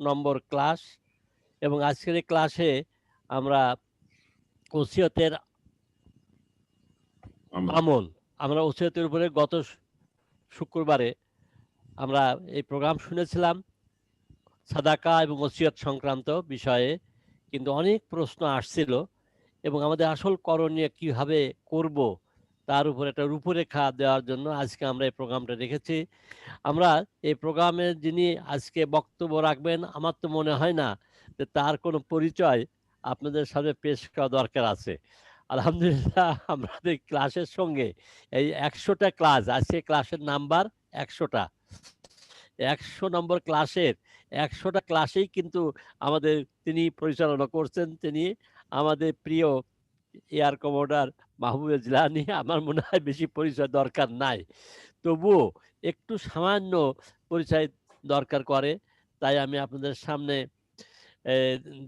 নম্বর class এবং আজকের এই ক্লাসে আমরা ওসিয়তের আমল আমরা ওসিয়তের উপরে গত শুক্রবারে আমরা এই প্রোগ্রাম শুনেছিলাম সাদাকা এবং ওসিয়ত সংক্রান্ত বিষয়ে, কিন্তু অনেক প্রশ্ন আসছিল এবং আমাদের আসল করণীয় কিভাবে করব তার উপর একটা রূপরেখা দেওয়ার জন্য আজকে আমরা এই প্রোগ্রামটা রেখেছি। আমরা এই প্রোগ্রামে যিনি আজকে বক্তব্য রাখবেন, আমার তো মনে হয় না যে তার কোনো পরিচয় আপনাদের সামনে পেশ করা দরকার আছে। আলহামদুলিল্লাহ, আমাদের ক্লাসের সঙ্গে এই 100টা ক্লাস, আজকে ক্লাসের নাম্বার 100টা, 100 নম্বর ক্লাসের 100টা ক্লাসেই কিন্তু আমাদের তিনি পরিচালনা করছেন। তিনি আমাদের প্রিয় এয়ার কমোডার মাহবুবে জিলানী। আমার মনে হয় বেশি পরিচয় দরকার নাই, তবুও একটু সামান্য পরিচয় দরকার করে। তাই আমি আপনাদের সামনে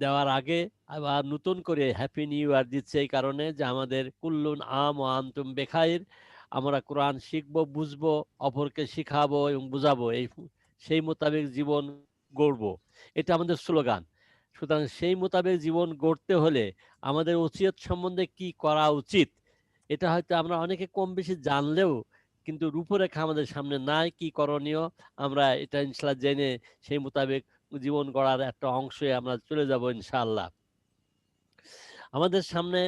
দেওয়ার আগে আবার নতুন করে হ্যাপি নিউ ইয়ার দিচ্ছে, এই কারণে যে আমাদের কুল্লুন আম ও আনতুম বেখাইর, আমরা কোরআন শিখবো, বুঝবো, অপরকে শিখাবো এবং বুঝাবো, সেই মোতাবেক জীবন গড়বো, এটা আমাদের স্লোগান। সুতরাং সেই মোতাবেক জীবন গড়তে হলে আমাদের ওসিয়ত সম্বন্ধে কি করা উচিত, এটা হয়তো আমরা অনেকে কম বেশি জানলেও কিন্তু রূপরেখা আমাদের সামনে নাই, কি করণীয় আমরা এটা ইনশাল্লাহ জেনে সেই মোতাবেক জীবন গড়ার একটা অংশে আমরা চলে যাব ইনশাআল্লাহ। আমাদের সামনে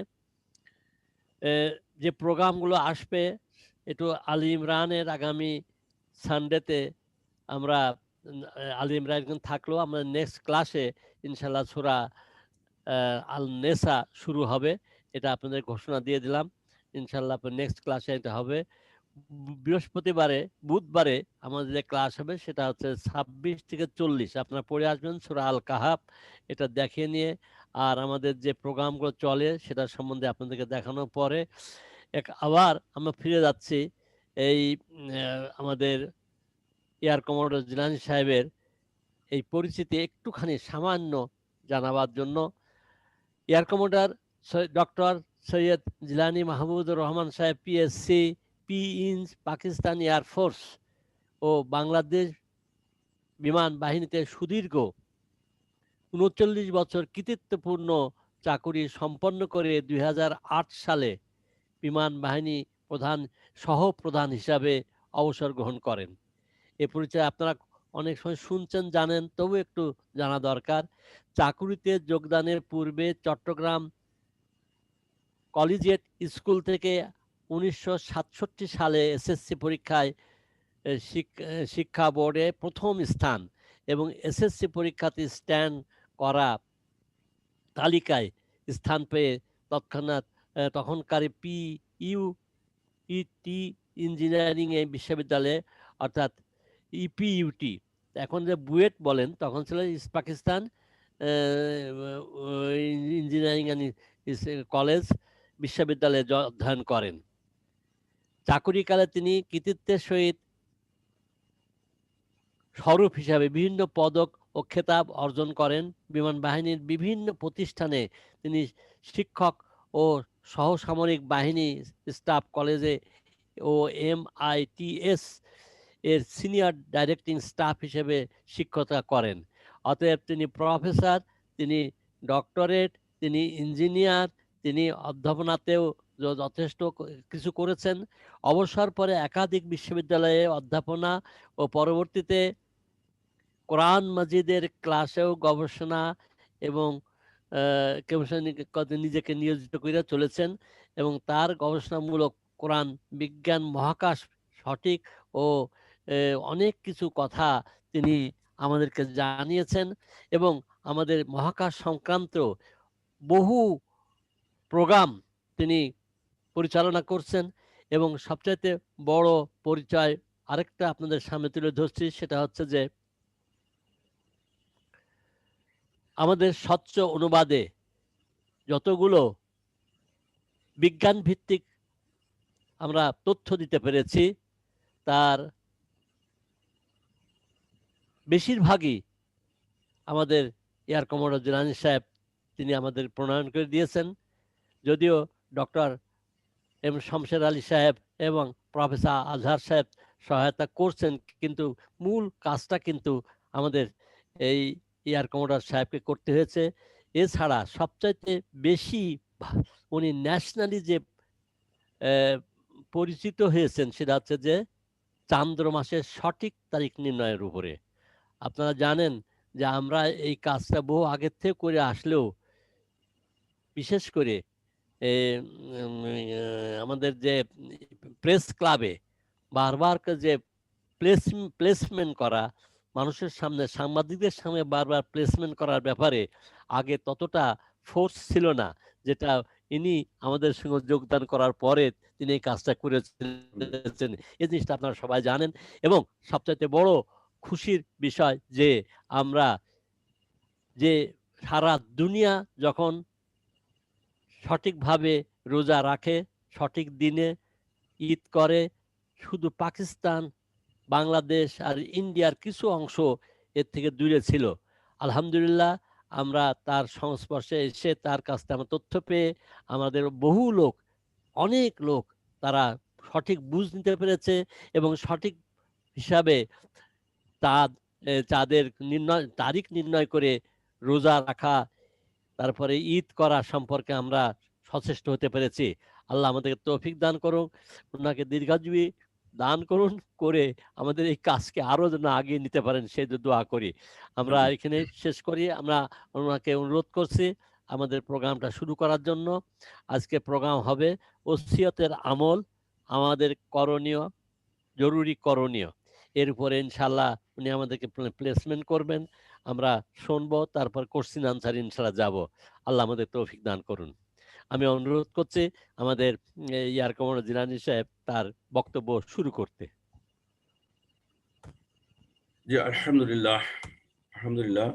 যে প্রোগ্রামগুলো আসবে, একটু আলী ইমরানের আগামী সানডেতে আমরা আলী ইমরান থাকলেও আমরা নেক্সট ক্লাসে ইনশাল্লাহ সূরা আল নেসা শুরু হবে, এটা আপনাদের ঘোষণা দিয়ে দিলাম। ইনশাল্লাহ নেক্সট ক্লাসে এটা হবে বৃহস্পতিবারে। বুধবারে আমাদের যে ক্লাস হবে সেটা হচ্ছে 26 থেকে 40, আপনারা পড়ে আসবেন সূরা আল কাহাফ, এটা দেখিয়ে নিয়ে। আর আমাদের যে প্রোগ্রামগুলো চলে সেটা সম্বন্ধে আপনাদেরকে দেখানোর পরে আবার আমরা ফিরে যাচ্ছি এই আমাদের এয়ার কমোডার জিলানী সাহেবের এই পরিচিতি একটুখানি সামান্য জানাবার জন্য। Air commodore doctor Syed Jilani Mahmudur Rahman সাহেব PSC, P Eng, Pakistan air force ও বাংলাদেশ বিমান বাহিনীতে সুদীর্ঘ ৩৯ বছর কৃতিত্বপূর্ণ চাকুরি সম্পন্ন করে ২০০৮ সালে বিমান বাহিনী সহ-প্রধান হিসাবে অবসর গ্রহণ করেন। এ পরিচয় আপনারা অনেক সময় শুনছেন, জানেন, তবু একটু জানা দরকার। চাকুরিতে যোগদানের পূর্বে চট্টগ্রাম কলেজিয়েট স্কুল থেকে ১৯৬৭ সালে এসএসসি পরীক্ষায় শিক্ষা বোর্ডে প্রথম স্থান এবং এসএসসি পরীক্ষাতে স্ট্যান্ড করা তালিকায় স্থান পেয়ে তখনকার ইউইটি ইঞ্জিনিয়ারিং বিশ্ববিদ্যালয়ে, অর্থাৎ ইপিইউটি, এখন যে বুয়েট বলেন, তখন ছিল east Pakistan engineering and college বিশ্ববিদ্যালয়ে অধ্যয়ন করেন। চাকুরিকালে তিনি কৃতিত্বের সহিত স্বরূপ হিসাবে বিভিন্ন পদক ও খেতাব অর্জন করেন। বিমান বাহিনীর বিভিন্ন প্রতিষ্ঠানে তিনি শিক্ষক ও সহসামরিক বাহিনী স্টাফ কলেজে ও MITS এর সিনিয়র ডাইরেক্টিং স্টাফ হিসেবে শিক্ষকতা করেন। অতএব তিনি প্রফেসর, তিনি ডক্টরেট, তিনি ইঞ্জিনিয়ার, তিনি অধ্যাপনাতেও যথেষ্ট কিছু করেছেন। অবসর পরে একাধিক বিশ্ববিদ্যালয়ে অধ্যাপনা ও পরবর্তীতে কোরআন মাজিদের ক্লাসেও গবেষণা এবং নিজেকে নিয়োজিত করে চলেছেন এবং তার গবেষণামূলক কোরআন, বিজ্ঞান, মহাকাশ, সঠিক ও অনেক কিছু কথা তিনি আমাদেরকে জানিয়েছেন এবং আমাদের মহাকাশ সংক্রান্ত বহু প্রোগ্রাম তিনি পরিচালনা করছেন। এবং সবচাইতে বড় পরিচয় আরেকটা আপনাদের সামনে তুলে ধরছি, সেটা হচ্ছে যে আমাদের স্বচ্ছ অনুবাদে যতগুলো বিজ্ঞান ভিত্তিক আমরা তথ্য দিতে পেরেছি, তার বেশিরভাগই আমাদের এয়ার কমোডার জিলানী সাহেব তিনি আমাদের প্রণয়ন করে দিয়েছেন। যদিও ডক্টর এম শমশের আলী সাহেব এবং প্রফেসর আজহার সাহেব সহায়তা করছেন, কিন্তু মূল কাজটা কিন্তু আমাদের এই এয়ার কমোডার সাহেবকে করতে হয়েছে। এছাড়া সবচাইতে বেশি উনি ন্যাশনালি যে পরিচিত হয়েছেন সেটা হচ্ছে যে চান্দ্র মাসের সঠিক তারিখ নির্ণয়ের উপরে। আপনারা জানেন যে আমরা এই কাজটা বহু আগের থেকে করে আসলেও বিশেষ করে আমাদের যে প্রেস ক্লাবে বারবার যে প্লেসমেন্ট করা, মানুষের সামনে সাংবাদিকদের সামনে বারবার প্লেসমেন্ট করার ব্যাপারে আগে ততটা ফোর্স ছিল না, যেটা ইনি আমাদের সঙ্গে যোগদান করার পরে তিনি এই কাজটা করেছেন। এই জিনিসটা আপনারা সবাই জানেন। এবং সবচাইতে বড় খুশির বিষয় যে আমরা যে সারা দুনিয়া যখন সঠিকভাবে রোজা রাখে, সঠিক দিনে ঈদ করে, শুধু পাকিস্তান, বাংলাদেশ আর ইন্ডিয়ার কিছু অংশ এর থেকে দূরে ছিল। আলহামদুলিল্লাহ আমরা তার সংস্পর্শে এসে তার কাছ থেকে আমরা তথ্য পেয়ে আমাদের বহু লোক, অনেক লোক তারা সঠিক বুঝ নিতে পেরেছে এবং সঠিক হিসাবে তাদের তারিখ নির্ণয় করে রোজা রাখা, তারপরে ঈদ করা সম্পর্কে আমরা সচেষ্ট হতে পেরেছি। আল্লাহ আমাদেরকে তৌফিক দান করুন, ওনাকে দীর্ঘাজীবী দান করুন, করে আমাদের এই কাজকে আরো যেন আগিয়ে নিতে পারেন সেই দোয়া করি। আমরা এখানে শেষ করি। আমরা ওনাকে অনুরোধ করছি আমাদের প্রোগ্রামটা শুরু করার জন্য। আজকে প্রোগ্রাম হবে ওসিয়তের আমল, আমাদের করণীয়, জরুরি করণীয়। এর উপরে ইনশাল্লাহ উনি আমাদেরকে প্লেসমেন্ট করবেন, আমরা শুনবো, তারপর কোশ্চিন আনসার ইনশাল্লাহ যাব। আল্লাহ আমাদের তৌফিক দান করুন। আমি অনুরোধ করছি আমাদের ইয়ার কমান্ডার জিলানী সাহেব তার বক্তব্য শুরু করতে। জি আলহামদুলিল্লাহ, আলহামদুলিল্লাহ।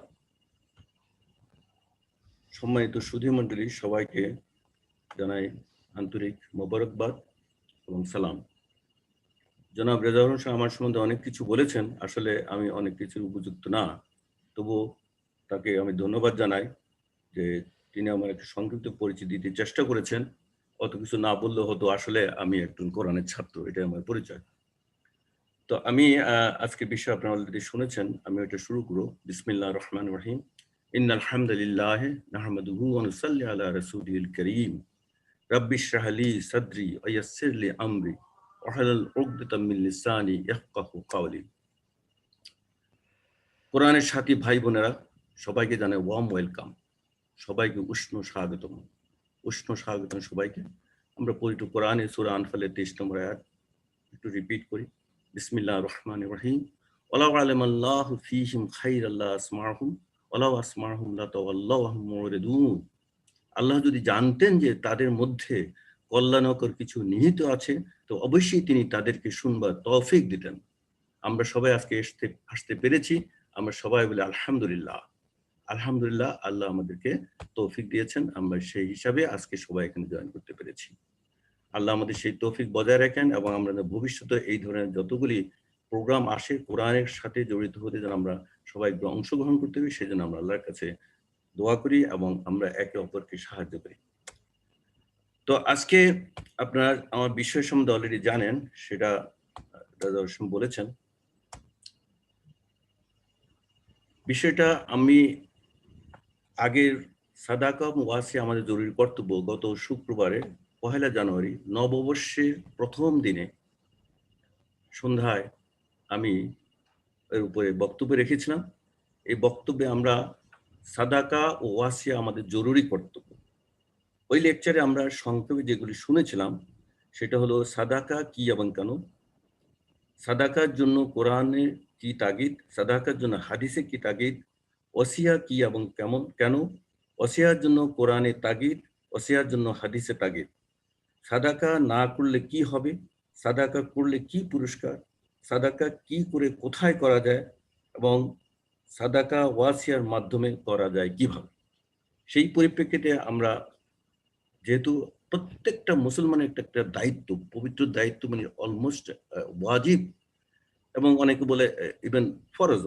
সম্মানিত সুধী মণ্ডলী, সবাইকে জানাই আন্তরিক মোবারকবাদ এবং সালাম। জনাব রেজাউল হোসেন আমার সম্বন্ধে অনেক কিছু বলেছেন, আসলে আমি অনেক কিছুর উপযুক্ত না, তবু তাকে আমি ধন্যবাদ জানাই যে তিনি আমার একটু সংক্ষিপ্ত পরিচয় দিতে চেষ্টা করেছেন। অত কিছু না বললেও হতো, আসলে আমি একজন কোরআনের ছাত্র, এটাই আমার পরিচয়। তো আমি আজকে বিষয় আপনারা অলরেডি শুনেছেন, আমি এটা শুরু করব। বিসমিল্লাহির রহমানির রহিম। ইন্নাল হামদুলিল্লাহ নাহমাদুহু ওয়া নুসাল্লি আলা রাসূলিল কারীম রাব্বি ইশরাহ লি সাদরি ওয়া ইয়াসসির লি আমরি ওয়াহলুল উকদাতাম মিন লিসানি ইয়াফকাহু কাওলি। কোরআনের সাথী ভাই বোনেরা, সবাইকে জানাই ওয়ার্ম ওয়েলকাম, সবাইকে উষ্ণ স্বাগতম। উষ্ণ স্বাগতম সবাইকে। আমরা পবিত্র কোরআনে সূরা আনফালের 23 নম্বর আয়াত একটু রিপিট করি। বিসমিল্লাহির রহমানির রহিম। ওয়ালাউ আলামাল্লাহু ফীহিম খাইরাল লা আসমাহুম ওয়ালাউ আসমাহুম লাতাওয়াল্লাউ ওয়া হুম মুরিদুন। আল্লাহ যদি জানতেন যে তাদের মধ্যে কল্যাণকর কিছু নিহিত আছে, তো অবশ্যই তিনি তাদেরকে শুনবার তৌফিক দিতেন। আমরা সবাই আজকে আসতে পেরেছি। আমরা সবাই বলি আলহামদুলিল্লাহ। আলহামদুলিল্লাহ, আল্লাহ আমাদেরকে তৌফিক দিয়েছেন, আমরা সেই হিসাবে আজকে সবাই এখানে জয়েন করতে পেরেছি। আল্লাহ আমাদের সেই তৌফিক বজায় রাখেন এবং আমরা ভবিষ্যতে এই ধরনের যতগুলি প্রোগ্রাম আসে কোরআনের সাথে জড়িত হতে যেন আমরা সবাই অংশগ্রহণ করতে পারি, সেই জন্য আমরা আল্লাহর কাছে দোয়া করি এবং আমরা একে অপরকে সাহায্য করি। তো আজকে আপনারা আমার বিষয় সম্বন্ধে অলরেডি জানেন, সেটা দর্শন বলেছেন। বিষয়টা আমি আগের সাদাকা ওয়াসি আমাদের জরুরি কর্তব্য, গত শুক্রবারে 1 জানুয়ারি নববর্ষের প্রথম দিনে সন্ধ্যায় আমি এর উপরে বক্তব্য রেখেছিলাম। এই বক্তব্যে আমরা সাদাকা ও ওয়াসিয়া আমাদের জরুরি কর্তব্য, ওই লেকচারে আমরা সংক্ষেপে যেগুলি শুনেছিলাম সেটা হলো সাদাকা কি এবং কেন, সাদাকার জন্য কোরআনে কি তাগিদ, সাদাকার জন্য হাদিসে কি তাগিদ, ওসিয়া কি এবং কেন, ওসিয়ার জন্য কোরআনে তাগিদ, ওসিয়ার জন্য হাদিসে তাগিদ, সাদাকা না করলে কি হবে, সাদাকা করলে কি পুরস্কার, সাদাকা কি করে কোথায় করা যায় এবং সাদাকা ওয়াসিয়ার মাধ্যমে করা যায় কিভাবে। সেই পরিপ্রেক্ষিতে আমরা, যেহেতু প্রত্যেকটা মুসলমানের একটা দায়িত্ব, পবিত্র দায়িত্ব, মানে অলমোস্ট ওয়াজিব, এবং অনেকে বলে ইভেন ফরজ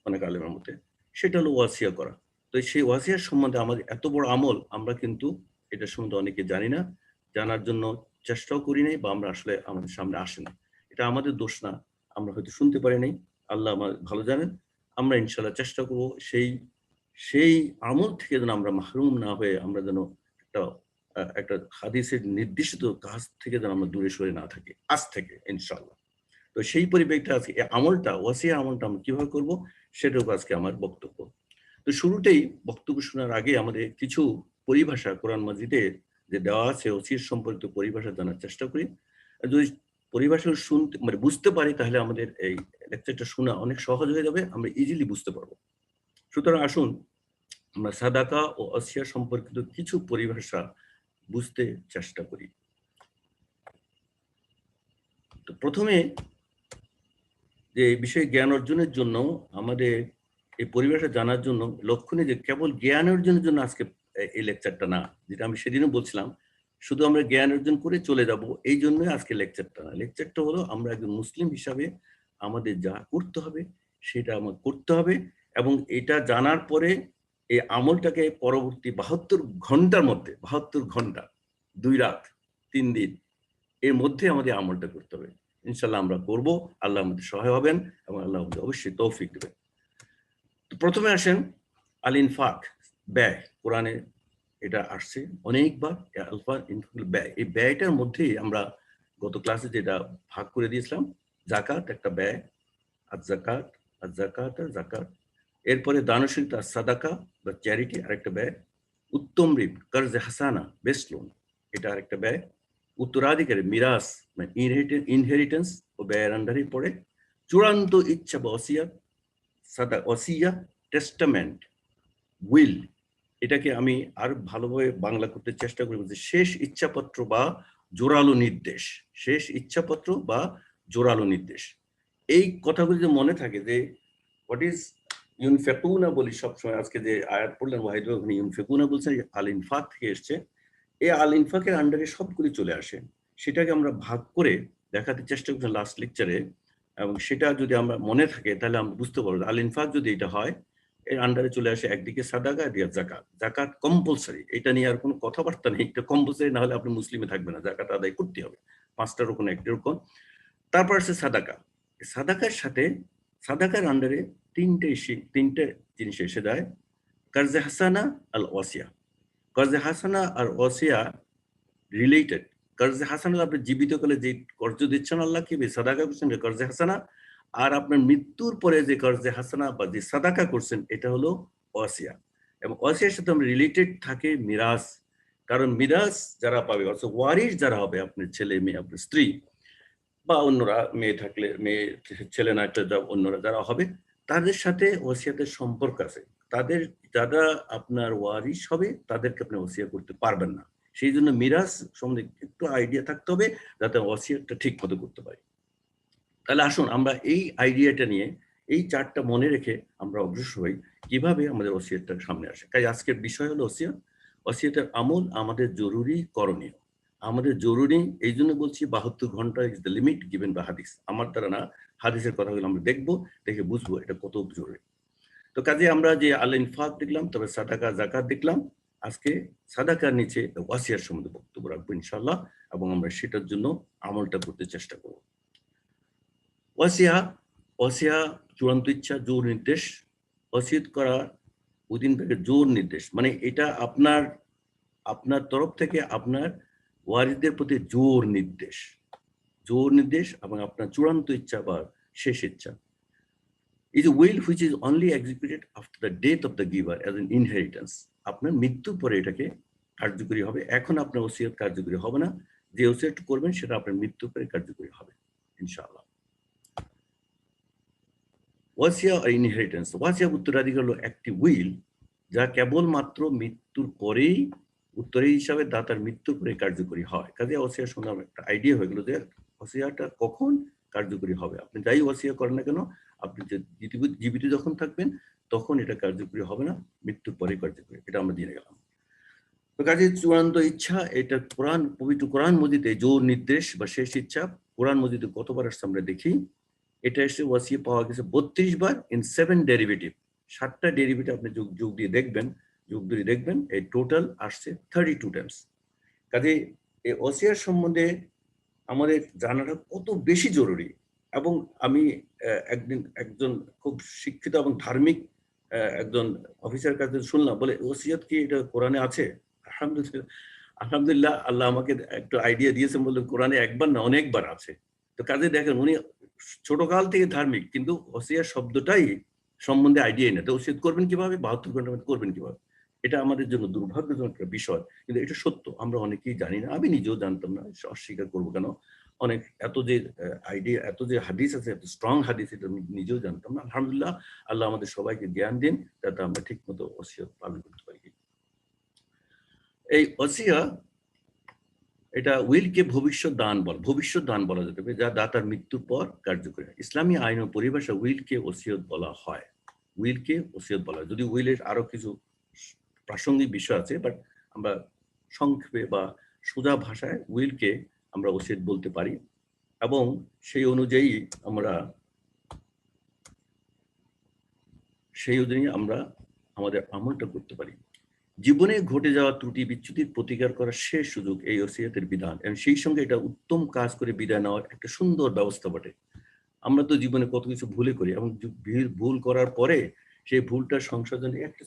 অনেক আলেমের মধ্যে, সেটা হলো ওয়াসিয়া করা। তো সেই ওয়াসিয়ার সম্বন্ধে আমাদের এত বড় আমল, আমরা কিন্তু এটা সম্বন্ধে অনেকে জানি না, জানার জন্য চেষ্টাও করি নাই, বা আমরা আসলে আমাদের সামনে আসে না। এটা আমাদের দোষ না, আমরা হয়তো শুনতে পারি নাই, আল্লাহ আমার ভালো জানেন। আমরা ইনশাল্লাহ চেষ্টা করব সেই আমল থেকে যেন আমরা মাহরুম না হয়ে আমরা যেন একটা হাদিসের নির্দিষ্ট কাজ থেকে যেন আমরা দূরে সরে না থাকি আজ থেকে ইনশাল্লাহ। তো সেই পরিপ্রেক্ষিতে আজকে এই আমলটা ওয়াসিয়া আমলটা আমরা কিভাবে করব সেটাও আজকে আমার বক্তব্য। তো শুরুতেই বক্তব্য শোনার আগে আমাদের কিছু পরিভাষা কোরআন মাজিদের যে দেওয়া আছে ওসিয়ত সম্পর্কিত পরিভাষা জানার চেষ্টা করি। যদি পরিভাষা শুনতে মানে বুঝতে পারি তাহলে আমাদের এই লেকচারটা শোনা অনেক সহজ হয়ে যাবে, আমরা ইজিলি বুঝতে পারবো। সুতরাং আসুন আমরা সাদাকা ও ওসিয়া সম্পর্কিত কিছু পরিভাষা বুঝতে চেষ্টা করি। তো প্রথমে যে এই বিষয়ে জ্ঞান অর্জনের জন্য আমাদের এই পরিভাষা জানার জন্য লক্ষণীয় যে কেবল জ্ঞান অর্জনের জন্য আজকে এই লেকচারটা না, যেটা আমি সেদিনও বলছিলাম শুধু আমরা জ্ঞান অর্জন করে চলে যাব এই জন্যই আজকে লেকচারটা না। লেকচারটা হলো আমরা একজন মুসলিম হিসাবে আমাদের যা করতে হবে সেটা আমার করতে হবে, এবং এটা জানার পরে এই আমলটাকে পরবর্তী 72 ঘন্টার মধ্যে 72 ঘন্টা 2 রাত 3 দিন এর মধ্যে আমাদের আমলটা করতে হবে। ইনশাল্লাহ আমরা করব, আল্লাহ আমাদের সহায় হবেন এবং আল্লাহ আমাদের অবশ্যই তৌফিক দেবেন। তো প্রথমে আসেন আল ইনফাক, ব্যয়। কোরআনে এটা আসছে অনেকবার, ব্যয়। এই ব্যয়টার মধ্যে আমরা গত ক্লাসে যেটা ভাগ করে দিয়েছিলাম, জাকাত একটা ব্যয়, আর জাকাত আর জাকাত আর জাকাত। এরপরে দানশীলতা সাদাকা বা চ্যারিটি আরেকটা ব্যয়, উত্তম ঋণ কর্জে হাসানা বেস্ট লোন এটা আরেকটা ব্যয়, উত্তরাধিকারী মিরাস মানে ইনহেরিটেন্স ও ব্যয়ের আন্ডারে পড়ে, চূড়ান্ত ইচ্ছা বা ওসিয়াত সাদা ওসিয়া টেস্টামেন্ট উইল, এটাকে আমি আর ভালোভাবে বাংলা করতে চেষ্টা করি যে শেষ ইচ্ছাপত্র বা জোরালো নির্দেশ। শেষ ইচ্ছাপত্র বা জোরালো নির্দেশ, এই কথাগুলি যে মনে থাকে যে হোয়াট ইজ ইউনফেকুনা বলি সবসময়। আজকে যে আয়াত পড়লেন ওয়াহিদ ওখানে ইউনফেকুনা বলছেন, আল ইনফাক থেকে এসছে। এই আল ইনফাকের আন্ডারে সবগুলি চলে আসে, সেটাকে আমরা ভাগ করে দেখাতে চেষ্টা করছি লাস্ট লেকচারে, এবং সেটা যদি আমরা মনে থাকে তাহলে আমরা বুঝতে পারবো আল ইনফাক যদি এটা হয় এর আন্ডারে চলে আসে একদিকে সাদাকা, একদিকে জাকাত। জাকাত কম্পালসারি, এটা নিয়ে আর কোনো কথাবার্তা নেই, এটা কম্পালসারি, না হলে আপনি মুসলিমে থাকবে না, জাকাত আদায় করতে হবে, 5টা রকম একটা রকম। তারপর আছে সাদাকা। সাদাকার সাথে সাদাকার আন্ডারে তিনটে জিনিস এসে যায়, কর্জে হাসানা আল ওয়াসিয়া। কর্জে হাসানা আর ওয়াসিয়া রিলেটেড। কর্জে হাসানা আপনি জীবিতকালে যে কর্জ দিচ্ছেন আল্লাহ কি সাদাকা করছেন কর্জে হাসানা, আর আপনার মৃত্যুর পরে যে কর্জে হাসানা বা যে সাদাকা করছেন এটা হলো ওয়াসিয়া। এবং ওয়াসিয়ার সাথে আমরা রিলেটেড থাকে মিরাস, কারণ মিরাস যারা পাবে অর্থাৎ ওয়ারিস যারা হবে, আপনার ছেলে মেয়ে আপনার স্ত্রী বা অন্যরা, মেয়ে থাকলে মেয়ে, ছেলে না একটা অন্যরা যারা হবে তাদের সাথে ওসিয়াতের সম্পর্ক আছে। তাদের যারা আপনার ওয়ারিস হবে তাদেরকে আপনি ওসিয়া করতে পারবেন না, সেই জন্য মিরাজ সম্বন্ধে একটু আইডিয়া থাকতে হবে যাতে ওসিয়াতটা ঠিক মতো করতে পারি। তাহলে আসুন আমরা এই আইডিয়াটা নিয়ে এই 4টা মনে রেখে আমরা অগ্রসর হই কিভাবে আমাদের ওসিয়াতটা সামনে আসে। তাই আজকের বিষয় হলো ওসিয়াত। ওসিয়াতের আমল আমাদের জরুরি করণীয়, আমাদের জরুরি। এই জন্য বলছি 72 ঘন্টা is the limit given by Hadith. আমার দ্বারা না, হাদিসের কথাগুলো আমরা দেখবো, দেখে বুঝবো এটা কত জরুরি। তো কাজে আমরা যে আল ইনফাক দেখলাম, তবে সাদাকা জাকাত দেখলাম, আজকে সাদাকার নিচে ওয়াসিয়ার সম্বন্ধে বক্তব্য রাখবো ইনশাআল্লাহ, এবং আমরা সেটার জন্য আমলটা করতে চেষ্টা করব। ওয়াসিয়া, ওয়াসিয়া চূড়ান্ত ইচ্ছা, জোর নির্দেশ। ওসিয়ত করা উদিন থেকে জোর নির্দেশ, মানে এটা আপনার আপনার তরফ থেকে আপনার ওয়ারিসদের প্রতি জোর নির্দেশ, জোর নির্দেশ এবং আপনার চূড়ান্ত ইচ্ছা বা শেষ ইচ্ছা। is a will which is only executed after the death of the giver as an inheritance. আপনার মৃত্যুর পরে এটাকে কার্যকরী হবে, এখন আপনার ওসিয়ত কার্যকরী হবে না, যে ওসিয়ত করবেন সেটা আপনার মৃত্যুর পরে কার্যকরী হবে ইনশাআল্লাহ। ওয়াসিয়া আর ইনহেরিটেন্স। ওয়াসিয়া উত্তরাধিকার হলো একটি উইল যা কেবলমাত্র মৃত্যুর পরেই উত্তরী হিসাবে দাতার মৃত্যুর পরে কার্যকরী হয়। কাজে ওসিয়ার সঙ্গে আমার একটা আইডিয়া হয়ে গেল যে ওসিয়াটা কখন কার্যকরী হবে। আপনি যাই ওসিয়া করেন না কেন, আপনি যে জীবিত যখন থাকবেন তখন এটা কার্যকরী হবে না, মৃত্যুর পরে কার্যকরী, এটা আমরা জেনে গেলাম। তো কাজে চূড়ান্ত ইচ্ছা, এটা কোরআন, পবিত্র কোরআন মজিদে জোর নির্দেশ বা শেষ ইচ্ছা কোরআন মজিদে কতবার আসছে আমরা দেখি। এটা এসে ওয়াসিয়া পাওয়া গেছে 32 বার ইন 7 ডেরিভেটিভ। 7টা ডেরিভেটিভ আপনি যোগ দিয়ে দেখবেন, যোগ দিয়ে দেখবেন এই টোটাল আসছে 32 টাইমস। কাজে এই ওসিয়ার সম্বন্ধে আমাদের জানাটা কত বেশি জরুরি, এবং আমি একজন খুব শিক্ষিত এবং ধার্মিক একজন অফিসার কাছে শুনলাম, বলে ওসিয়ত কি এটা কোরআনে আছে? আলহামদুলিল্লাহ, আলহামদুলিল্লাহ, আল্লাহ আমাকে একটু আইডিয়া দিয়েছেন, বললেন কোরআনে একবার না অনেকবার আছে। তো কাজে দেখেন উনি ছোটকাল থেকে ধার্মিক, কিন্তু ওসিয়ত শব্দটাই সম্বন্ধে আইডিয়াই না। তো ওসিয়ত করবেন কিভাবে, 72 ঘন্টার মধ্যে করবেন কিভাবে? এটা আমাদের জন্য দুর্ভাগ্যজনক একটা বিষয়, কিন্তু এটা সত্য, আমরা অনেকেই জানি না, আমি নিজেও জানতাম না, অস্বীকার করবো কেন। অনেক এত যে আইডিয়া, এত যে হাদিস আছে, এত স্ট্রং হাদিস, এটা আমি নিজেও জানতাম না। আলহামদুলিল্লাহ, আল্লাহ আমাদের সবাইকে জ্ঞান দিন যাতে আমরা ঠিক মতো ওসিয়ত পালন করতে পারি। এই ওসিয়া, এটা উইলকে ভবিষ্যৎ দান বলা যেতে পারে, যা দাতার মৃত্যুর পর কার্যকরী হয়। ইসলামী আইন ও পরিভাষা উইলকে ওসিয়ত বলা হয়। উইলকে ওসিয়ত বলা হয়, যদি উইলের আরো কিছু প্রাসঙ্গিক বিষয় আছে, বাট আমরা সংক্ষেপে বা সোজা ভাষায় উইলকে আমরা ওসিয়ত বলতে পারি, এবং সেই অনুযায়ী আমরা আমাদের আমলটা করতে পারি। জীবনে ঘটে যাওয়া ত্রুটি বিচ্যুতির প্রতিকার করার শেষ সুযোগ এই ওসিয়তের বিধান, এবং সেই সঙ্গে এটা উত্তম কাজ করে বিদায় নেওয়ার একটা সুন্দর ব্যবস্থা বটে। আমরা তো জীবনে কত কিছু ভুলে করি, এবং ভুল করার পরে সেই ভুলটা সংশোধনে একটা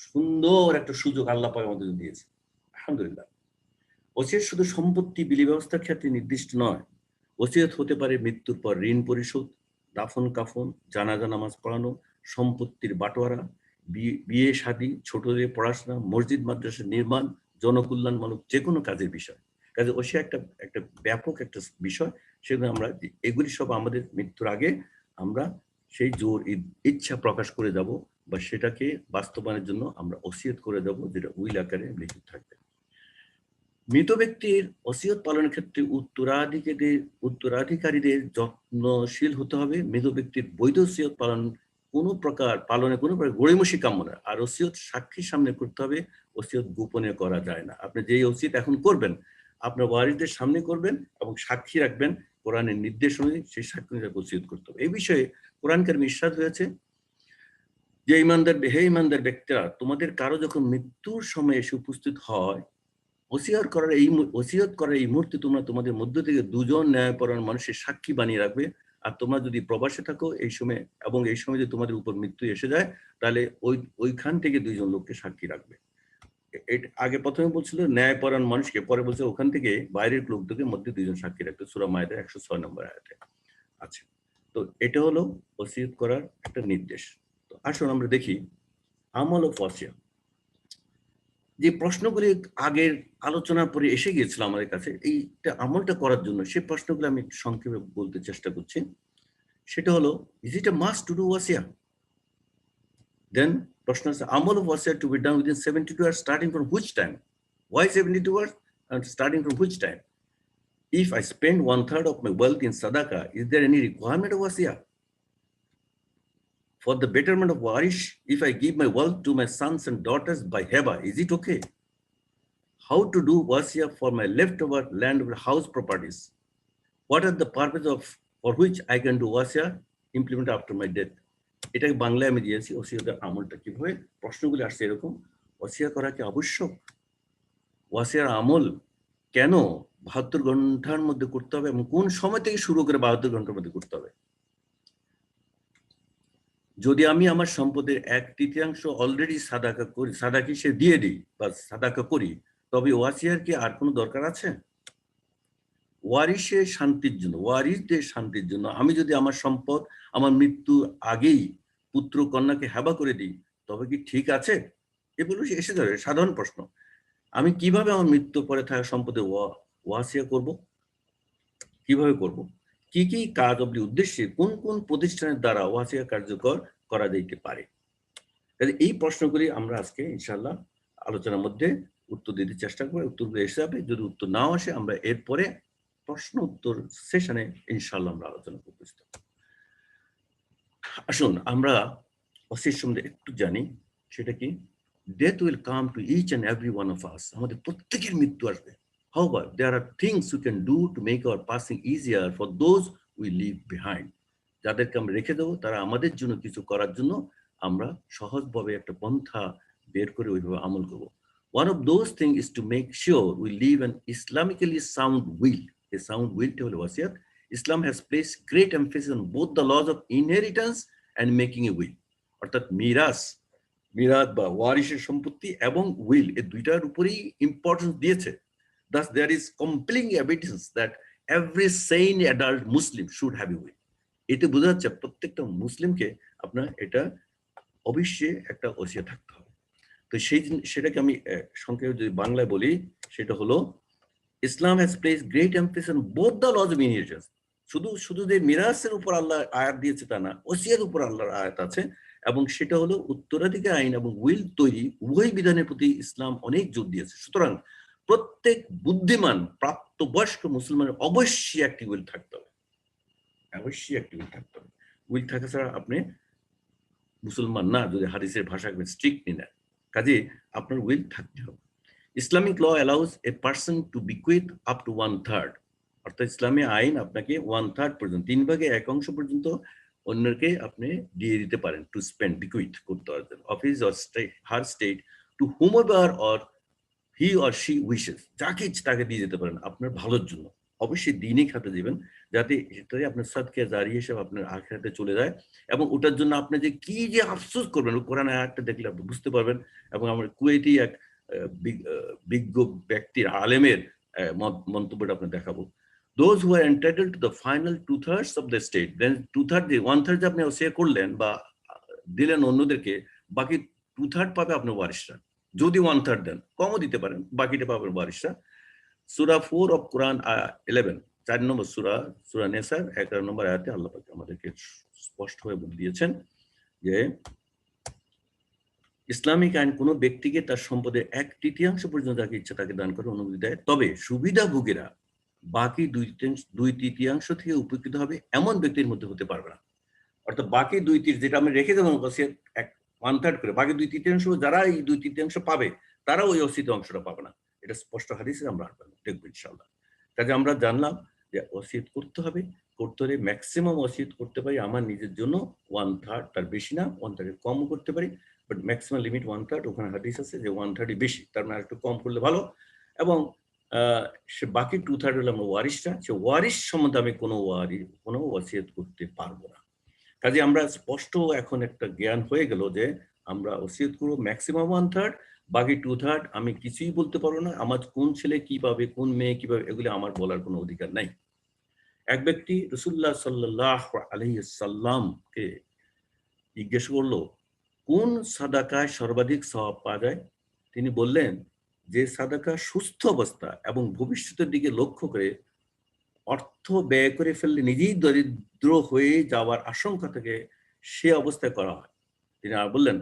সুন্দর একটা সুযোগ আল্লাহ পাক আমাদের দিয়েছে, আলহামদুলিল্লাহ। ওসিয়ত শুধু সম্পত্তি বিলি ব্যবস্থার ক্ষেত্রে নির্দিষ্ট নয়। ওসিয়ত হতে পারে মৃত্যুর পর ঋণ পরিশোধ, দাফন কাফন, জানাজা নামাজ পড়ানো, সম্পত্তির বাটোয়ারা, বিয়ে শাদী, ছোটদের পড়াশোনা, মসজিদ মাদ্রাসা নির্মাণ, জনকল্যাণমূলক যে কোনো কাজের বিষয়। কাজে ওসিয়ত একটা ব্যাপক একটা বিষয়। সেগুলো আমরা, এগুলি সব আমাদের মৃত্যুর আগে আমরা সেই জোর ইচ্ছা প্রকাশ করে যাব, বা সেটাকে বাস্তবায়নের জন্য আমরা ওসিয়ত করে যাব, যেটা উইল আকারে লিখিত থাকবে। মৃত ব্যক্তির ওসিয়ত পালনের ক্ষেত্রে উত্তরাধিকারীদের যত্নশীল হতে হবে। মৃত ব্যক্তির বৈধ ওসিয়ত কোনো প্রকার গড়িমসি কাম্য নয়। আর ওসিয়ত সাক্ষীর সামনে করতে হবে, ওসিয়ত গোপনে করা যায় না। আপনি যেই ওসিয়ত এখন করবেন, আপনার ওয়ারিসদের সামনে করবেন এবং সাক্ষী রাখবেন, কোরআনের নির্দেশ অনুযায়ী সেই সাক্ষী ওসিয়ত করতে হবে। এই বিষয়ে কোরআন কারিমে ইরশাদ হয়েছে যে হে ইমানদার ব্যক্তিরা, তোমাদের কারো যখন মৃত্যুর সময় এসে উপস্থিত হয়, ওসিয়ত করার এই মুহূর্তে তোমরা তোমাদের মধ্য থেকে দুজন ন্যায়পরায়ণ মানুষের সাক্ষী বানিয়ে রাখবে। আর তোমরা যদি প্রবাসে থাকো এই সময়, এবং এই সময় যদি তোমাদের উপর মৃত্যু এসে যায়, তাহলে ওইখান থেকে দুইজন লোককে সাক্ষী রাখবে। আগে প্রথমে বলছিল ন্যায়পরায়ণ মানুষকে, পরে বলছে ওখান থেকে বাইরের লোকদের মধ্যে দুইজন সাক্ষী রাখবে, সূরা মায়েদা 106 নম্বর আয়াতে আছে। তো এটা হলো ওসিয়ত করার একটা নির্দেশ। তো আসুন আমরা দেখি আমল ও ওসিয়ত। যে প্রশ্নগুলি আগের আলোচনার পরে এসে গিয়েছিল আমাদের কাছে, এইটা আমলটা করার জন্য, সেই প্রশ্নগুলো আমি একটু সংক্ষেপে বলতে চেষ্টা করছি। সেটা হলো, is it a must to do ওয়াসিয়া? দেন প্রশ্ন আছে, আমল অফ ওয়াসিয়া to be done within 72 hours starting from which time? Why 72 hours and starting from which time? If I spend 1/3 of my wealth in sadaqah, is there any requirement of wasiya? For the betterment of warish, if I give my wealth to my sons and daughters by heba, is it okay? How to do wasiya for my leftover land or house properties? What are the purpose of for which I can do wasiya implement after my death? এটাকে বাংলায় আমি দিয়েছি, ওসিয়তের আমলটা কিভাবে। প্রশ্নগুলি আসছে এরকম, ওসিয়া করা কি আবশ্যক? ওয়াসিয়ার আমল কেন 72 ঘন্টার মধ্যে করতে হবে, এবং কোন সময় থেকে শুরু করে 72 ঘন্টার মধ্যে করতে হবে? যদি আমি আমার সম্পদের 1/3 অলরেডি সাদাকা সে দিয়ে দিই বা সাদাকা করি, তবে ওয়াসিয়ার কি আর কোনো দরকার আছে? ওয়ারিসদের শান্তির জন্য আমি যদি আমার সম্পদ আমার মৃত্যু আগেই পুত্র কন্যাকে হেবা করে দিই, তবে কি ঠিক আছে? এগুলো এসে যাবে সাধারণ প্রশ্ন। আমি কিভাবে আমার মৃত্যুর পরে থাকা সম্পদে ওয়াসিয়া করব, কিভাবে করব, কি কি কাজ অবধি উদ্দেশ্যে কোন কোন প্রতিষ্ঠানের দ্বারা ওয়াসিয়া কার্যকর করা যেতে পারে? এই প্রশ্নগুলি আমরা আজকে ইনশাআল্লাহ আলোচনার মধ্যে উত্তর দিতে চেষ্টা করব। উত্তরগুলো এসে যাবে, যদি উত্তর নাও আসে আমরা এরপরে প্রশ্ন উত্তর সেশনে ইনশাআল্লাহ আমরা আলোচনা করব। আসুন আমরা ওসিয়ত সম্বন্ধে একটু জানি। সেটা কি? Death will come to each and every one of us. আমাদের প্রত্যেকের মৃত্যু আসবে। However, there are things we can do to make our passing easier for those we leave behind. যাদেরকে আমরা রেখে দেবো, তারা আমাদের জন্য কিছু করার জন্য আমরা সহজভাবে একটা পন্থা বের করে ওইভাবে আমল করব। One of those things is to make sure we live an Islamically sound will. A sound will হলো ওয়াসিয়ত। Islam has placed great emphasis on both the laws of inheritance and making a will. অর্থাৎ মিরাত বা ওয়ারিশের সম্পত্তি এবং will এই দুইটার উপরেই importance দিয়েছে। Thus there is compelling evidence that every sane adult Muslim should have a will. এতে বোঝা যাচ্ছে প্রত্যেকটা মুসলিমকে আপনার এটা অবশ্যই একটা ওসিয়ত থাকতে হবে। তো সেটাকে আমি সংক্ষেপে যদি বাংলায় বলি সেটা হলো Islam has placed great emphasis on both the laws of inheritance. শুধু যে মিরাসের উপর আল্লাহ আয়াত দিয়েছে তা না, ওসিয়াতের উপর আল্লাহর আয়াত আছে, এবং সেটা হলো উত্তরাধিকার আইন এবং উইল তৈরি উভয় বিধানের প্রতি ইসলাম অনেক জোর দিয়েছে। সুতরাং প্রত্যেক বুদ্ধিমান প্রাপ্তবয়স্ক মুসলমানের অবশ্যই একটি উইল থাকতে হবে, অবশ্যই একটি উইল থাকতে হবে। উইল থাকা ছাড়া আপনি মুসলমান না, যদি হাদিসের ভাষা স্ট্রিক্টলি নেন। কাজে আপনার উইল থাকতে হবে। Islamic law allows a person to bequeath up to 1/3, অর্থাৎ ইসলামী আইন আপনাকে 1/3 পর্যন্ত, 3/1 পর্যন্ত অন্যকে আপনি দিয়ে দিতে পারেন, টু স্পেন্ড বিকুইথ করতে পারবেন of his or her estate to whomever or he or she wishes, যাকে ইচ্ছে তাকে দিয়ে যেতে পারেন আপনার ভালোর জন্য। অবশ্যই দিনই খাতে দিবেন, যাতে এটাই আপনার সাদকা জারি হিসেবে আপনার আখিরাতে চলে যায়, এবং ওটার জন্য আপনি যে কি যে আফসোস করবেন কোরআন আয়াতটা দেখলে আপনি বুঝতে পারবেন। এবং আমার কুয়েতি এক বিজ্ঞ ব্যক্তির আলেমের মন্তব্যটা আপনার দেখাবো। Those who are entitled to the final 2/3 of the state, then 1/3 আপনি ওসিয়া করলেন বা দিলেন অন্যদেরকে, বাকি 2/3 পাবে আপনার ওয়ারিশরা। যদি 1/3 দেন, কমও দিতে পারেন, বাকিটা পাবেন ওয়ারিশরা। সূরা 4 অফ কোরআন 11, 4 নম্বর সূরা নেসার 11 নম্বর আয়াতে আল্লাহ পাক আমাদেরকে স্পষ্ট হয়ে বলে দিয়েছেন যে ইসলামিক আইন কোনো ব্যক্তিকে তার সম্পদের 1/3 পর্যন্ত যাকে ইচ্ছা তাকে দান করে অনুমতি দেয়, তবে সুবিধাভোগীরা বাকি 2/3 থেকে উপকৃত হবে এমন ব্যক্তির মধ্যে হতে পারবে না। অর্থাৎ বাকি 2/3 যেটা আমি রেখে দেবো 1/3 করে, বাকি 2/3 যারা এই 2/3 পাবে তারা ওই ওসিয়ত অংশটা পাবে না। এটা স্পষ্ট হাদিসে আমরা দেখবো ইনশাআল্লাহ। কাজে আমরা জানলাম যে ওসিয়ত করতে হলে ম্যাক্সিমাম ওসিয়ত করতে পারি আমার নিজের জন্য 1/3, তার বেশি না, 1/3 কমও করতে পারি, বাট ম্যাক্সিমাম লিমিট 1/3। ওখানে হাদিস আছে যে 1/3 বেশি, তার মানে একটু কম করলে ভালো। এবং সে বাকি 2/3 হলো আমরা ওয়ারিশরা, সে ওয়ারিশ সম্বন্ধে আমি কোনো ওসিয়ত করতে পারবো না। কাজে আমরা স্পষ্ট এখন একটা জ্ঞান হয়ে গেল যে আমরা ওসিয়ত করবো ম্যাক্সিমাম 1/3, বাকি 2/3 আমি কিছুই বলতে পারবো না। আমার কোন ছেলে কি পাবে, কোন মেয়ে কি পাবে, এগুলো আমার বলার কোনো অধিকার নাই। এক ব্যক্তি রাসূলুল্লাহ সাল্লাল্লাহু আলাইহি সাল্লামকে জিজ্ঞেস করলো কোন সাদাকায় সর্বাধিক সওয়াব পাওয়া যায়। তিনি বললেন যে সাদাকা সুস্থ অবস্থা এবং ভবিষ্যতের দিকে লক্ষ্য করে অর্থ ব্যয় করে ফেললে নিজেই দরিদ্র হয়ে যাওয়ার আশঙ্কা থেকে সে অবস্থায় করা হয়। তিনি আর বললেন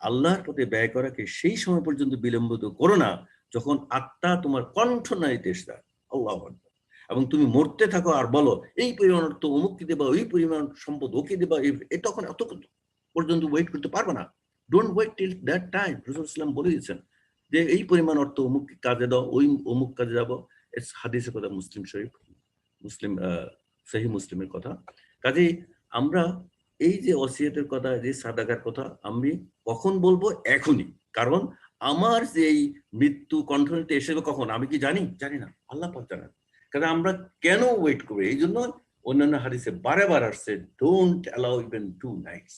আল্লাহর পথে ব্যয় করাকে সেই সময় পর্যন্ত বিলম্বিত করো না যখন আত্মা তোমার কণ্ঠনালীতে এসে যায়, আল্লাহু আকবার, এবং তুমি মরতে থাকো আর বলো এই পরিমাণ অর্থ অমুককে দেবা, ওই পরিমাণ সম্পদ ওকে দেবা, তখন এত পর্যন্ত ওয়েট করতে পারবে না। Don't wait till that time. রাসূল সাল্লাল্লাহু বলে দিয়েছেন যে এই পরিমাণ অর্থ অমুক কাজে দাও, ওই অমুক কাজে যাবো। হাদিসের কথা, মুসলিম সহিহ মুসলিমের কথা। কাজেই আমরা এই যে ওসিয়তের কথা, যে সাদাকার কথা আমি কখন বলবো? এখনই। কারণ আমার যে এই মৃত্যু কণ্ঠনীতে এসে কখন আমি কি জানি না, আল্লাহ পাক জানেন। কারণ আমরা কেন ওয়েট করি? এই জন্য অন্যান্য হাদিসে বারবার আসছে ডোন্ট অ্যালাউ ইভেন 2 নাইটস,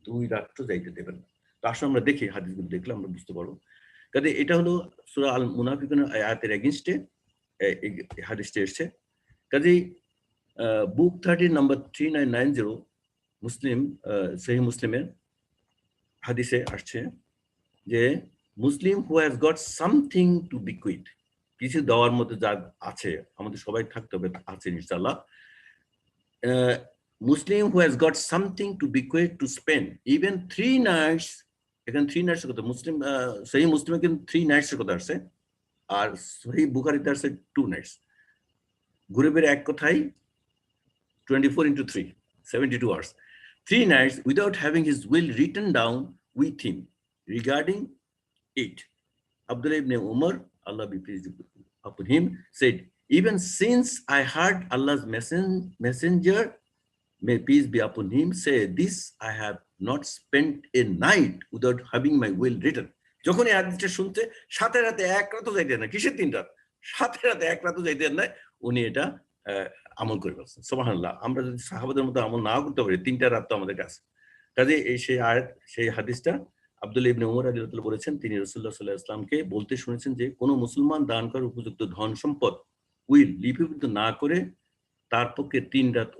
2 রাত্র যাইতে দেবেন না। তো আসলে আমরা দেখি হাদিসগুলো, দেখলে আমরা বুঝতে পারবো। কাজে এটা হলো সূরা আল মুনাফিকুনের আয়াতের এগেইনস্টে এই হাদিসটা এসেছে। কাজেই বুক 30 নাম্বার 3990 মুসলিম সহিহ মুসলিমের হাদিসে আসছে যে Muslim who has got something to bequeath, কিছু দেওয়ার মধ্যে যা আছে, আমাদের সবাই থাকতে হবে, আছে ইনশাআল্লাহ। Muslim who has got something to bequeath to spend even 3 nights, এখানে 3 নাইটসের কথা মুসলিম সহিহ মুসলিমে কিন্তু 3 নাইটসের কথা আসছে, আর সহিহ বুখারীতে আসছে 2 নাইটস। ঘুরে ফিরে এক কথাই 24 into 3, 72 hours. 3 nights without having his will written down with him regarding it. Abdullah ibn Umar, Allah be pleased upon him, said, even since I heard Allah's messenger, may peace be upon him, say this, I have not spent a night without having my will written. যখন এই হাদিসটা শুনতে সাথে রাতে এক রাতও যাইতেন না, কিসের 3 রাত, সাথে রাতে এক রাতও যাইতেন না, উনি এটা আমল করে ফেলছেন। সুবহানাল্লাহ। আমরা যদি সাহাবাদের মতো আমল নাও করতে পারি, 3টা রাত তো আমাদের কাছে। কাজে এই সেই আয়াত, সেই হাদিসটা আব্দুল্লাহ ইবনে উমর রাদিয়াল্লাহু তাআলা বলেছেন, তিনি রাসূলুল্লাহ সাল্লাল্লাহু আলাইহি ওয়াসাল্লামকে বলতে শুনেছেন যে কোন মুসলমান দান করার উপযুক্ত ধন সম্পদ লিপিবদ্ধ না করে তার পক্ষে 3 রাত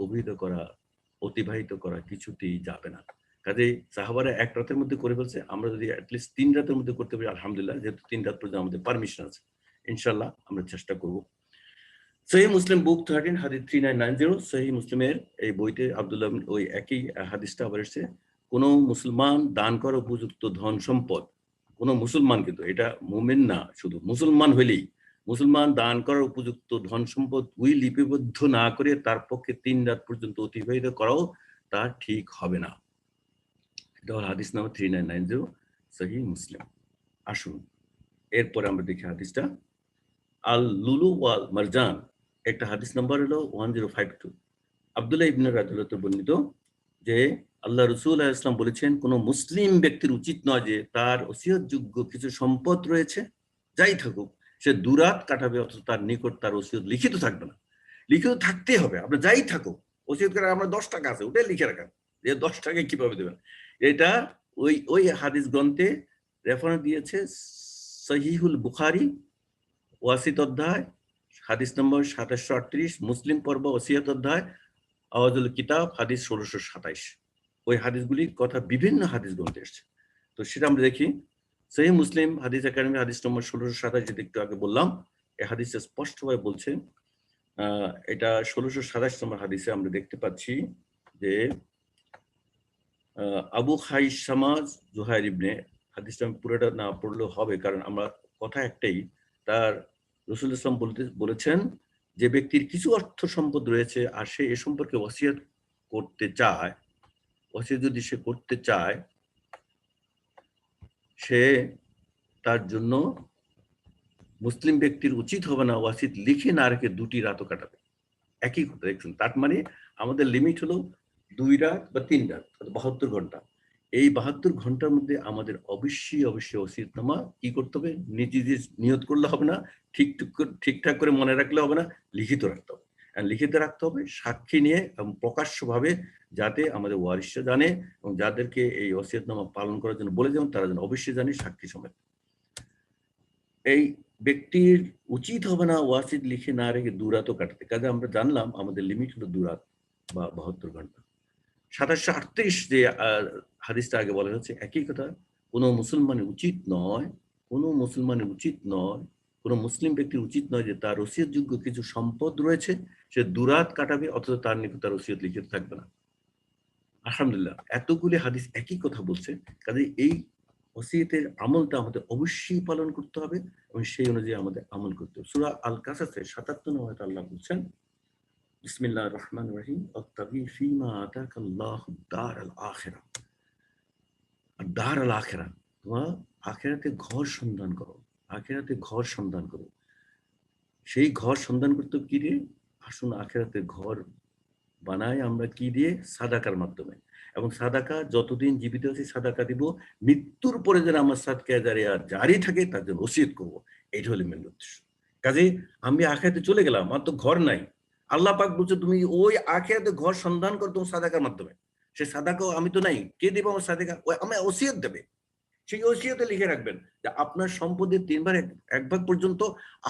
অতিবাহিত করা কিছুতেই যাবে না। কাজেই সাহাবারা 1 রাতের মধ্যে করে ফেলছে। আমরা যদি এট লিস্ট 3 রাতের মধ্যে করতে পারি আলহামদুলিল্লাহ, যেহেতু 3 রাত পর্যন্ত আমাদের পারমিশন আছে। ইনশাআল্লাহ আমরা চেষ্টা করব। সহিহ মুসলিম বুক 13 হাদিস 3990, সহিহ মুসলিমের এই বইতে আব্দুল্লাহ ওই একই হাদিসটা আবার এসেছে, কোন মুসলমান দান করার উপযুক্ত ধন সম্পদ, কোন মুসলমান, কিন্তু এটা মুমিন না, শুধু মুসলমান হইলেই, মুসলমান দান করার উপযুক্ত ধন সম্পদ লিপিবদ্ধ না করে তার পক্ষে 3 রাত পর্যন্ত অতিবাহিত করাও তা ঠিক হবে না। এটা হলো হাদিস নাম্বার 3990, সহিহ মুসলিম। আসুন এরপরে আমরা দেখি হাদিসটা। আল লুলু ওয়াল মারজান, একটা হাদিস নাম্বার হলো 1052। আব্দুল্লাহ ইবনে রাদিয়াল্লাহু বর্ণিত যে আল্লাহ রাসূল আলাইহিস সালাম বলেছেন, কোন মুসলিম ব্যক্তির উচিত নয় যে তার ওসিয়তযোগ্য কিছু সম্পদ রয়েছে, যাই থাকুক, সে দুরাত কাটাবে অথচ তার নিকট তার ওসিয়ত লিখিত থাকবে না। লিখিত থাকতে হবে, আপনার যাই থাকুক। ওসিয়ত করে আমরা 10 টাকা আছে, ওটাই লিখে রাখেন, যে 10 টাকা কিভাবে দেবেন। এটা ওই হাদিস গ্রন্থে রেফারেন্স দিয়েছে সহিহুল বুখারী ওয়াসিত অধ্যায় হাদিস নম্বর 2738, মুসলিম পর্ব ওসিয়ত অধ্যায় আওয়াজুল কিতাব হাদিস 1627। ওই হাদিসগুলির কথা বিভিন্ন হাদিস গ্রন্থে এসেছে। তো সেটা আমরা দেখি। সহিহ মুসলিম হাদিস একাডেমি হাদিস নম্বর 1627, যেটা একটু আগে বললাম, এই হাদিসে স্পষ্টভাবে বলছে, এটা 1627 নম্বর হাদিসে আমরা দেখতে পাচ্ছি যে আবু খাইসামাজ জুহাইর ইবনে, হাদিসটা আমি পুরোটা না পড়লেও হবে, কারণ আমরা কথা একটাই, তার রাসূলুল্লাহ সাল্লাল্লাহু আলাইহি ওয়াসাল্লাম বলেছেন, যে ব্যক্তির কিছু অর্থ সম্পদ রয়েছে আর সে এ সম্পর্কে ওসিয়ত করতে চায়, ওসিয়ত যদি সে করতে চায়, সে তার জন্য মুসলিম ব্যক্তির উচিত হবে না ওয়াসিয়ত লিখে না রেখে 2টি রাতও কাটাবে। একই কথা দেখছেন। তার মানে আমাদের লিমিট হলো 2 রাত বা 3 রাত, 72 ঘন্টা। এই 72 ঘন্টার মধ্যে আমাদের অবশ্যই ওসিয়তনামা কি করতে হবে, নিজে নিয়ত করলে হবে না, ঠিকঠাক করে মনে রাখলে হবে না, লিখিত রাখতে হবে। আর লিখিত রাখতে হবে সাক্ষী নিয়ে এবং প্রকাশ্যভাবে, যাতে আমাদের ওয়ারিশরা জানে এবং যাদেরকে এই ওসিয়তনামা পালন করার জন্য বলে দেন তারা যেন অবশ্যই জানে, সাক্ষী সমেত। এই ব্যক্তির উচিত হবে না ওয়াসিত লিখে না রেখে 2 রাতও কাটাতে। কাজে আমরা জানলাম আমাদের লিমিট হলো 2 রাত বা 72 ঘন্টা। 2738 যে হাদিসটা আগে বলা হচ্ছে, একই কথা, কোনো মুসলমানের উচিত নয়, কোনো মুসলিম ব্যক্তির উচিত নয় যে তার ওসিয়তযোগ্য কিছু সম্পদ রয়েছে, সে 2 রাত কাটাবে অথচ তার নিকট তার ওসিয়ত লিখিত থাকবে না। আলহামদুলিল্লাহ, এতগুলি হাদিস একই কথা বলছে। কাজে এই ওসিয়তের আমলটা আমাদের অবশ্যই পালন করতে হবে এবং সেই অনুযায়ী আমাদের আমল করতে হবে। সূরা আল কাসাসে 77 নম্বর আয়াতে আল্লাহ বলছেন, বিসমিল্লাহির রহমানির রহিম, আত্তাবি ফীমা আতাকাল্লাহু দারাল আখিরা। আর দারাল আখিরা, তোমরা আখিরাতে ঘর সন্ধান করো, আখিরাতে ঘর সন্ধান করো। সেই ঘর সন্ধান করতে কি দিয়ে? আসুন আখিরাতে ঘর বানাই আমরা কি দিয়ে? সাদাকার মাধ্যমে। এবং সাদাকা যতদিন জীবিত আছি সাদাকা দিব, মৃত্যুর পরে যেন আমার সাদকা জারিয়া জারি থাকে তার জন্য ওসিয়ত করবো। এইটা হলো মেন উদ্দেশ্য। কাজে আমি আখিরাতে চলে গেলাম, আমার তো ঘর নাই। আল্লাহ পাক বলছে তুমি ওই আখিরাতে ঘর সন্ধান করো তোমার সাদাকার মাধ্যমে। সে সাদাকাও আমি তো নাই, কে দেবে আমার সাদাকা? ওই আমার ওসিয়ত দেবে। সেই ওসিয়তে লিখে রাখবেন যে আপনার সম্পদের 3 ভাগ 1 ভাগ পর্যন্ত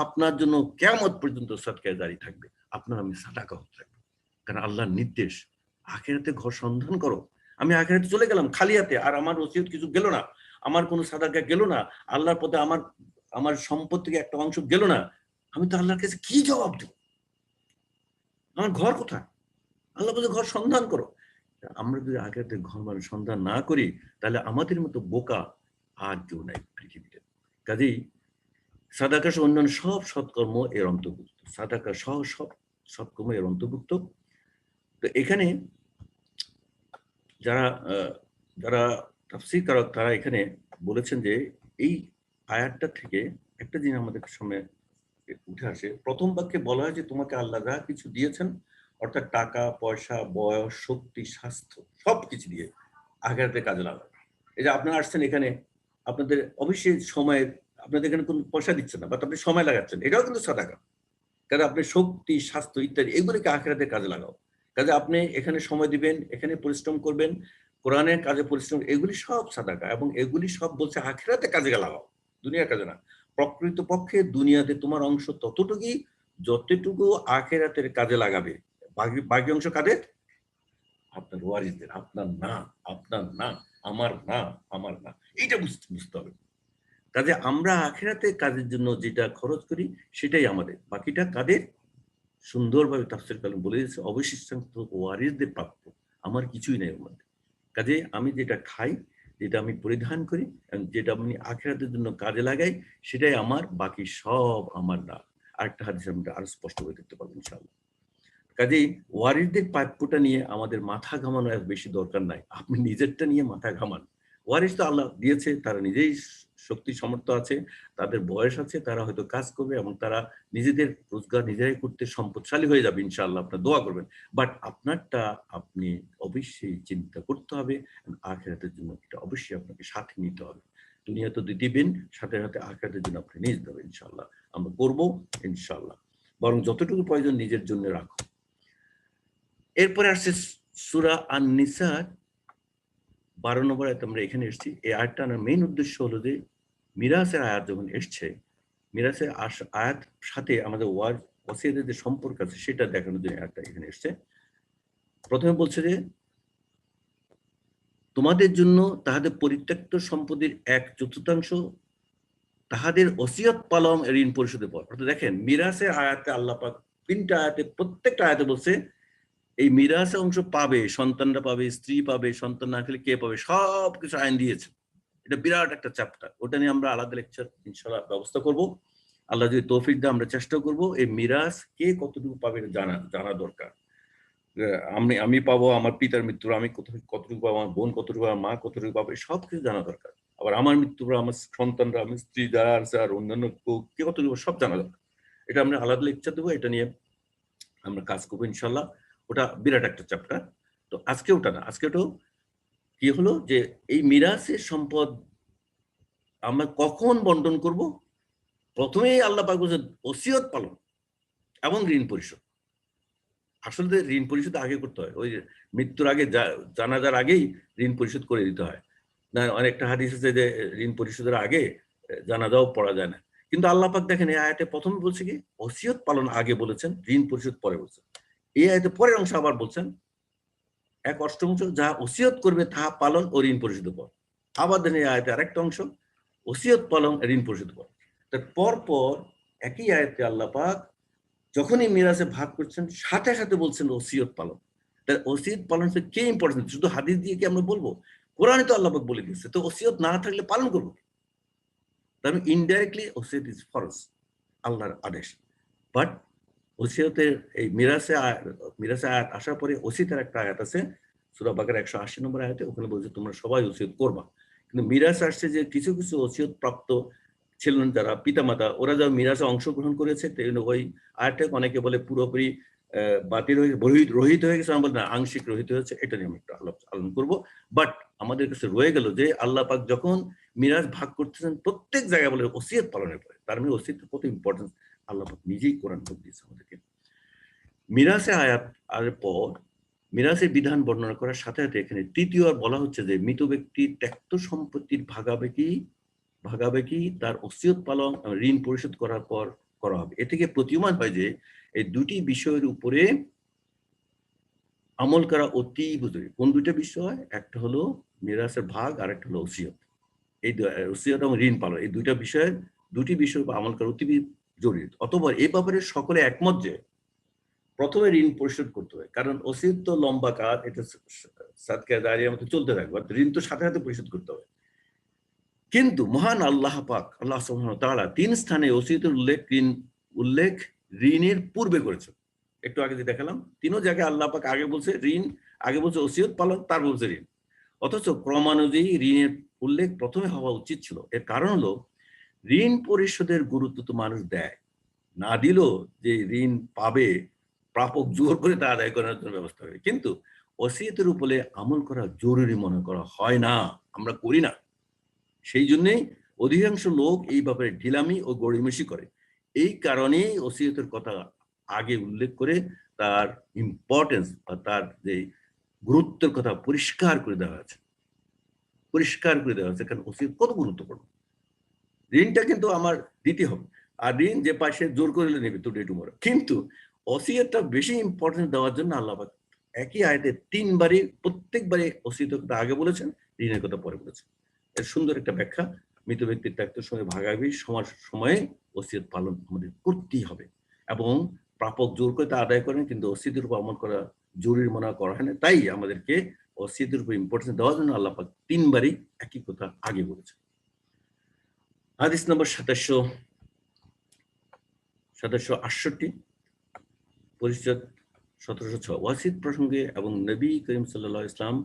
আপনার জন্য কিয়ামত পর্যন্ত সাদকা জারি থাকবে, আপনার আমি সাদাকা হতে থাকবে। কারণ আল্লাহর নির্দেশ, আখিরাতে ঘর সন্ধান করো। আমি আখিরাতে চলে গেলাম খালি হাতে, আর আমার ওসিয়ত কিছু গেল না, আমার কোনো সাদাকা গেল না, আল্লাহর পথে আমার সম্পদ থেকে একটা অংশ গেল না, আমি তো আল্লাহর কাছে কি জবাব দেব? আমার ঘর কোথায়? আল্লাহ বলছে ঘর সন্ধান করো। আমরা যদি আখিরাতে ঘর সন্ধান না করি, তাহলে আমাদের মতো বোকা আর কেউ নাই পৃথিবীতে। কাজেই সাদাকা সহ অন্যান্য সব সৎকর্ম এর অন্তর্ভুক্ত, সাদাকা সহ সব সৎকর্ম এর অন্তর্ভুক্ত। তো এখানে যারা তাফসীরকারক তারা এখানে বলেছেন যে এই আয়াতটা থেকে একটা জিনিস আমাদের সামনে উঠে আসে। প্রথম বাক্যে বলা হয় যে তোমাকে আল্লাহ যা কিছু দিয়েছেন, অর্থাৎ টাকা পয়সা, বয়স, শক্তি, স্বাস্থ্য, সবকিছু দিয়ে আখিরাতে কাজে লাগাবে। এই যে আপনারা আসছেন এখানে, আপনাদের অবশ্যই সময়ের, আপনাদের এখানে কোনো পয়সা দিচ্ছেন না, বাট আপনি সময় লাগাচ্ছেন, এটাও কিন্তু সাদাকা। কাজে আপনি শক্তি, স্বাস্থ্য ইত্যাদি এগুলিকে আখিরাতে কাজে লাগাও। কাজে আপনি এখানে সময় দিবেন, এখানে পরিশ্রম করবেন, কোরআনের কাজে পরিশ্রম, এগুলি সব সাদাকা এবং এগুলি সব বলছে আখিরাতে কাজে লাগাও, দুনিয়ার কাজে না। প্রকৃতপক্ষে দুনিয়াতে তোমার অংশ ততটুকুই যতটুকু আখিরাতের কাজে লাগাবে। বাকি অংশ কাদের? আপনার ওয়ারিসদের, আপনার না, আপনার না, আমার না, আমার না। এইটা বুঝতে হবে। কাজে আমরা আখিরাতে কাজের জন্য যেটা খরচ করি সেটাই আমাদের, বাকিটা কাদের? সুন্দরভাবে তাফসীর কালাম বলে দিয়েছে, অবশিষ্টাংশ ওয়ারিসদের প্রাপ্য, আমার কিছুই নেই ওর মধ্যে। কাজে আমি যেটা খাই, যেটা আমি পরিধান করি এবং যেটা আমি আখিরাতের জন্য কাজে লাগাই সেটাই আমার, বাকি সব আমার না। আরেকটা হাদিস আমরা আরো স্পষ্ট করে দেখতে পাবো ইনশাআল্লাহ। কাজেই ওয়ারিসদের প্রাপ্যটা নিয়ে আমাদের মাথা ঘামানোর বেশি দরকার নাই, আপনি নিজেরটা নিয়ে মাথা ঘামান। ওয়ারিস তো আল্লাহ দিয়েছে, তারা নিজেই শক্তি সামর্থ্য আছে, তাদের বয়স আছে, তারা হয়তো কাজ করবে এবং তারা নিজেদের রোজগার নিজেরাই করতে সম্পদশালী হয়ে যাবে ইনশাআল্লাহ, আপনার দোয়া করবেন। বাট আপনারটা আপনি অবশ্যই চিন্তা করতে হবে, আখিরাতের জন্য এটা অবশ্যই আপনাকে সাথে নিতে হবে। দুনিয়া তো দিবেন, সাথে সাথে আখিরাতের জন্য আপনি নিয়ে যেতে হবে ইনশাআল্লাহ। আমরা করবো ইনশাআল্লাহ, বরং যতটুকু প্রয়োজন নিজের জন্য রাখো। এরপরে আসছে সূরা আন-নিসার 12 নম্বর আয়াত, আমরা এখানে এসেছি। এই আয়াতটার মেইন উদ্দেশ্য হলো যে মিরাসের আয়াত যখন এসছে, মিরাসের আয়াত সাথে আমাদের ওয়াসিয়তের যে সম্পর্ক আছে সেটা দেখানোর জন্য আয়াতটা এখানে এসছে। প্রথমে বলছে যে তোমাদের জন্য তাহাদের পরিত্যক্ত সম্পদের 1/4 তাহাদের ওসিয়ত পালন ঋণ পরিশোধের পর। অর্থাৎ দেখেন, মিরাসের আয়াতে আল্লাহ পাক 3টা আয়াতে, প্রত্যেকটা আয়াতে বলছে এই মিরাসের অংশ পাবে, সন্তানরা পাবে, স্ত্রী পাবে, সন্তান না খেলে কে পাবে, সবকিছু আইন দিয়েছে। এটা বিরাট একটা চ্যাপ্টার, ওটা নিয়ে আমরা আলাদা লেকচার ইনশাআল্লাহ ব্যবস্থা করব। আল্লাহ যদি তৌফিক দেয় আমরা চেষ্টা করব এই মিরাস কে কতটুকু পাবে জানা দরকার। আমি পাবো আমার পিতার মৃত্যুর, আমি কতটুকু পাবো, আমার বোন কতটুকু, আমার মা কতটুকু পাবে, সবকিছু জানা দরকার। আবার আমার মৃত্যুর পর আমার সন্তানরা, আমার স্ত্রী যারা আছে আর অন্যান্য কে কতটুকু, সব জানা দরকার। এটা আমরা আলাদা লেকচার দেবো, এটা নিয়ে আমরা কাজ করবো ইনশাআল্লাহ। ওটা বিরাট একটা চ্যাপ্টার। তো আজকে ওটা না, আজকে ওটা কি হলো যে এই মিরাসের সম্পদ আমরা কখন বন্টন করব। প্রথমেই আল্লাহ পাক বলেছেন ওসিয়ত পালন এবং ঋণ পরিশোধ। আসলে ঋণ পরিশোধ আগে করতে হয়, ওই মৃত্যুর আগে, জানাজার আগেই ঋণ পরিশোধ করে দিতে হয় না। অনেকটা হাদিস আছে যে ঋণ পরিশোধের আগে জানাজাও পড়া যায় না। কিন্তু আল্লাহ পাক দেখেন এই আয়াতে প্রথমে বলছে কি ওসিয়ত পালন আগে বলেছেন, ঋণ পরিশোধ পরে বলছেন। এই আয়াতে পরের অংশ আবার বলছেন 1/8 যা ওসিয়ত করবে তাহা পালন ও ঋণ পরিশোধ পর। আবার দেন এই আয়াতে আরেকটা অংশ ওসিয়ত পালন ঋণ পরিশোধ পর। পর একই আয়াতে আল্লাহ পাক যখনই মিরাজে ভাগ করছেন সাথে সাথে বলছেন ওসিয়ত পালন। তাই ওসিয়ত পালন কে ইম্পর্টেন্ট, শুধু হাদিস দিয়ে কি আমরা বলবো? কোরআনে তো আল্লাহ পাক বলে দিয়েছে, তো ওসিয়ত না থাকলে পালন করবো। তার ইনডাইরেক্টলি ওসিয়ত ইজ ফরজ, আল্লাহর আদেশ। বাট ওসিয়তের এই মিরাসে আয়াত আসার পরে ওসিয়তের একটা আয়াত আছে সূরা বাকারা 180 নম্বর আয়াতে, ওখানে বলছে তোমরা সবাই ওসিয়ত করবা। কিন্তু মিরাস আসছে যে কিছু কিছু ওসিয়ত প্রাপ্ত ছিলেন যারা পিতামাতা, ওরা যারা মিরাসে অংশগ্রহণ করেছে, ওই আয়াতটাকে অনেকে বলে পুরোপুরি বাতিল হয়ে রহিত হয়ে গেছে, আমরা বলি না আংশিক রহিত হয়েছে। এটা নিয়ে আমি একটু আলোচনা করবো। বাট আমাদের কাছে রয়ে গেল যে আল্লাহ পাক যখন মিরাজ ভাগ করতেছেন প্রত্যেক জায়গায় বলে ওসিয়ত পালনের পরে, তার মানে ওসিয়ত কত ইম্পর্টেন্স আল্লাহ পাক নিজেই কোরআন দিয়েছে আমাদেরকে। মিরাসে আয়াত আর পর মিরাসের বিধান বর্ণনা করার সাথে সাথে এখানে তৃতীয় বলা হচ্ছে যে মৃত ব্যক্তির ত্যক্ত সম্পত্তির ভাগাভাগি তার ওসিয়ত পালন ঋণ পরিশোধ করার পর করা হবে। এ থেকে প্রতীয়মান হয় যে এই দুটি বিষয়ের উপরে আমল করা অতি জরুরি। কোন দুইটা বিষয়? একটা হলো মিরাসের ভাগ আর একটা হলো ওসিয়ত। এই ওসিয়ত এবং ঋণ পালন, এই দুটি বিষয়ের উপর আমল করা অতি জরুরি। অতঃপর এই ব্যাপারে সকলে একমত যে প্রথমে ঋণ পরিশোধ করতে হবে, কারণ ওসিয়ত তো লম্বা কাজ, এটা সাদকা জারিয়ার মতো চলতে থাকবে, ঋণ তো সাথে সাথে পরিশোধ করতে হবে। কিন্তু মহান আল্লাহ পাক আল্লাহ সুবহানাহু ওয়া তাআলা 3 স্থানে ওসিয়তের উল্লেখ ঋণের পূর্বে করেছেন। একটু আগে যে দেখালাম, 3 জায়গায় আল্লাহ পাক আগে বলছে ঋণ, আগে বলছে ওসিয়ত পালন, তারপর বলছে ঋণ। অথচ ক্রমানুযায়ী ঋণের উল্লেখ প্রথমে হওয়া উচিত ছিল। এর কারণ হলো ঋণ পরিশোধের গুরুত্ব তো মানুষ দেয়, না দিলেও যে ঋণ পাবে প্রাপক জোর করে তা আদায় করার জন্য ব্যবস্থা হবে। কিন্তু ওসিয়তের উপরে আমল করা জরুরি মনে করা হয় না, আমরা করি না। সেই জন্যই অধিকাংশ লোক এই ব্যাপারে ঢিলামি ও গড়িমসি করে। এই কারণেই ওসিয়তের কথা আগে উল্লেখ করে তার ইম্পর্টেন্স বা তার যে গুরুত্বের কথা পরিষ্কার করে দেওয়া আছে, পরিষ্কার করে দেওয়া আছে। কারণ ওসিয়ত কত গুরুত্বপূর্ণ। ঋণটা কিন্তু আমার দিতে হবে, আর ঋণ যে পাশে জোর করে নেবে টুডে টুমরো, কিন্তু ওসিয়তটা বেশি ইম্পর্টেন্স দেওয়ার জন্য আল্লাহ পাক একই আয়াতে 3 বারই, প্রত্যেকবারই ওসিয়তের কথা আগে বলেছেন, ঋণের কথা পরে বলেছেন। এর সুন্দর একটা ব্যাখ্যা। মৃত ব্যক্তির দায়িত্বের সঙ্গে ভাগাভাগি সময়ে ওসিয়ত পালন আমাদের করতেই হবে, এবং প্রাপক জোর করে তা আদায় করেন, কিন্তু ওসিয়তের উপর আমল করা জরুরি মনে করা হয় না। তাই আমাদেরকে ওসিয়তের উপর ইম্পর্টেন্স দেওয়ার জন্য আল্লাহ পাক 3 বারই একই কথা আগে বলেছেন। হাদিস নম্বর 768, পরিচ্ছেদ 1706, ওয়াসিয়ত প্রসঙ্গে এবং নবী করিম সাল্লাল্লাহু আলাইহি ওয়াসাল্লাম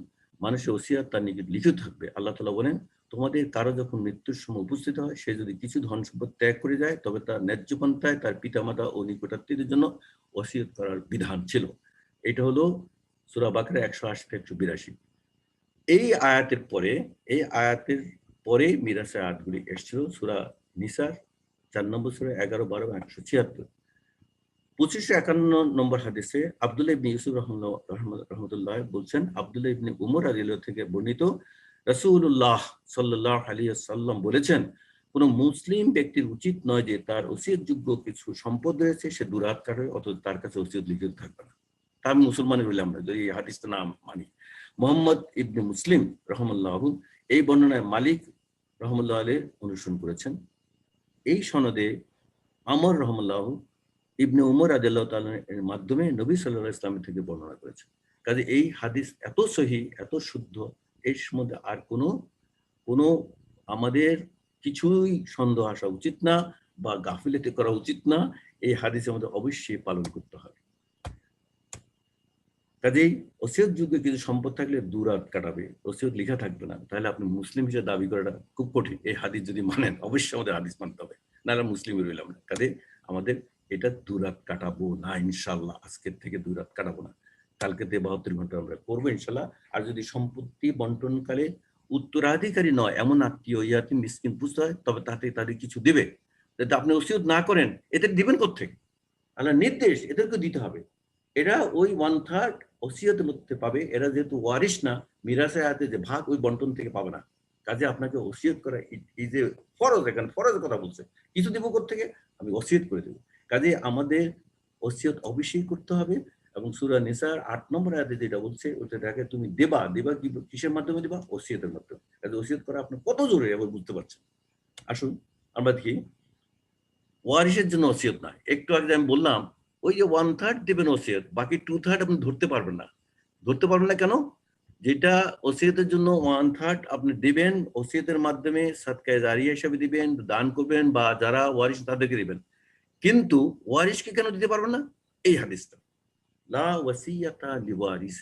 মানুষের ওসিয়ত তার নিকট লিখিত থাকবে। আল্লাহ তাআলা বলেন, তোমাদের কারো যখন মৃত্যুর সময় উপস্থিত হয়, সে যদি কিছু ধন সম্পদ ত্যাগ করে যায়, তবে তার ন্যায্য পন্থায় তার পিতামাতা ও নিকটাত্মীয়দের জন্য ওসিয়ত করার বিধান ছিল। এটা হলো সূরা বাকারা 180 থেকে 182। এই আয়াতের পরে মিরাসের আয়াতগুলি এসেছিল সূরা নিসার 4 নম্বর সূরা 11, 12 এবং 176। 2551 নম্বর হাদিসে আব্দুল্লাহ ইবনে ইউসুফ রহমতুল্লাহ বলছেন, আব্দুল্লাহ ইবনে উমর রাদিয়াল্লাহু থেকে বর্ণিত, রাসূলুল্লাহ সাল্লাল্লাহু আলাইহি ওয়াসাল্লাম বলেছেন, কোন মুসলিম ব্যক্তির উচিত নয় যে তার ওসিয়তযোগ্য কিছু সম্পদ রয়েছে সে দুরাত কাটে অথচ তার কাছে ওসিয়ত লিখিত থাকবে না। তা আমি মুসলমানের হইলাম না যদি এই হাদিসটা না মানি। মুহাম্মদ ইবনে মুসলিম রহমাল্লাহু এই বর্ণনায় মালিক রহমাল্লাহ আলাইহি অনুসরণ করেছেন। এই সনদে আমর রহমাল্লাহু ইবনে উমর রাদিয়াল্লাহু তাআলা এর মাধ্যমে নবী সাল্লাল্লাহু আলাইহি ওয়াসাল্লাম থেকে বর্ণনা করেছেন। কাজে এই হাদিস এত সহিহ, এত শুদ্ধ, এর মধ্যে আর কোনো আমাদের কিছুই সন্দেহ আসা উচিত না বা গাফিলতি করা উচিত না। এই হাদিসের মধ্যে অবশ্যই পালন করতে হবে। কাজেই ওসিয়ত যুগে কিছু সম্পদ থাকলে দুরাত কাটাবে, ওসিয়ত লেখা থাকবে না, তাহলে আপনি মুসলিম হিসেবে দাবি করাটা খুব কঠিন। এই হাদিস যদি মানেন, অবশ্যই আমাদের হাদিস মানতে হবে, নাহলে মুসলিমই রইলাম না। কাজে আমাদের এটা দুরাত কাটাবো না ইনশাল্লাহ, আজকের থেকে দুরাত কাটাবো না, কালকে 72 ঘন্টা আমরা করবো ইনশাল্লাহ। আর যদি সম্পত্তি বন্টনকালে উত্তরাধিকারী নয় এমন আত্মীয় ইয়াতিম মিসকিন বুঝতে হয়, তবে তাদের কিছু দিবে। যদি আপনি ওসিয়ত না করেন, এদের দিবেন কোত্থেকে? আল্লাহ নির্দেশ, এদেরকে দিতে হবে। এরা ওই 1/3 ওসিয়তের মধ্যে পাবে। এরা যেহেতু ওয়ারিশ না, মিরাসে আয়াতে যে ভাগ ওই বন্টন থেকে পাবে না। কাজে আপনাকে ওসিয়ত করা এই যে ফরজ, এখানে ফরজের কথা বলছে, কিছু দেবো কোত্থেকে? আমি ওসিয়ত করে দেবো। কাজে আমাদের ওসিয়ত অবশ্যই করতে হবে। এবং সূরা নিসার 8 নম্বর আয়াতে যেটা বলছে, ওটা দেখে তুমি দেবা কিসের মাধ্যমে দেবা? ওসিয়তের মাধ্যমে। কাজে ওসিয়ত করা আপনার কত জরুরি এবার বুঝতে পারছেন। আসুন আমরা দেখি ওয়ারিশের জন্য ওসিয়ত না। একটু আগে আমি বললাম, ওই যে 1/3 দিবেন ওসিয়ত, বাকি 2/3 আপনি ধরতে পারবেন না। ধরতে পারবেন না কেন? যেটা ওসিয়তের জন্য 1/3 আপনি দিবেন, ওসিয়তের মাধ্যমে সাদকায়ে জারিয়া হিসেবে দিবেন, দান করবেন, বা যারা ওয়ারিশ তাদেরকে দিবেন। কিন্তু ওয়ারিশকে কেন দিতে পারবেন না? এই হাদিসটা, লা ওয়াসিয়াতা লিওয়ারিস,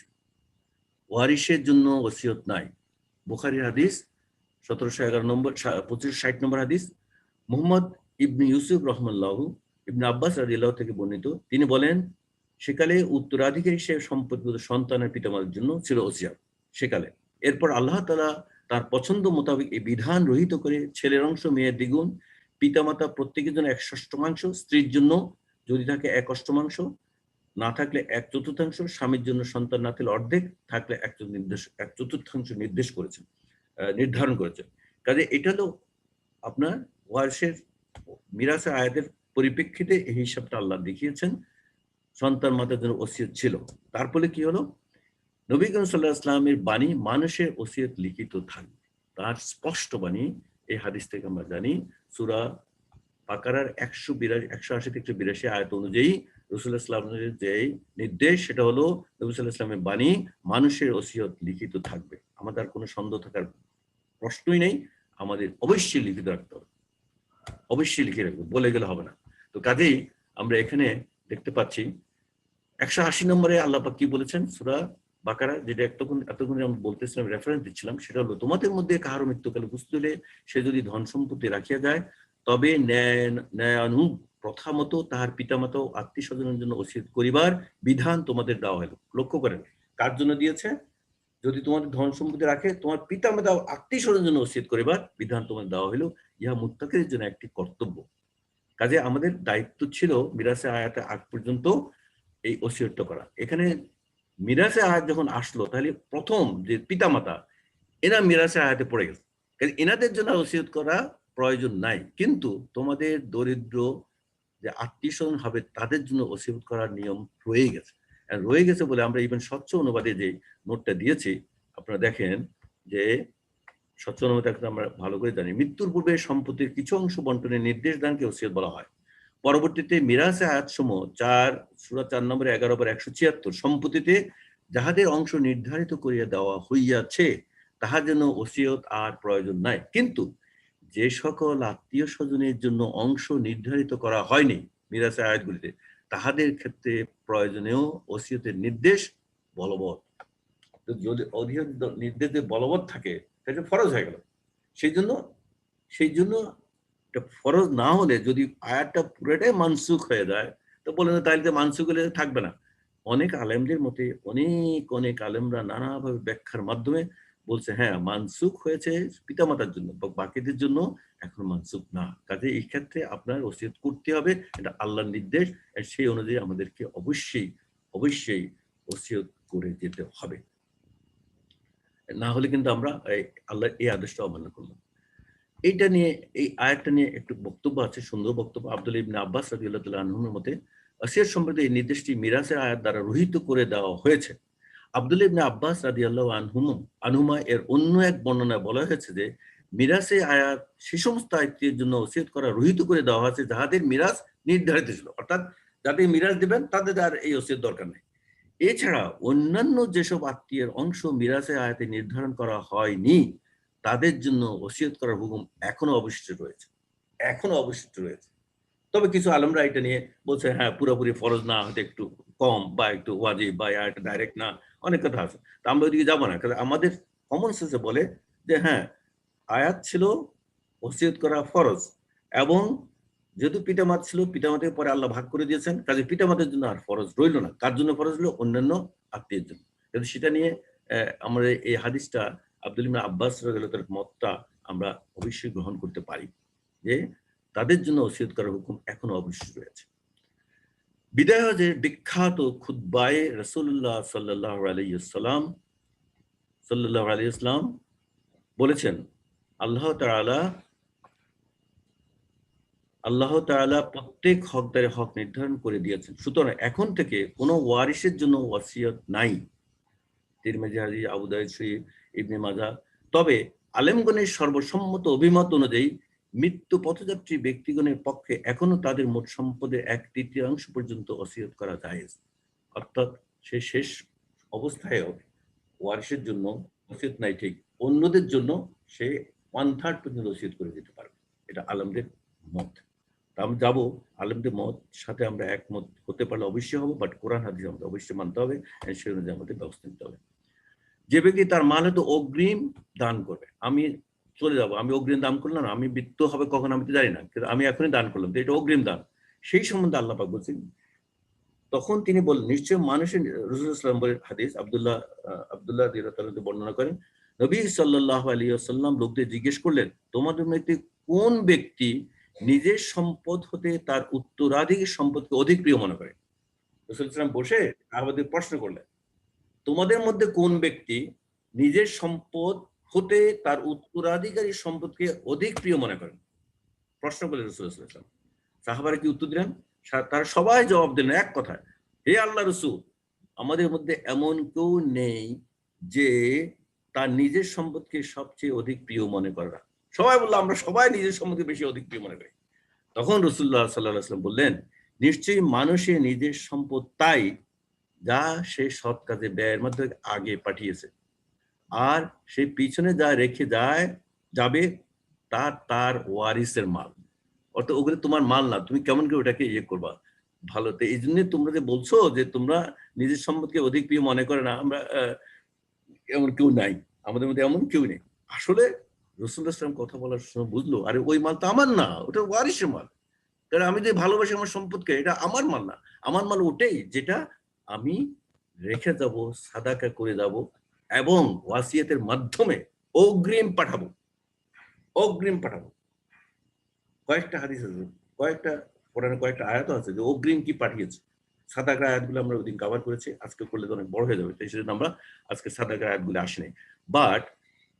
ওয়ারিশের জন্য ওসিয়ত নাই। বুখারীর হাদিস 1711 নম্বর, 2560 নম্বর হাদিস। মুহাম্মদ ইবনে ইউসুফ রহমাল্লাহু ইবনে আব্বাস রাদিয়াল্লাহু থেকে বর্ণিত, তিনি বলেন, সেকালে উত্তরাধিকারী হিসেবে সম্পদগত সন্তানের পিতামাতার জন্য ছিল ওসিয়ত সেকালে। এরপর আল্লাহ তাআলা তার পছন্দ মোতাবেক এই বিধান রহিত করে ছেলের অংশ মেয়ের দ্বিগুণ, পিতামাতা প্রত্যেকের জন্য 1/6, স্ত্রীর জন্য যদি থাকে 1/8, না থাকলে 1/4, স্বামীর জন্য সন্তান না থাকলে অর্ধেক, থাকলে 1/4 নির্ধারণ করেছেন। কাজে এটা হলো আপনার ওয়ারিশের মিরাসের আয়াতের পরিপ্রেক্ষিতে এই হিসাবটা আল্লাহ দেখিয়েছেন। সন্তান মাতার জন্য ওসিয়ত ছিল। তারপরে কি হলো? নবী করিম সাল্লাল্লাহু আলাইহি ওয়াসাল্লামের বাণী মানুষের ওসিয়ত লিখিত থাকবে, তার স্পষ্ট বাণী। এই হাদিস থেকে আমরা জানি সূরা বাকারার 180 থেকে 182 আয়াত অনুযায়ী রাসূলুল্লাহ সাল্লাল্লাহু আলাইহি ওয়াসাল্লামের যে নির্দেশ, সেটা হলো নবী সাল্লাল্লাহু আলাইহি ওয়াসাল্লামের বাণী মানুষের ওসিয়ত লিখিত থাকবে। আমাদের আর কোনো সন্দেহ থাকার প্রশ্নই নেই, আমাদের অবশ্যই লিখিত রাখতে হবে, অবশ্যই লিখে রাখবো, বলে গেলে হবে না। তো কাজেই আমরা এখানে দেখতে পাচ্ছি 180 নম্বরে আল্লাহ পাক কি বলেছেন সূরা বাকারা, যেটা এতক্ষণ আমরা বলতেছিলাম, রেফারেন্স দিচ্ছিলাম, সেটা হলো, তোমাদের মধ্যে কাহারো মৃত্যুকালে বুঝতে হলে সে যদি ধন সম্পত্তি রাখিয়া যায়, তবে ন্যায়ানুগ প্রথা মতো তাহার পিতামাতা ও আত্মীয় স্বজনের জন্য ওসিয়ত করিবার বিধান তোমাদের দেওয়া হলো। লক্ষ্য করেন কার জন্য দিয়েছে? যদি তোমাদের ধন সম্পত্তি রাখে, তোমার পিতামাতা ও আত্মীয় স্বজনের জন্য ওসিয়ত করিবার বিধান তোমাদের দেওয়া হলো, ইহা মুত্তাকিদের জন্য একটি কর্তব্য। কাজে আমাদের দায়িত্ব ছিল মিরাসে আয়াতে আগ পর্যন্ত এই ওসিয়তটা করা। এখানে মিরাসে আয়াত যখন আসলো, তাহলে প্রথম যে পিতামাতা এরা মিরাসে আয়াতে পড়ে গেছে, এনাদের জন্য ওসিয়ত করা প্রয়োজন নাই, কিন্তু তোমাদের দরিদ্র যে আত্মীয় স্বজন হবে তাদের জন্য ওসিয়ত করার নিয়ম রয়ে গেছে। রয়ে গেছে বলে আমরা ইভেন স্বচ্ছ অনুবাদে যে নোটটা দিয়েছি, আপনারা দেখেন যে স্বচ্ছ অনুবাদে আমরা ভালো করে জানি, মৃত্যুর পূর্বে সম্পত্তির কিছু অংশ বন্টনের নির্দেশ দানকে ওসিয়ত বলা হয়। পরবর্তীতে মিরাসে আয়াতসমূহ 4 সূরা 4 নম্বরে 11/176, সম্পত্তিতে যাহাদের অংশ নির্ধারিত করিয়া দেওয়া হইয়াছে তাহার জন্য ওসিয়ত আর প্রয়োজন নাই, কিন্তু যে সকল আত্মীয় স্বজনের জন্য অংশ নির্ধারিত করা হয়নি মিরাসে আয়াতগুলিতে, তাহাদের ক্ষেত্রে প্রয়োজনীয় ওসিয়তের নির্দেশ বলবৎ। যদি অধিক নির্দেশ বলবৎ থাকে তাহলে ফরজ হয়ে গেল। সেই জন্য ফরজ না হলে যদি আয়াতটা পুরোটাই মানসুখ হয়ে যায়, তো বলে না তাহলে মানসুখ হলে থাকবে না। অনেক আলেমদের মতে অনেক আলেমরা নানাভাবে ব্যাখ্যার মাধ্যমে বলছে হ্যাঁ মানসুখ হয়েছে পিতামাতার জন্য, বাকিদের জন্য এখন মানসুখ না। কাজে এই ক্ষেত্রে আপনার ওসিয়ত করতে হবে, এটা আল্লাহর নির্দেশ, সেই অনুযায়ী আমাদেরকে অবশ্যই ওসিয়ত করে যেতে হবে, না হলে কিন্তু আমরা আল্লাহর এই আদেশটা অমান্য করলাম। এইটা নিয়ে, এই আয়াতটা নিয়ে একটু বক্তব্য আছে, সুন্দর বক্তব্য। আব্দুল্লাহ ইবনে আব্বাস রাদিয়াল্লাহু তাআলা আনহুর মতে ওসিয়ত সম্পর্কে এই নির্দেশটি মিরাসের আয়াত দ্বারা রহিত করে দেওয়া হয়েছে। আব্দুল্লাহ ইবনে আব্বাস রাদিয়াল্লাহু আনহুমা এর অন্য এক বর্ণনায় বলা হয়েছে যে মিরাসে আয়াত সে সমস্ত আত্মীয়ের জন্য ওসিয়ত করা রহিত করে দেওয়া হয়েছে যাহাদের মিরাস নির্ধারিত ছিল, অর্থাৎ যাদের মিরাস দিবেন তাদের আর এই ওসিয়ত দরকার নেই। এছাড়া অন্যান্য যেসব আত্মীয়ের অংশ মিরাসে আয়াতে নির্ধারণ করা হয়নি তাদের জন্য ওসিয়ত করার হুকুম এখনো অবশিষ্ট রয়েছে। তবে কিছু আলেমরা এটা নিয়ে বলছে হ্যাঁ পুরোপুরি ফরজ না, হয়তো একটু কম বা একটু ওয়াজিব বা এটা ডাইরেক্ট না, অনেক কথা আছে। তা আমরা ওইদিকে যাবো না, কারণ আমাদের কমন সেন্সে বলে যে হ্যাঁ আয়াত ছিল ওসিয়ত করা ফরজ, এবং যেহেতু পিতামাতা ছিল, পিতামাতাকে পরে আল্লাহ ভাগ করে দিয়েছেন, কাজে পিতামাতার জন্য আর ফরজ রইল না। কার জন্য ফরজ হলো? অন্যান্য আত্মীয়ের জন্য। কিন্তু সেটা নিয়ে আমরা এই হাদিসটা আব্দুল্লাহ ইবনে আব্বাস রাদিয়াল্লাহু তাআলার মতটা আমরা অবশ্যই গ্রহণ করতে পারি যে তাদের জন্য ওসিয়ত করার হুকুম এখনো অবশ্যই রয়েছে। বিদায় হজের বিখ্যাত খুতবায়ে রাসূলুল্লাহ সাল্লাল্লাহু আলাইহি ওয়াসাল্লাম বলেছেন, আল্লাহ তাআলা প্রত্যেক হকদারের হক নির্ধারণ করে দিয়েছেন, সুতরাং এখন থেকে কোনো ওয়ারিসের জন্য ওয়াসিয়ত নাই। তিরমিজি হাদিস, আবু দাউদ, সহিহ ইবনে মাজাহ। তবে আলেমগণের সর্বসম্মত অভিমত অনুযায়ী মৃত্যু পথযাত্রী ব্যক্তিগণের পক্ষে এখনো তাদের মোট সম্পদের 1/3 পর্যন্ত ওসিয়ত করা জায়েজ, অর্থাৎ সে শেষ অবস্থায় ওয়ারিসের জন্য ওসিয়ত নাই ঠিক, অন্যদের জন্য সে 1/3 পর্যন্ত ওসিয়ত করে দিতে পারবে। এটা আলেমদের মত। আমরা যাবো আলেমদের মত সাথে আমরা একমত হতে পারলে অবশ্যই হবো, বাট কোরআন হাদিস আমাদের অবশ্যই মানতে হবে, সেই অনুযায়ী আমাদের ব্যবস্থা নিতে হবে। যে ব্যক্তি তার মাল হয়তো অগ্রিম দান করবে, আমি চলে যাবো, আমি অগ্রিম দান করলাম, আমি মৃত্যু হবে কখন আমি তো জানি না, কিন্তু আমি এখনই দান করলাম, তো এটা অগ্রিম দান, সেই সম্বন্ধে আল্লাহ পাক বলছেন। তখন তিনি বললেন নিশ্চয় মানুষের, রাসূলুল্লাহ সাল্লাল্লাহু আলাইহি ওয়াসাল্লাম হাদিস আব্দুল্লাহ রাদিয়াল্লাহু তাআলা বর্ণনা করেন, নবী সাল্লাল্লাহু আলাইহি ওয়াসাল্লাম লোকদের জিজ্ঞেস করলেন, তোমাদের মধ্যে কোন ব্যক্তি নিজের সম্পদ হতে তার উত্তরাধিকারী সম্পদকে অধিক প্রিয় মনে করে? রাসূলুল্লাহ সাল্লাল্লাহু আলাইহি ওয়াসাল্লাম বসে সাহাবাদের প্রশ্ন করলেন, তোমাদের মধ্যে কোন ব্যক্তি নিজের সম্পদ হতে তার উত্তরাধিকারী সম্পদকে অধিক প্রিয় মনে করেন? প্রশ্ন করলেন রাসূলুল্লাহ সাল্লাল্লাহু আলাইহি ওয়াসাল্লাম। সাহাবারা কি উত্তর দিলেন? তারা সবাই জবাব দিলেন এক কথায়, হে আল্লাহ রাসূল, আমাদের মধ্যে এমন কেউ নেই যে তার নিজের সম্পদকে সবচেয়ে অধিক প্রিয় মনে করে না। সবাই বললো আমরা সবাই নিজের সম্পদকে বেশি অধিক প্রিয় মনে করি। তখন রাসূলুল্লাহ সাল্লাল্লাহু আলাইহি ওয়াসাল্লাম বললেন, নিশ্চয়ই মানুষের নিজের সম্পদ তাই যা সে সৎ কাজে ব্যয়ের মাধ্যমে আগে পাঠিয়েছে, আর সে পিছনে যা রেখে যাবে তা তার ওয়ারিসের মাল, অর্থাৎ ওগুলো তোমার মাল না, তুমি কেমন করে ওটাকে করবা ভালো। তো এই জন্য তোমরা যে বলছো যে তোমরা নিজের সম্পদকে অধিক প্রিয় মনে করে না, আমরা এমন কেউ নাই, আমাদের মধ্যে এমন কেউ নেই। আসলে রাসূলুল্লাহ সাল্লাল্লাহু আলাইহি ওয়াসাল্লাম কথা বলার সময় বুঝলো, আরে ওই মাল তো আমার না, ওটা ওয়ারিসের মাল। কারণ আমি যে ভালোবাসি আমার সম্পদকে, এটা আমার মাল না, আমার মাল ওটাই যেটা আমি রেখে যাব, সাদাকা করে যাব, এবং ওয়াসিয়াতের মাধ্যমে অগ্রিম পাঠাবো। কয়েকটা হাদিস আছে কয়েকটা আয়াত আছে যে অগ্রিম কি পাঠিয়েছে। সাদাকার আয়াতগুলো আমরা ওইদিন কভার করেছি, আজকে করলে তো অনেক বড় হয়ে যাবে, তাই সেজন্য আমরা আজকে সাদাকার আয়াতগুলো আসেনি। বাট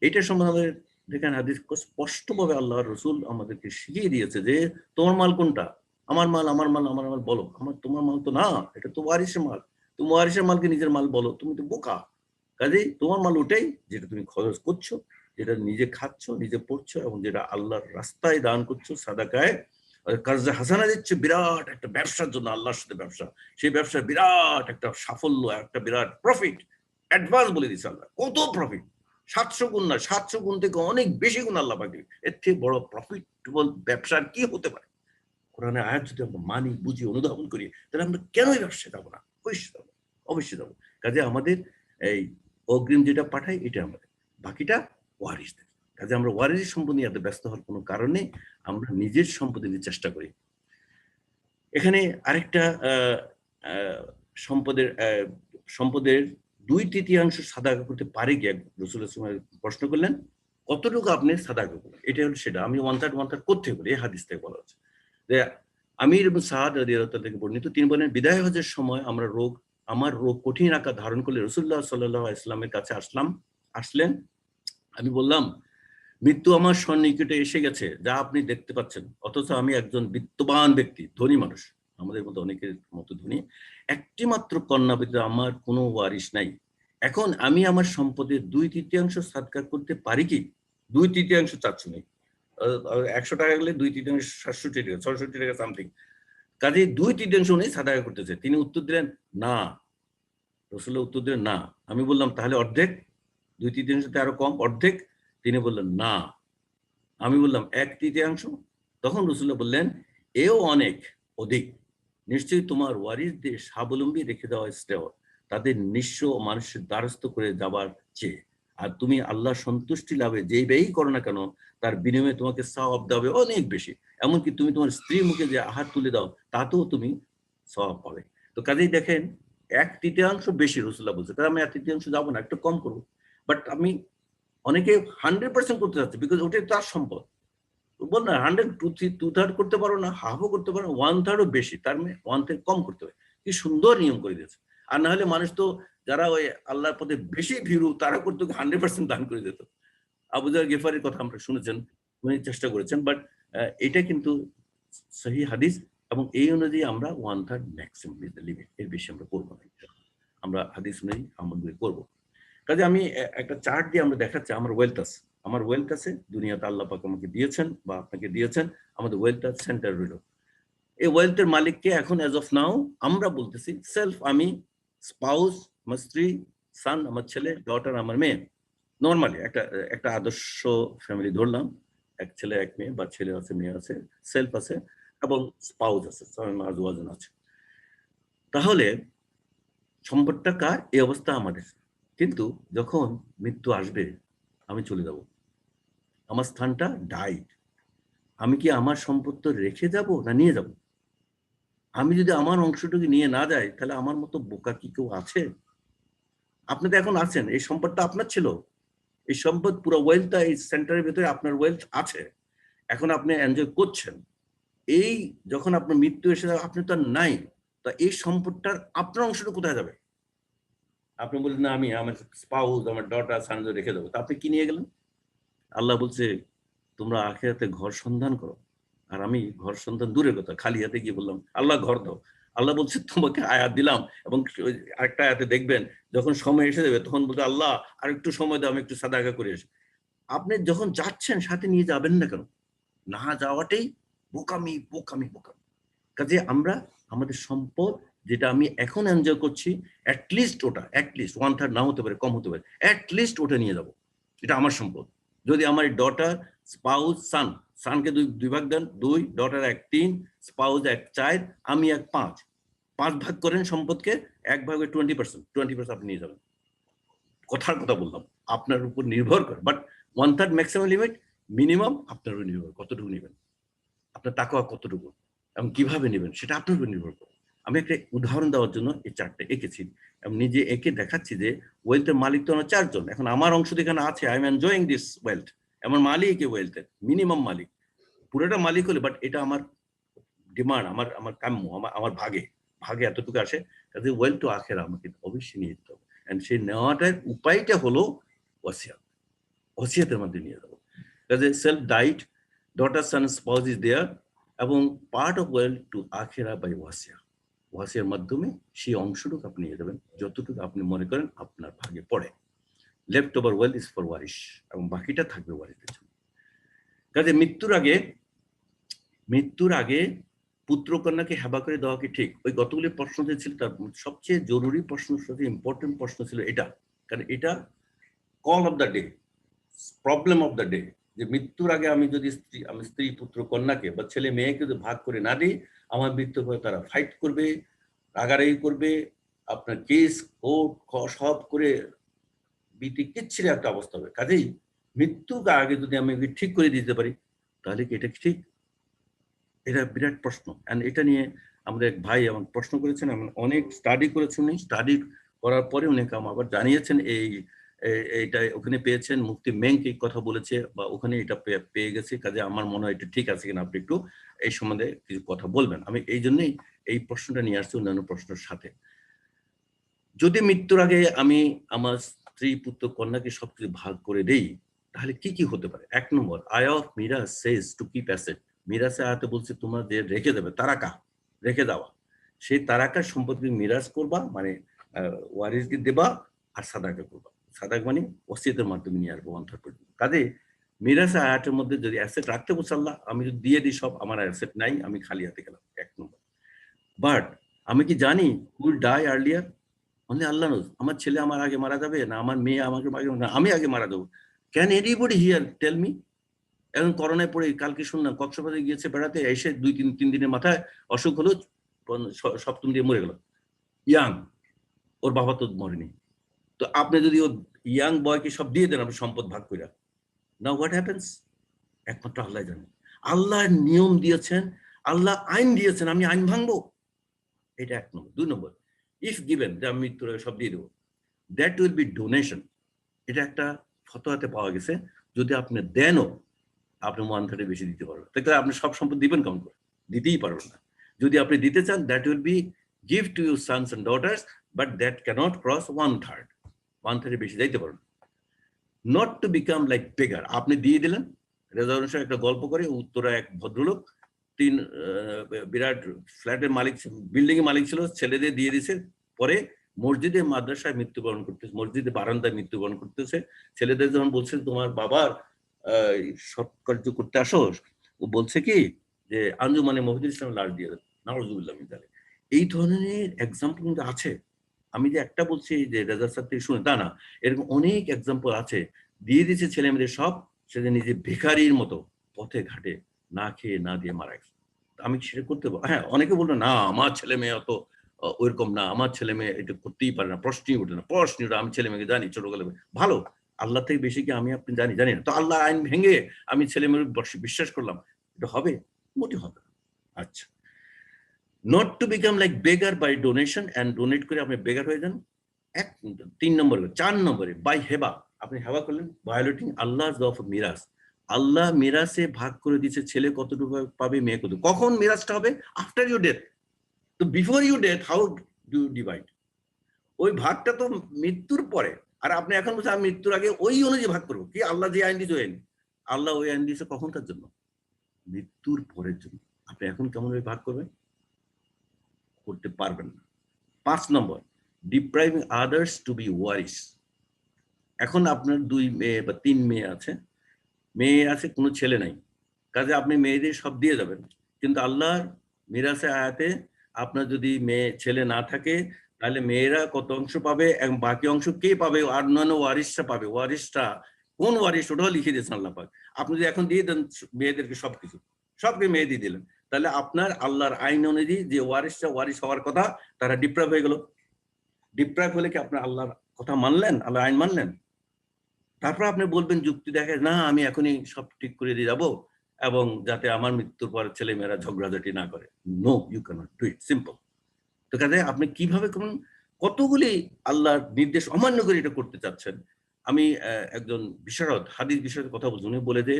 এটা সম্বন্ধে দেখেন হাদিস স্পষ্টভাবে আল্লাহ রসুল আমাদেরকে শিখিয়ে দিয়েছে যে তোমার মাল কোনটা, আমার মাল আমার মাল আমার মাল বলো, তোমার মাল তো না, এটা তো ওয়ারিসের মাল, তুমি ওয়ারিসের মালকে নিজের মাল বলো, তুমি তো বোকা। কাজেই তোমার মাল ওটাই যেটা তুমি খরচ করছো, যেটা নিজে খাচ্ছ, নিজে পড়ছো, এবং যেটা আল্লাহর রাস্তায় দান করছো সাদাকায়। কাজে হাসানা দিচ্ছে বিরাট একটা ব্যবসার জন্য, আল্লাহর সাথে ব্যবসা, সেই ব্যবসা বিরাট একটা সাফল্য, একটা বিরাট প্রফিট অ্যাডভান্স বলে দিচ্ছে আল্লাহ। কত প্রফিট, 700 গুণ না, 700 গুণ থেকে অনেক বেশি গুণ আল্লাহ পাক দিবে। এর থেকে বড় প্রফিটেবল ব্যবসার কি হতে পারে? কোরআনের আয়াত যদি আমরা মানি, বুঝি, অনুধাবন করি, তাহলে আমরা কেন এই ব্যবসায় যাবো না? অবশ্যই যাবো, অবশ্যই যাবো। কাজে আমাদের এই অগ্রিম যেটা পাঠাই এটা আমাদের, বাকিটা ওয়ারিসদের। কাজে আমরা ওয়ারিস সম্পদ নিয়ে এত ব্যস্ত হওয়ার কোনো কারণে আমরা নিজের সম্পদের চেষ্টা করি। এখানে আরেকটা সম্পদের 2/3 সাদাকা করতে পারে কি? রাসূলুল্লাহ সাল্লাল্লাহু আলাইহি ওয়াসাল্লাম প্রশ্ন করলেন, কতটুকু আপনি সাদাকা করবেন? এটা হলো সেটা। আমি 1/3 করতে বলি, এই হাদিস থেকে বলা হচ্ছে যে আমির ইবনে সাদ রাদিয়াল্লাহু তাআলা থেকে বর্ণিত, তিনি বলেন বিদায় হজের সময় আমার রোগ কঠিন আকার ধারণ করলে রাসূলুল্লাহ সাল্লাল্লাহু আলাইহি ওয়াসাল্লামের কাছে আসলেন। আমি বললাম, মৃত্যু আমার সন্নিকটে এসে গেছে, যা আপনি দেখতে পাচ্ছেন, অথচ আমি একজন বিত্তবান ব্যক্তি, ধনী মানুষ, আমাদের মতো অনেকের মতো ধনী, একটি মাত্র কন্যা ব্যতীত আমার কোনো ওয়ারিশ নাই। এখন আমি আমার সম্পদের 2/3 সাদকা করতে পারি কি? 2/3 চাচ্ছি নেই, 100 টাকা গেলে 2/3 67 টাকা, 66 টাকা সামথিং। কাজে 2/3 উনি সাদকা করতেছে। তিনি উত্তর দিলেন না। রাসূলুল্লাহ উত্তর দিলেন না। আমি বললাম তাহলে অর্ধেক? 2/3 সাথে আরো কম, অর্ধেক? তিনি বললেন না। আমি বললাম 1/3। তখন রাসূলুল্লাহ বললেন, এও অনেক অধিক। নিশ্চয়ই তোমার ওয়ারিসদের স্বাবলম্বী রেখে দেওয়া শ্রেয় তাদের নিঃস্ব মানুষের দ্বারস্থ করে যাবার চেয়ে। আর তুমি আল্লাহ সন্তুষ্টি লাভে যেই ব্যয়ই করো না কেন, তার বিনিময়ে তোমাকে সওয়াব দেবে অনেক বেশি। এমনকি তুমি তোমার স্ত্রীর মুখে যে আহার তুলে দাও, তাতেও তুমি সওয়াব পাবে। তো কাজেই দেখেন 1/3 বেশি রাসূলুল্লাহ বলছে, তাহলে আমি 1/3 যাবো না, একটু কম করবো। বাট আমি অনেকে 100% করতে যাচ্ছে, বিকজ ওটাই তার সম্পদ। বল না 100 2/3 করতে পারো না, হাফও করতে পারো, 1/3ও বেশি, তার মানে 1/3 কম করতে হবে। কি সুন্দর নিয়ম করে দিয়েছে। আর না হলে মানুষ তো যারা ওই আল্লাহর পথে বেশি ভীরু, তারা করতো 100% দান করে দিত। আবু যর গেফারির কথা আমরা শুনেছেন, উনি চেষ্টা করেছেন, বাট এটা কিন্তু সহি হাদিস, এবং এই অনুযায়ী আমরা 1/3 ম্যাক্সিমাম ইজ দ্য লিমিট, এর বেশি আমরা করবো না। আমরা হাদিস অনুযায়ী আমল করবো। কাজে আমি একটা চার্ট দিয়ে আমরা দেখাচ্ছি আমার ওয়েলথ আছে দুনিয়াতে, আল্লাহ পাক আমাকে দিয়েছেন বা আপনাকে দিয়েছেন, আমাদের ওয়েলথ সেন্টার রইল। এই ওয়েলথের মালিককে এখন অ্যাজ অফ নাও আমরা বলতেছি সেলফ, আমি, স্পাউস, আমার স্ত্রী, সান, আমার ছেলে, ডটার, আমার মেয়ে। নর্মালি একটা আদর্শ ফ্যামিলি ধরলাম, এক ছেলে এক মেয়ে, বা ছেলে আছে মেয়ে আছে, সেলফ আছে, এবং স্পাউস আছে, হাজবেন্ড আছে। তাহলে সম্পদটা কার? এই অবস্থা আমাদের। কিন্তু যখন মৃত্যু আসবে, আমি চলে যাব, আমার স্থানটা ডাইড। আমি কি আমার সম্পদ রেখে যাব না নিয়ে যাব? আমি যদি আমার অংশটুকু নিয়ে না যাই, তাহলে আমার মতো বোকা কি কেউ আছে? আপনি তো এখন আছেন, এই সম্পদটা আপনার ছিল, এই সম্পদ পুরো ওয়েলথটা এই সেন্টারের ভিতরে আপনার ওয়েলথ আছে, এখন আপনি এনজয় করছেন। এই যখন আপনার মৃত্যু এসে যাবে, আপনি তো আর নাই, তা এই সম্পদটার আপনার অংশটা কোথায় যাবে? আপনি বললেন না, আমি আমার স্পাউস, আমার ডটার, সান রেখে দেবো। তা আপনি কি নিয়ে গেলেন? আল্লাহ বলছে তোমরা আখিরাতে ঘর সন্ধান করো, আর আমি ঘর সন্ধান দূরের কথা, খালি হাতে গিয়ে বললাম আল্লাহ ঘর দাও। আল্লাহ বলছে তোমাকে আয়াত দিলাম, এবং আরেকটা আয়াতে দেখবেন যখন সময় এসে যাবে, তখন বলতে আল্লাহ আর একটু সময় দাও, আমি একটু সাদাকা করে আসি। আপনি যখন যাচ্ছেন সাথে নিয়ে যাবেন না কেন? না যাওয়াটাই বোকামি, বোকামি, বোকামি। কাজে আমরা আমাদের সম্পদ যেটা আমি এখন এনজয় করছি, অ্যাটলিস্ট 1/3 না হতে পারে, কম হতে পারে, অ্যাটলিস্ট ওটা নিয়ে যাব। এটা আমার সম্পদ। যদি আমার ডটার, স্পাউস, সানকে 2 ভাগ দেন, 2, ডটার 1, 3, স্পাউস 1, 4, আমি 1, 5 ভাগ করেন সম্পদকে, 1 ভাগে 20% আপনি নিয়ে যাবেন। কথার কথা বললাম, আপনার উপর নির্ভর করে, বাট 1/3 ম্যাক্সিমাম লিমিট, মিনিমাম আপনার উপর নির্ভর কতটুকু নেবেন, আপনার তাকওয়া কতটুকু এবং কিভাবে নেবেন সেটা আপনার উপর নির্ভর করে। আমি একটা উদাহরণ দেওয়ার জন্য এই চার্টটা এঁকেছি, এবং নিজে এঁকে দেখাচ্ছি যে ওয়েলথের মালিক তো আমরা 4 জন। এখন আমার অংশ যেখানে আছে, I am enjoying this wealth, আমার মালিক এই ওয়েলথের মিনিমাম মালিক, পুরোটা মালিক হলে, বাট এটা আমার ডিমান্ড, আমার আমার কাম্য, আমার ভাগে ভাগে এতটুকু আসে, কাজে ওয়েল টু আখেরা আমাকে অবশ্যই নিয়ে যেতে হবে। অ্যান্ড সেই নেওয়াটার উপায়টা হলো ওয়াসিয়াত, ওসিয়তের মধ্যে নিয়ে যাবো। কাজে সেলফ ডাইট, daughter San spouse is there, এবং পার্ট অফ ওয়েল টু আখেরা বাই ওয়াসিয়া, ওয়াসিয়ার মাধ্যমে সেই অংশটুকু আপনি নিয়ে যাবেন যতটুকু আপনি মনে করেন আপনার ভাগে পড়ে। Left over well is for ওয়ারিশ, এবং বাকিটা থাকবে ওয়ারিসদের জন্য। কাজে মৃত্যুর আগে পুত্র কন্যাকে হেবা করে দেওয়া কি ঠিক? ওই কতগুলি প্রশ্ন যে ছিল তার সবচেয়ে জরুরি প্রশ্ন, সবচেয়ে ইম্পর্টেন্ট প্রশ্ন ছিল এটা, কারণ এটা call of the day, problem of the day, যে মৃত্যুর আগে আমি যদি স্ত্রী পুত্র কন্যাকে বা ছেলে মেয়েকে যদি ভাগ করে না দিই, আমার মৃত্যুর পরে তারা ফাইট করবে, রাগারাগি করবে, আপনার কেস কোর্ট সব করে বিতিকিচ্ছির একটা অবস্থা হবে। কাজেই মৃত্যুকে আগে যদি আমি ঠিক করে দিতে পারি, তাহলে কি এটা ঠিক? এটা বিরাট প্রশ্ন। অ্যান্ড এটা নিয়ে আমাদের এক ভাই আমাকে প্রশ্ন করেছেন, আমি অনেক স্টাডি করেছেন, স্টাডি করার পরে উনি আবার জানিয়েছেন এইটা ওখানে পেয়েছেন, মুফতি মেঙ্ক এই কথা বলেছে বা ওখানে এটা পেয়ে গেছে। কাজে আমার মনে হয় এটা ঠিক আছে কিনা আপনি একটু এই সম্বন্ধে কিছু কথা বলবেন। আমি এই জন্যই এই প্রশ্নটা নিয়ে আসছি অন্যান্য প্রশ্নের সাথে। যদি মৃত্যুর আগে আমি আমার স্ত্রী পুত্র কন্যাকে সবকিছু ভাগ করে দেই, তাহলে কি কি হতে পারে? 1 নম্বর, আয় অফ মিরাস সেজ টু কিপ অ্যাসেট। মিরাসে আয়াতে বলছে তোমার যে রেখে দেবে, তারাকা রেখে দেওয়া, সেই তারাকার সম্পত্তি মিরাজ করবা, মানে ওয়ারিসকে দেবা, আর সাদাকা করবা। সাদাক মানে ওসিয়তের মাধ্যমে নিয়ে আসবো 1/3 পর্যন্ত। কাজে মিরাসে আয়াতের মধ্যে যদি অ্যাসেট রাখতে বলছে আল্লাহ, আমি যদি দিয়ে দিই সব, আমার অ্যাসেট নাই, আমি খালি হাতে গেলাম, 1 নম্বর। বাট আমি কি জানি হু ডাই আর্লিয়ার? অনলি আল্লাহ নোজ। আমার ছেলে আমার আগে মারা যাবে, না আমার মেয়ে আমাকে আগে, না আমি আগে মারা যাবো? Can anybody here tell me? এখন করোনায় পড়ে কালকে শুনলাম কক্সবাজারে গিয়েছে বেড়াতে, এসে 2-3 দিনের মাথায় অসুখ হলো, 7ম দিয়ে মরে গেল। ইয়াং, ওর বাবা তো মরেনি। তো আপনি যদি ও ইয়াং বয়কে সব দিয়ে দেন, আপনি সম্পদ ভাগ করে, নাও হোয়াট হ্যাপেন্স? একমাত্র আল্লাহ জানেন। আল্লাহ নিয়ম দিয়েছেন, আল্লাহ আইন দিয়েছেন, আমি আইন ভাঙবো? এটা 1 নম্বর। 2 নম্বর, ইফ গিভেন যে আমি মৃত্যুর আগে সব দিয়ে দেবো, দ্যাট উইল বি ডোনেশন। এটা একটা ফতোয়াতে পাওয়া গেছে, যদি আপনি দেনও, আপনি 1/3 বেশি দিতে পারবেন। তাহলে আপনি সব সম্পদ দিবেন কেমন করে? দিতেই পারবেন না। যদি আপনি দিতে চান, that will be give to your sons and daughters, but that cannot cross 1/3। 1/3 বেশি যাইতে পারবেন। Not to become like beggar. আপনি দিয়ে দিলেন। রেজাল্ট একটা গল্প করে, উত্তরা এক ভদ্রলোক 3 বিরাট ফ্ল্যাটের মালিক, বিল্ডিং এর মালিক ছিল, ছেলেদের দিয়ে দিয়েছে। পরে মসজিদে মাদ্রাসায় মৃত্যুবরণ করতেছে, মসজিদে বারান্দায় মৃত্যুবরণ করতেছে। ছেলেদের যখন বলছেন তোমার বাবার সৎকার্য করতে আসো, ও বলছে কি যে আঞ্জুমানে মহিদুল ইসলাম লাশ দিয়ে দেন। নাউজুবিল্লাহ মিন যালিক। এই ধরনের এক্সাম্পল কিন্তু আছে। আমি যে একটা বলছি যে রেজাল্ট স্যার থেকে শুনে তা না, এরকম অনেক এক্সাম্পল আছে। দিয়ে দিয়েছে ছেলে মেয়েদের সব, সেদিন নিজে ভিখারির মতো পথে ঘাটে না খেয়ে না দিয়ে মারা গেছে। আমি সেটা করতে পারবো? হ্যাঁ, অনেকে বললো না আমার ছেলে মেয়ে অত ওইরকম না, আমার ছেলে মেয়ে এটা করতেই পারে না, প্রশ্নই ওঠে না। প্রশ্ন আমি ছেলে মেয়েকে জানি ছোটবেলা ভালো, আল্লাহ থেকে বেশি কি আমি আপনি জানি না? তো আল্লাহ আইন ভেঙে আমি ছেলে মেয়ের বিশ্বাস করলাম, এটা হবে? মোটেই হবে না। আচ্ছা, not to become like beggar by donation, and donate করে আপনি বেগার হয়ে যান। 3 নম্বরে, 4 নম্বরে বাই হেবা, আপনি হেবা করলেন, ভায়োলেটিং আল্লাহ অফ মিরাস। আল্লাহ মিরাসে ভাগ করে দিয়েছে, ছেলে কতটুকু পাবে, মেয়ে কত। কখন মিরাসটা হবে? After your death. তো before your death how do divide? ওই ভাগটা তো মৃত্যুর পরে। আর আপনি এখন বলছেন আমি মৃত্যুর আগে ওই অনুযায়ী ভাগ করবো। কি আল্লাহ যে আইন দিয়েছে, আল্লাহ ওই আইন দিয়েছে কখনকার জন্য? মৃত্যুর পরের জন্য। আপনি এখন কেমন ভাবে ভাগ করবেন? করতে পারবেন না। 5 নম্বর, ডিপ্রাইভিং আদার্স টু বি ওয়ারিস। এখন আপনার 2 মেয়ে বা 3 মেয়ে আছে, কোনো ছেলে নাই, কাজে আপনি মেয়েদের সব দিয়ে যাবেন। কিন্তু আল্লাহর মিরাসে আয়াতে আপনার যদি ছেলে না থাকে, তাহলে মেয়েরা কত অংশ পাবে এবং বাকি অংশ কে পাবে? আর অন্যান্য ওয়ারিসটা পাবে। ওয়ারিসটা কোন ওয়ারিস, ওটাও লিখে দিয়েছেন আল্লাহ পাক। আপনি যদি এখন দিয়ে দেন মেয়েদেরকে সবকিছু, সবকে মেয়ে দিয়ে দিলেন, তাহলে আপনার আল্লাহর আইন অনুযায়ী যে ওয়ারিসটা ওয়ারিস হওয়ার কথা, তারা ডিপ্রাইভ হয়ে গেল। ডিপ্রাইভ হলে কি আপনার আল্লাহর কথা মানলেন, আল্লাহর আইন মানলেন? তারপর আপনি বলবেন যুক্তি দেখে, না আমি এখনই সব ঠিক করে দিয়ে যাবো, এবং যাতে আমার মৃত্যুর পর ছেলে মেয়েরা ঝগড়াঝাটি না করে। No, you cannot do it, simple. তো কাজে আপনি কিভাবে করুন? কতগুলি আল্লাহর নির্দেশ অমান্য করে এটা করতে চাচ্ছেন। আমি একজন বিশারদ, হাদিস বিশারদ কথা বলছি, উনি বলে যে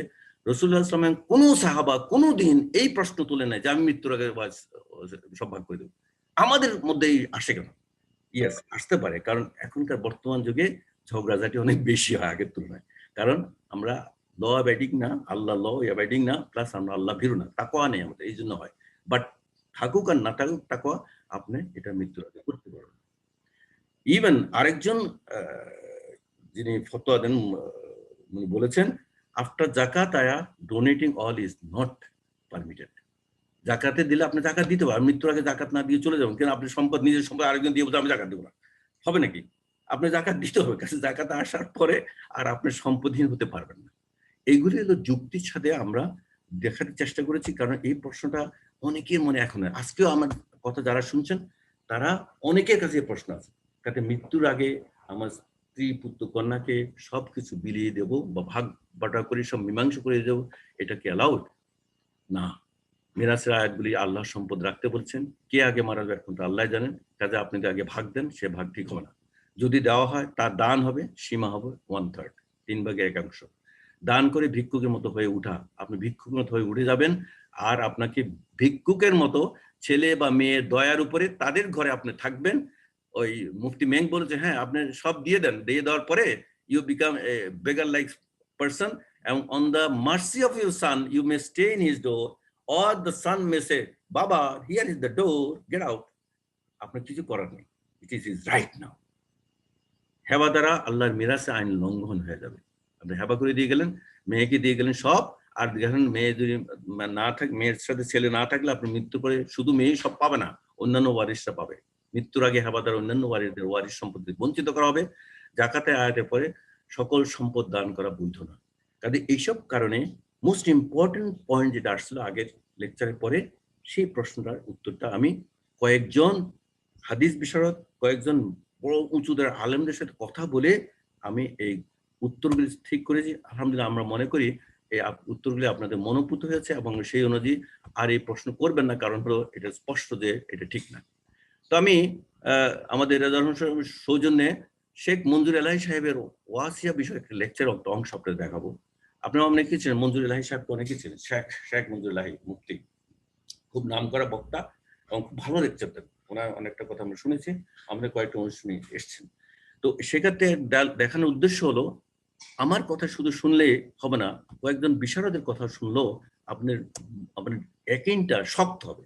রাসূলুল্লাহ সাল্লাল্লাহু আলাইহি ওয়াসাল্লাম কোন সাহাবা কোনদিন এই প্রশ্ন তুলে নাই যে আমি মৃত্যুর আগে সব ভাগ করে দেব। আমাদের মধ্যেই আসে কেন? ইয়েস, আসতে পারে। কারণ এখনকার বর্তমান যুগে ঝগড়াঝাটি অনেক বেশি হয় আগের তুলনায়। কারণ আমরা ল অ্যাবাইডিং না, আল্লাহ ল অ্যাবাইডিং না, প্লাস আমরা আল্লাহ ভীরু না। তাকওয়া নেই আমাদের। এইজন্য হয়। বাট থাকুক আর না থাকুক তাকওয়া, আপনি এটা মৃত্যুর আগে করতে পারবেন। ইভেন আরেকজন আ যিনি ফতোয়া দেন উনি বলেছেন, আফটার যাকাত আয়া donating all is not permitted. যাকাতে দিলে আপনি যাকাত দিতে পারেন। মৃত্যুর আগে যাকাত না দিয়ে চলে যাবেন। কেন আপনি সম্পদ নিজের সম্পদ আরেকজন দিয়ে বলতে আমি যাকাত দেব না। হবে নাকি? আপনি যাকাত দিতে হবে। কাছে যাকাত আসার পরে আর আপনি সম্পদহীন হতে পারবেন না। এইগুলি হলো যুক্তির সাথে আমরা দেখার চেষ্টা করেছি। কারণ এই প্রশ্নটা অনেকের মনে এখন আজকেও আমার কথা যারা শুনছেন তারা অনেকের কাছে এই প্রশ্ন আছে। যাতে মৃত্যুর আগে আমার স্ত্রী, পুত্র, কন্যাকে সবকিছু বিলিয়ে দেব বা ভাগ বাঁটা করে সব মীমাংসা করে দেব। এটা কি অ্যালাউড? না। মিরাসের আয়াতগুলি আল্লাহর সম্পদ রাখতে বলছেন। কে আগে মারা যাবে এখন তো আল্লাহ জানেন। কাজে আপনি যদি আগে ভাগ দেন, সে ভাগ ঠিক হবে না। যদি দেওয়া হয় তার দান হবে, সীমা হবে 1/3, 3 ভাগে 1/4। দান করে ভিক্ষুকের মতো হয়ে উঠা। আপনি ভিক্ষুকের মতো হয়ে উঠে যাবেন। আর আপনাকে ভিক্ষুকের মতো ছেলে বা মেয়ের দয়ার উপরে তাদের ঘরে আপনি থাকবেন। ওই মুফতি মেং বলেছে, হ্যাঁ, আপনি সব দিয়ে দেন। দিয়ে দেওয়ার পরে you become a beggar like person and on the mercy of your son you may stay in his door or the son may say, Baba, here is the door, get out. আপনার কিছু করার নেই। It is his right now. হেবা দ্বারা আল্লাহর মিরাসে আইন লঙ্ঘন হয়ে যাবে। আপনি হেবা করে দিয়ে গেলেন, মেয়েকে দিয়ে গেলেন সব, আর দেখেন মেয়ে যদি না থাকে, মেয়ের সাথে ছেলে না থাকলে আপনি মৃত্যু করে শুধু মেয়েই সব পাবে না, অন্যান্য ওয়ারিসরা পাবে। মৃত্যুর আগে হেবা দ্বারা অন্যান্য ওয়ারিসদের ওয়ারিস সম্পত্তি বঞ্চিত করা হবে। যাকাতে আয়াতের পরে সকল সম্পদ দান করা বৈধ না। কাজে এইসব কারণে মোস্ট ইম্পর্টেন্ট পয়েন্ট যেটা আসছিল আগের লেকচারের পরে, সেই প্রশ্নটার উত্তরটা আমি কয়েকজন হাদিস বিশারদ, কয়েকজন বড় উঁচুদের আলেমদের সাথে কথা বলে আমি এই উত্তরগুলি ঠিক করেছি। আলহামদুলিল্লাহ, আমরা মনে করি এই উত্তরগুলি আপনাদের মনোপুত হয়েছে এবং সেই অনুযায়ী আর এই প্রশ্ন করবেন না, কারণ হলো এটা স্পষ্ট যে এটা ঠিক না। তো আমি আমাদের সৌজন্যে শেখ মঞ্জুর এলাহি সাহেবের ওয়াসিয়া বিষয়ে একটা লেকচার অংশ আপনাদের দেখাবো। আপনারা অনেকে ছিলেন মঞ্জুর এলাহি সাহেবকে, অনেকে ছিলেন। শেখ মঞ্জুর এলাহি মুফতি, খুব নামকরা বক্তা এবং খুব ভালো লেকচার দেন। ওনার অনেকটা কথা আমরা শুনেছি, আমাদের কয়েকটা অনুষ্ঠানে এসছেন। তো সেক্ষেত্রে দেখানোর উদ্দেশ্য হলো, আমার কথা শুধু শুনলে হবে না, কয়েকজন বিশারদের কথা শুনলেও আপনার একিনটা শক্ত হবে।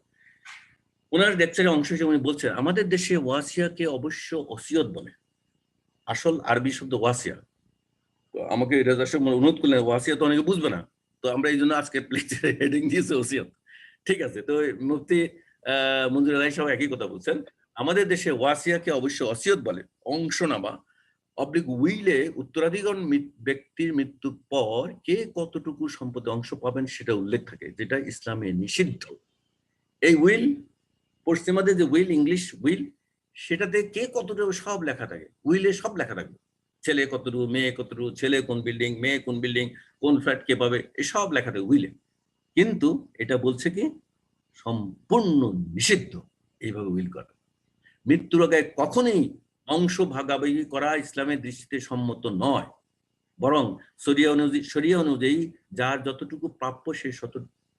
ওনার লেকচারের অংশ হিসেবে উনি বলছেন, আমাদের দেশে ওয়াসিয়াকে অবশ্য ওসিয়ত বলে। আসল আরবি শব্দ ওয়াসিয়া। তো আমাকে রেজা সাহেব অনুরোধ করলেন, ওয়াসিয়া তো অনেকে বুঝবে না, তো আমরা এই জন্য আজকে লেকচারে হেডিং দিয়েছি ওসিয়ত। ঠিক আছে। তো মুফতি মঞ্জুর এলাহি সাহেব একই কথা বলছেন, আমাদের দেশে ওয়াসিয়াকে অবশ্য ওসিয়ত বলে। অংশনামা অবলিক উইলে উত্তরাধিকার ব্যক্তির মৃত্যুর পর কে কতটুকু সম্পদে অংশ পাবেন সেটা উল্লেখ থাকে, যেটা ইসলামে নিষিদ্ধ। এই উইল, পশ্চিমাদের যে উইল, ইংলিশ উইল, সেটাতে কে কতটুকু সব লেখা থাকে। উইলে সব লেখা থাকবে, ছেলে কতটুকু, মেয়ে কতটুকু, ছেলে কোন বিল্ডিং, মেয়ে কোন বিল্ডিং, কোন ফ্ল্যাট কে পাবে, এসব লেখা থাকে উইলে। কিন্তু এটা বলছে কি, সম্পূর্ণ নিষিদ্ধ এইভাবে উইল করা। মৃত্যুর আগে কখনোই অংশ ভাগাভাগি করা ইসলামের দৃষ্টিতে সম্মত নয়। বরং শরিয়া অনুযায়ী যার যতটুকু প্রাপ্য সে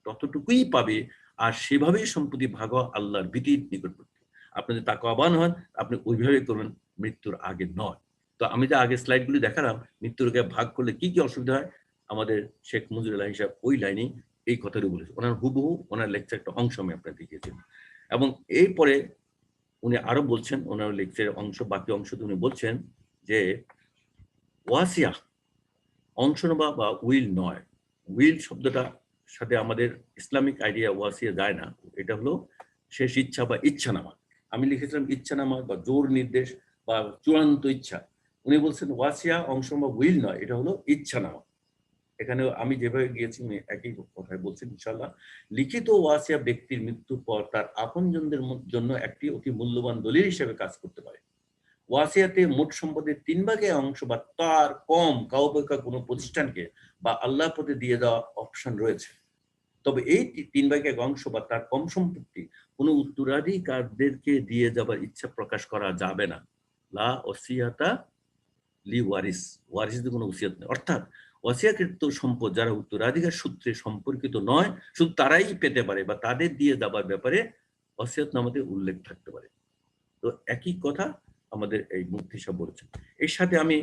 ততটুকুই পাবে, আর সেভাবেই সম্পত্তি ভাগ আল্লাহর ভীতির নিকটবর্তী। আপনি যদি তাকওয়াবান হন, আপনি ওইভাবে করবেন, মৃত্যুর আগে নয়। তো আমি যে আগে স্লাইডগুলি দেখালাম, মৃত্যুর আগে ভাগ করলে কি কি অসুবিধা হয়, আমাদের শেখ মঞ্জুর এলাহি সাহেব ওই লাইনেই এই কথাটি বলেছে। ওনার হুবহু ওনার লেকচার একটা অংশ আমি আপনাকে দেখিয়েছি। এবং এরপরে উনি আরো বলছেন, ওনার লেকচারের অংশ, বাকি অংশতে উনি বলছেন যে ওয়াসিয়া অংশ নেওয়া বা উইল নয়। উইল শব্দটা সাথে আমাদের ইসলামিক আইডিয়া ওয়াসিয়া যায় না। এটা হলো শেষ ইচ্ছা বা ইচ্ছানামা। আমি লিখেছিলাম ইচ্ছানামা বা জোর নির্দেশ বা চূড়ান্ত ইচ্ছা। উনি বলছেন ওয়াসিয়া অংশ বা উইল নয়, এটা হলো ইচ্ছানামা। এখানে আমি যেভাবে গিয়েছি উনি একই কথায় বলছেন। ইনশাআল্লাহ, লিখিত ওয়াসিয়া ব্যক্তির মৃত্যুর পর তার আপনজনদের জন্য একটি অতি মূল্যবান দলিল হিসেবে কাজ করতে পারে। ওয়াসিয়াতে মোট সম্পদের 3 ভাগে অংশ বা তার কম কাউকে কোনো প্রতিষ্ঠানকে বা আল্লাহর পথে দিয়ে দেওয়া অপশন রয়েছে। তবে এই 3 ভাগে অংশ বা তার কম সম্পত্তি কোনো উত্তরাধিকারদেরকে দিয়ে যাবার ইচ্ছা প্রকাশ করা যাবে না। লা ওসিয়াতা লি ওয়ারিস, ওয়ারিসদের কোনো ওসিয়ত নেই। অর্থাৎ ওয়াসিয়াকৃত সম্পদ যারা উত্তরাধিকার সূত্রে সম্পর্কিত নয় শুধু তারাই পেতে পারে বা তাদের দিয়ে দেওয়ার ব্যাপারে ওয়াসিয়াতনামাতে উল্লেখ থাকতে পারে। তো একই কথা আমাদের এই মুফতি সাহেব বলেছেন। এর সাথে আমি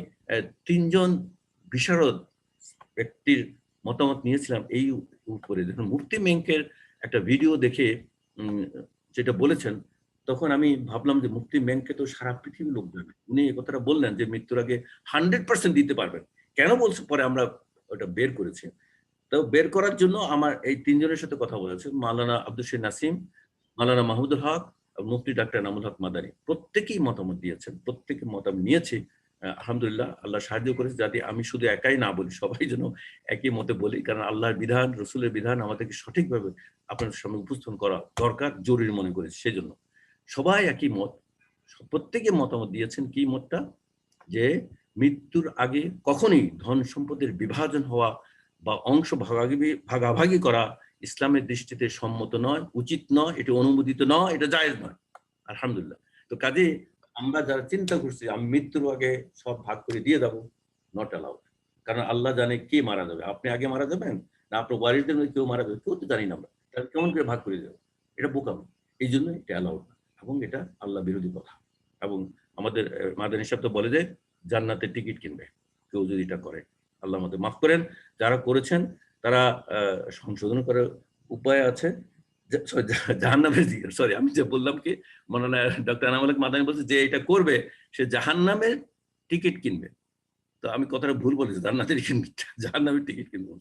3 জন বিশারদ ব্যক্তির মতামত নিয়েছিলাম এই উপরে। যখন মুফতি মেঙ্কের একটা ভিডিও দেখে যেটা বলেছেন, তখন আমি ভাবলাম যে মুফতি মেঙ্কে তো সারা পৃথিবীর লোক জানে। উনি এই কথাটা বললেন যে মৃত্যুর আগে 100% দিতে পারবেন। কেন বলছে পরে আমরা ওটা বের করেছি। তো বের করার জন্য আমার এই 3 জনের সাথে কথা বলেছে। মাওলানা আব্দুল শহীদ নাসিম, মাওলানা মাহমুদুল হক, মুফতি ডাক্তার নামুল হক মাদানী। প্রত্যেকেই মতামত দিয়েছেন, প্রত্যেকে মতামত নিয়েছে। আলহামদুলিল্লাহ, আল্লাহ সাহায্য করেছে যাতে আমি শুধু একাই না বলি, সবাই যেন একই মতে বলি। কারণ আল্লাহর বিধান, রসুলের বিধান আমাদেরকে সঠিকভাবে আপনাদের সামনে উপস্থাপন করা দরকার, জরুরি মনে করেছি। সেজন্য সবাই একই মত, প্রত্যেকে মতামত দিয়েছেন। কি মতটা? যে মৃত্যুর আগে কখনোই ধন সম্পদের বিভাজন হওয়া বা অংশ ভাগাভাগি করা ইসলামের দৃষ্টিতে সম্মত নয়, উচিত নয়, এটা অনুমোদিত নয়, এটা জায়েজ নয়। আলহামদুলিল্লাহ। তো কাজে আমরা যারা চিন্তা করছি আমি মৃত্যুর আগে সব ভাগ করে দিয়ে দেবো, নট অ্যালাউড। কারণ আল্লাহ জানে কে মারা যাবে। আপনি আগে মারা যাবেন না আপনার ওয়ারিসদের মধ্যে কেউ মারা যাবে, কেউ তো জানি না আমরা। তাহলে কেমন করে ভাগ করে দেবো? এটা বোকামি। এই জন্য এটা অ্যালাউড না এবং এটা আল্লাহ বিরোধী কথা। এবং আমাদের মাদানী সাহেব তো বলে যে জান্নাতের টিকিট কিনবে কেউ যদি এটা করে। আল্লাহ আমাদের মাফ করেন। যারা করেছেন তারা সংশোধন করার উপায় আছে। জাহান্নামের সরি আমি যে বললাম কি মাওলানা ডক্টর আনামুল হক মাদানী বলছে যে এটা করবে সে জাহান্নামের টিকিট কিনবে। তো আমি কথাটা ভুল বলেছি, জান্নাতের জাহান্নামের টিকিট কিনবো।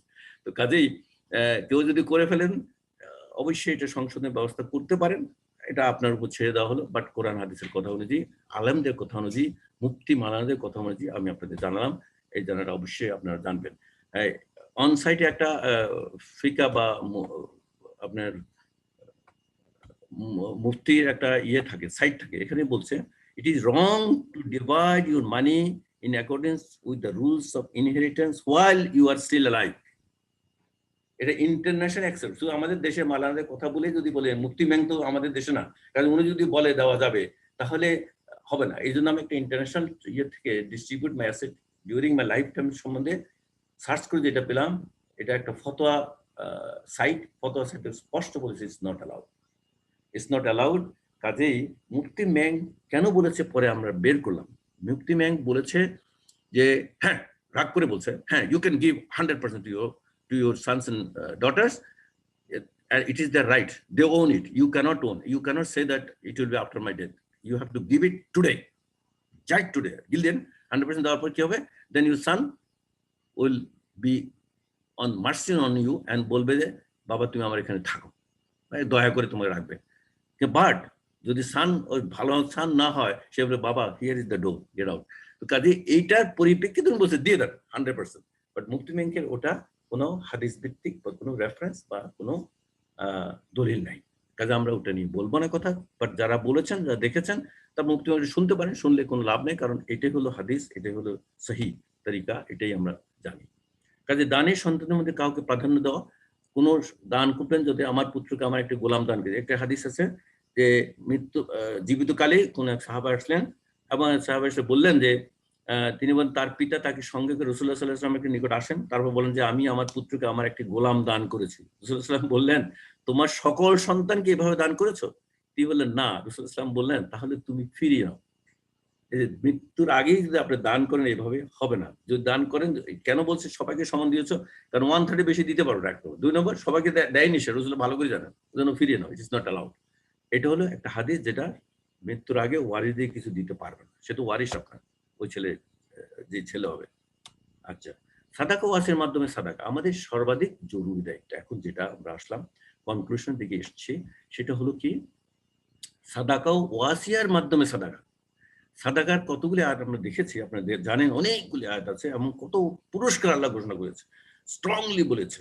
তো কাজেই কেউ যদি করে ফেলেন অবশ্যই এটা সংশোধনের ব্যবস্থা করতে পারেন। এটা আপনার উপর ছেড়ে দেওয়া হলো। বাট কোরআন হাদিসের কথা অনুযায়ী, আলেমদের কথা অনুযায়ী, মুফতি মাওলানাদের কথা অনুযায়ী আমি আপনাদের জানালাম। এই জানাটা অবশ্যই আপনারা জানবেন। অন সাইটে একটা ফিকা বা আপনার মুফতির একটা ইয়ে থাকে, সাইট থাকে। এখানে বলছে it is wrong to divide your money in accordance with the rules of inheritance while you are still alive. এটা ইন্টারন্যাশনাল অ্যাকসেপ্ট। শুধু আমাদের দেশে মালানাদের কথা বলে যদি বলে, মুফতি মেং তো আমাদের দেশে না, কারণ উনি যদি বলে দেওয়া যাবে তাহলে হবে না। এই জন্য আমি একটা ইন্টারন্যাশনাল ইয়ে থেকে distribute my asset during my life time সম্বন্ধে সার্চ করে যেটা পেলাম, এটা একটা ফতোয়া সাইট। ফতোয়া সাইটে স্পষ্ট বলেছে it's not allowed, it's not allowed. কাজেই মুফতি মেং কেন বলেছে পরে আমরা বের করলাম। মুফতি মেং বলেছে যে হ্যাঁ, রাগ করে বলছে হ্যাঁ you can give 100% to your sons and daughters, and it is their right, they own it, you cannot own, you cannot say that it will be after my death, you have to give it today, right today, then 100% দেওয়ার পর কি হবে, then your son will be on mercy on you and বলবে যে বাবা তুমি আমার এখানে থাকো, দয়া করে তোমাকে রাখবে। বাট যদি সান ওই ভালো সান না হয়, সে বলে বাবা here is the door, get out. তো কাজে এইটার পরিপ্রেক্ষিতে তুমি বলছে দিয়ে দেন 100%। বাট মুফতি মেঙ্কের ওটা কোনো হাদিস ভিত্তিক বা কোনো রেফারেন্স বা কোনো দলিল নাই। কাজে আমরা ওটা নিয়ে বলবো না কথা। বাট যারা বলেছেন, যারা দেখেছেন, তা মুফতি মেঙ্ক শুনতে পারেন, শুনলে কোনো লাভ নেই, কারণ এটাই হলো হাদিস, এটাই হলো সহি তরিকা, এটাই আমরা জানি। কাজে দানের সন্তানের মধ্যে কাউকে প্রাধান্য দেওয়া, কোন দান করবেন যদি আমার পুত্রকে আমার একটি গোলাম দান করে। একটা হাদিস আছে যে জীবিতকালে কোন এক সাহাবা আসলেন এবং সাহাবা এসে বললেন যে তিনি বলেন তার পিতা তাকে সঙ্গে করে রাসূলুল্লাহ সাল্লাল্লাহু আলাইহি ওয়াসাল্লামের নিকট আসেন, তারপর বলেন যে আমি আমার পুত্রকে আমার একটি গোলাম দান করেছি। রাসূলুল্লাহ সাল্লাল্লাহু আলাইহি ওয়াসাল্লাম বললেন তোমার সকল সন্তানকে এভাবে দান করেছো? তিনি বললেন না। রাসূলুল্লাহ সাল্লাল্লাহু আলাইহি ওয়াসাল্লাম বললেন তাহলে তুমি ফিরিয়ে নাও। মৃত্যুর আগেই যদি আপনি দান করেন এইভাবে হবে না। যদি দান করেন, কেন বলছে সবাইকে সমান দিয়েছো? কারণ 1/3 বেশি দিতে পারো না। 2 নম্বর সবাইকে দেয়নি, সে রাসূলুল্লাহ ভালো করে জানেন, ওজন্য ফিরিয়ে নাও, ইট ইজ নট অ্যালাউড। এটা হলো একটা হাদিস যেটা মৃত্যুর আগে ওয়ারিস দিয়ে কিছু দিতে পারবে না, সে তো ওয়ারিস আপনার ওই ছেলে, যে ছেলে হবে। আচ্ছা, সাদাকা ওয়াসির মাধ্যমে সাদাকা আমাদের সর্বাধিক জরুরি দায়িত্ব। এখন যেটা আমরা আসলাম কনক্লুশন দিকে এসেছি, সেটা হলো কি সাদাকা ওয়াসিয়ার মাধ্যমে সাদাকা। সাদাকার কতগুলি আয়াত আমরা দেখেছি, আপনারা জানেন অনেকগুলি আয়াত আছে এবং কত পুরস্কার আল্লাহ ঘোষণা করেছে, স্ট্রংলি বলেছে।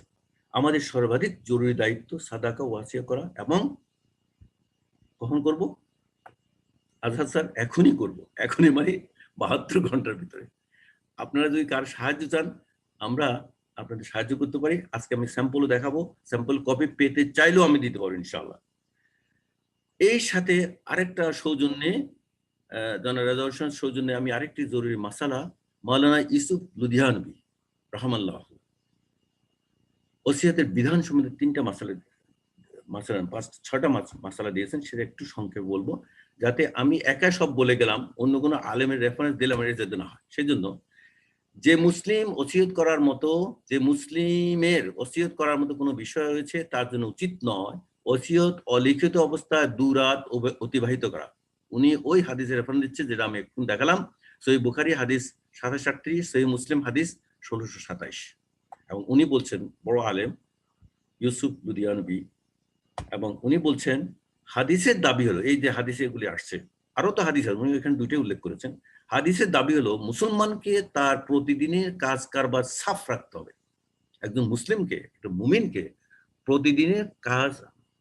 আমাদের সর্বাধিক জরুরি দায়িত্ব সাদাকা ওয়াসিয়া করা। এবং কখন করব? আজহার স্যার এখনই করব, এখনই মানে 72 ঘন্টার ভিতরে। আপনারা যদি কার সাহায্য চান, আমরা আপনাদের সাহায্য করতে পারি। আজকে আমি স্যাম্পলও দেখাবো, স্যাম্পল কপি পেতে চাইলেও আমি দিতে পারবো ইনশাআল্লাহ। এই সাথে আরেকটা সৌজন্যে জনাব রেজাউল হোসেন সৌজন্যে আমি আরেকটি জরুরি মাসালা, মাওলানা ইউসুফ লুধিয়ানবী রহমাল্লাহ ওসিয়তের বিধান সম্বন্ধে 3টা মাসালা 6টা মাসালা দিয়েছেন, সেটা একটু সংক্ষেপে বলবো, যাতে আমি একা সব বলে গেলাম, অন্য কোনো আলেমের রেফারেন্স দিলাম এটা যাতে না হয়। সেজন্য যে মুসলিম ওসিয়ত করার মতো, যে মুসলিমের ওসিয়ত করার মতো কোনো বিষয় হয়েছে, তার জন্য উচিত নয় ওসিয়ত অলিখিত অবস্থায় 2 রাত অতিবাহিত করা। উনি ওই হাদিসের রেফারেন্স দিচ্ছে যেটা আমি এখন দেখালাম, সহিহ বুখারী হাদিস 2738, সহিহ মুসলিম হাদিস 1627। এবং উনি বলছেন, বড় আলেম ইউসুফ দুদিয়ানবী, এবং উনি বলছেন হাদিসের দাবি হলো, এই যে হাদিসে এগুলি আসছে, আরো তো হাদিস আছে, উনি এখানে দুইটাই উল্লেখ করেছেন। হাদিসের দাবি হলো মুসলমানকে তার প্রতিদিনের কাজ কারবার সাফ রাখতে হবে। একজন মুসলিমকে, একটা মুমিনকে প্রতিদিনের কাজ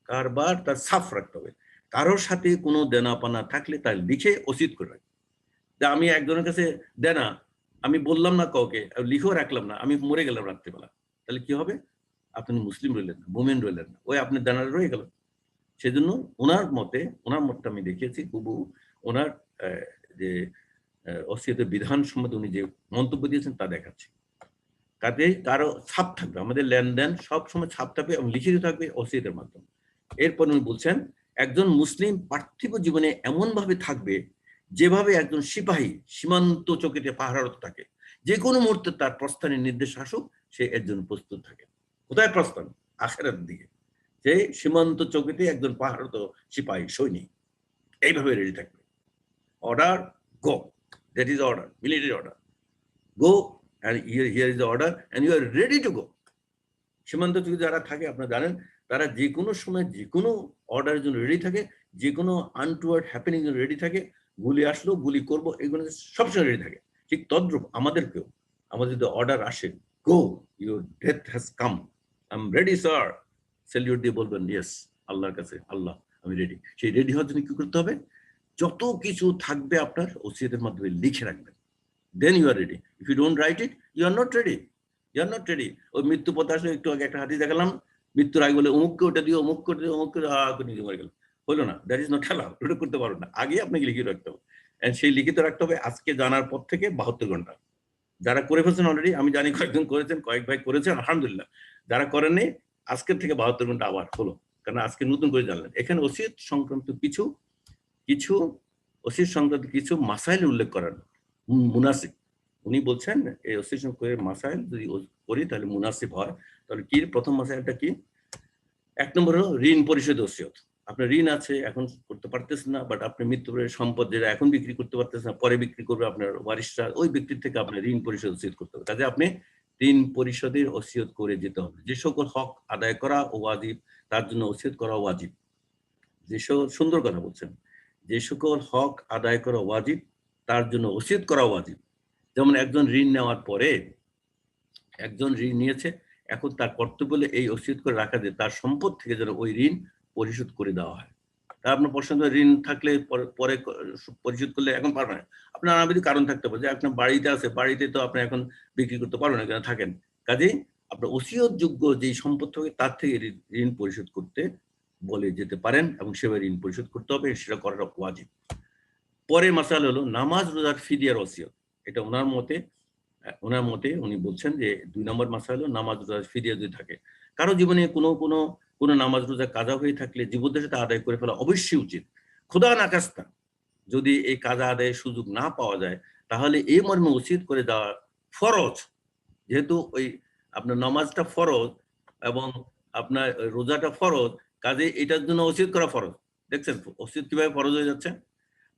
কারবার তার সাফ রাখতে হবে। কারোর সাথে কোনো দেনা পানা থাকলে তার লিখে ওসিয়ত করে রাখবে। আমি একজনের কাছে দেনা আমি বললাম না কাউকে, লিখেও রাখলাম না, আমি মরে গেলাম রাত্রিবেলা, তাহলে কি হবে? আপনি মুসলিম রইলেন না, মুমিন রইলেন না, ওই আপনার দেনাটা রয়ে গেল। সেজন্য ওনার মতটা আমি দেখিয়েছি, হুবহু ওনার যে ওসিয়তের বিধান সম্বন্ধে উনি যে মন্তব্য দিয়েছেন তা দেখাচ্ছি। কাজেই কারো ছাপ থাকবে, আমাদের লেনদেন সবসময় ছাপ থাকবে এবং লিখিত থাকবে ওসিয়তের মাধ্যমে। এরপর উনি বলছেন একজন মুসলিম পার্থিব জীবনে এমন ভাবে থাকবে যেভাবে একজন সিপাহী সীমান্ত চৌকিতে পাহারারত থাকে, যে কোনো মুহূর্তে তার প্রস্থানের নির্দেশ আসুক, সে এর জন্য প্রস্তুত থাকে। কোথায় প্রস্থান? আখিরাতের দিকে। যে সীমান্ত চৌকিতে একজন পাহারারত সিপাহী সৈনিক এইভাবে রেডি থাকবে। Order, go, that is order, military order. Go, and here is the order and you are ready to go. সীমান্ত চৌকি যারা থাকে আপনারা জানেন, তারা যে কোনো সময় যে কোনো অর্ডারের জন্য রেডি থাকে, যে কোনো আনটুয়ার্ড হ্যাপেনিং জন্য রেডি থাকে, গুলি আসলো গুলি করব এগুলো সবসময় রেডি থাকে। ঠিক তদ্রূপ আমাদেরকেও, আমাদের যদি অর্ডার আসে, go, your death has come, I am ready sir, salute দিয়ে বলবেন ইয়েস, আল্লাহর কাছে, আল্লাহ আমি রেডি। সেই রেডি হওয়ার জন্য কি করতে হবে? যত কিছু থাকবে আপনার ওসিয়তের মাধ্যমে লিখে রাখবেন, then you are ready. If you don't write it, you are not ready. You are not ready. ওই মৃত্যু পথে আসলে একটু আগে একটা হাদিস দেখালাম, মৃত্যুর আগে বলে অমুককে ওটা দিও, অমুক করে দিও, অমুক করে নিজে মরে গেল, হলো না, দ্যাট ইজ নট অ্যালাউড। ওটা করতে পারো না, আগে আপনাকে লিখিত রাখতে হবে। এন্ড সেই লিখিত রাখতে হবে আজকে জানার পর থেকে 72 ঘন্টা। যারা করে ফেলছেন অলরেডি, আমি জানি কয়েকজন করেছেন, কয়েক ভাই করেছেন, আলহামদুলিল্লাহ। যারা করেননি, আজকের থেকে 72 ঘন্টা আবার হলো, কারণ আজকে নতুন করে জানলেন। এখানে ওসিয়ত সংক্রান্ত কিছু ওসিয়ত সংক্রান্ত কিছু মাসাইল উল্লেখ করেন মুনাসিব। উনি বলছেন এই ওসিয়ত করে মাসাইল যদি করি তাহলে মুনাসিব হয়। তাহলে কি প্রথম মাসাইলটা কি? 1 নম্বর হলো ঋণ পরিশোধ ওসিয়ত। আপনার ঋণ আছে, এখন করতে পারতেছেন না, বাট আপনি মৃত্যুর পরে সম্পদ যেটা এখন বিক্রি করতে পারতেছেন না, পরে বিক্রি করবে আপনার ওয়ারিশরা, ওই ব্যক্তির থেকে আপনার ঋণ পরিশোধ ওসিয়ত করতে হবে। কাজে আপনি ঋণ পরিশোধের ওসিয়ত করে যেতে হবে। যে সকল হক আদায় করা ও ওয়াজিব, তার জন্য ওসিয়ত করা ওয়াজিব। যে সকল, সুন্দর কথা বলছেন, যে সকল হক আদায় করা ওয়াজিব, তার জন্য ওসিয়ত করা ওয়াজিব। যেমন একজন ঋণ নেওয়ার পরে, একজন ঋণ নিয়েছে, এখন তার কর্তব্য হলো এই ওসিয়ত করে রাখা যে তার সম্পদ থেকে যেন ওই ঋণ পরিশোধ করে দেওয়া হয়। তা আপনার প্রশ্ন, ঋণ থাকলে পরে পরিশোধ করলে এখন পারবে না, আপনার নানাবিধ কারণ থাকতে পারে, যে আপনার বাড়িতে আছে, বাড়িতে তো আপনি এখন বিক্রি করতে পারবেন না, কেন থাকেন। কাজেই আপনার ওসিয়ত যোগ্য যেই সম্পদ থাকে তার থেকে ঋণ পরিশোধ করতে বলে যেতে পারেন, এবং সেভাবে ঋণ পরিশোধ করতে হবে, সেটা করাটা ওয়াজিব। পরে মাসাল হলো নামাজ রোজার ফিদিয়ার ওসিয়ত। এটা ওনার মতে উনি বলছেন যে 2 নম্বর মাসাল হলো নামাজ রোজার ফিদিয়া যদি থাকে। কারো জীবনে কোনো নামাজ রোজা কাজা হয়ে থাকলে জীবদ্দশাতে আদায় করে ফেলা অবশ্যই উচিত। খোদা না কাস্তা যদি এই কাজা আদায়ের সুযোগ না পাওয়া যায়, তাহলে এই মর্মে ওসিয়ত করে দেওয়া ফরজ। যেহেতু ওই আপনার নামাজটা ফরজ এবং আপনার রোজাটা ফরজ, কাজে এটার জন্য ওসিয়ত করা ফরজ। দেখছেন ওসিয়ত কিভাবে ফরজ হয়ে যাচ্ছে?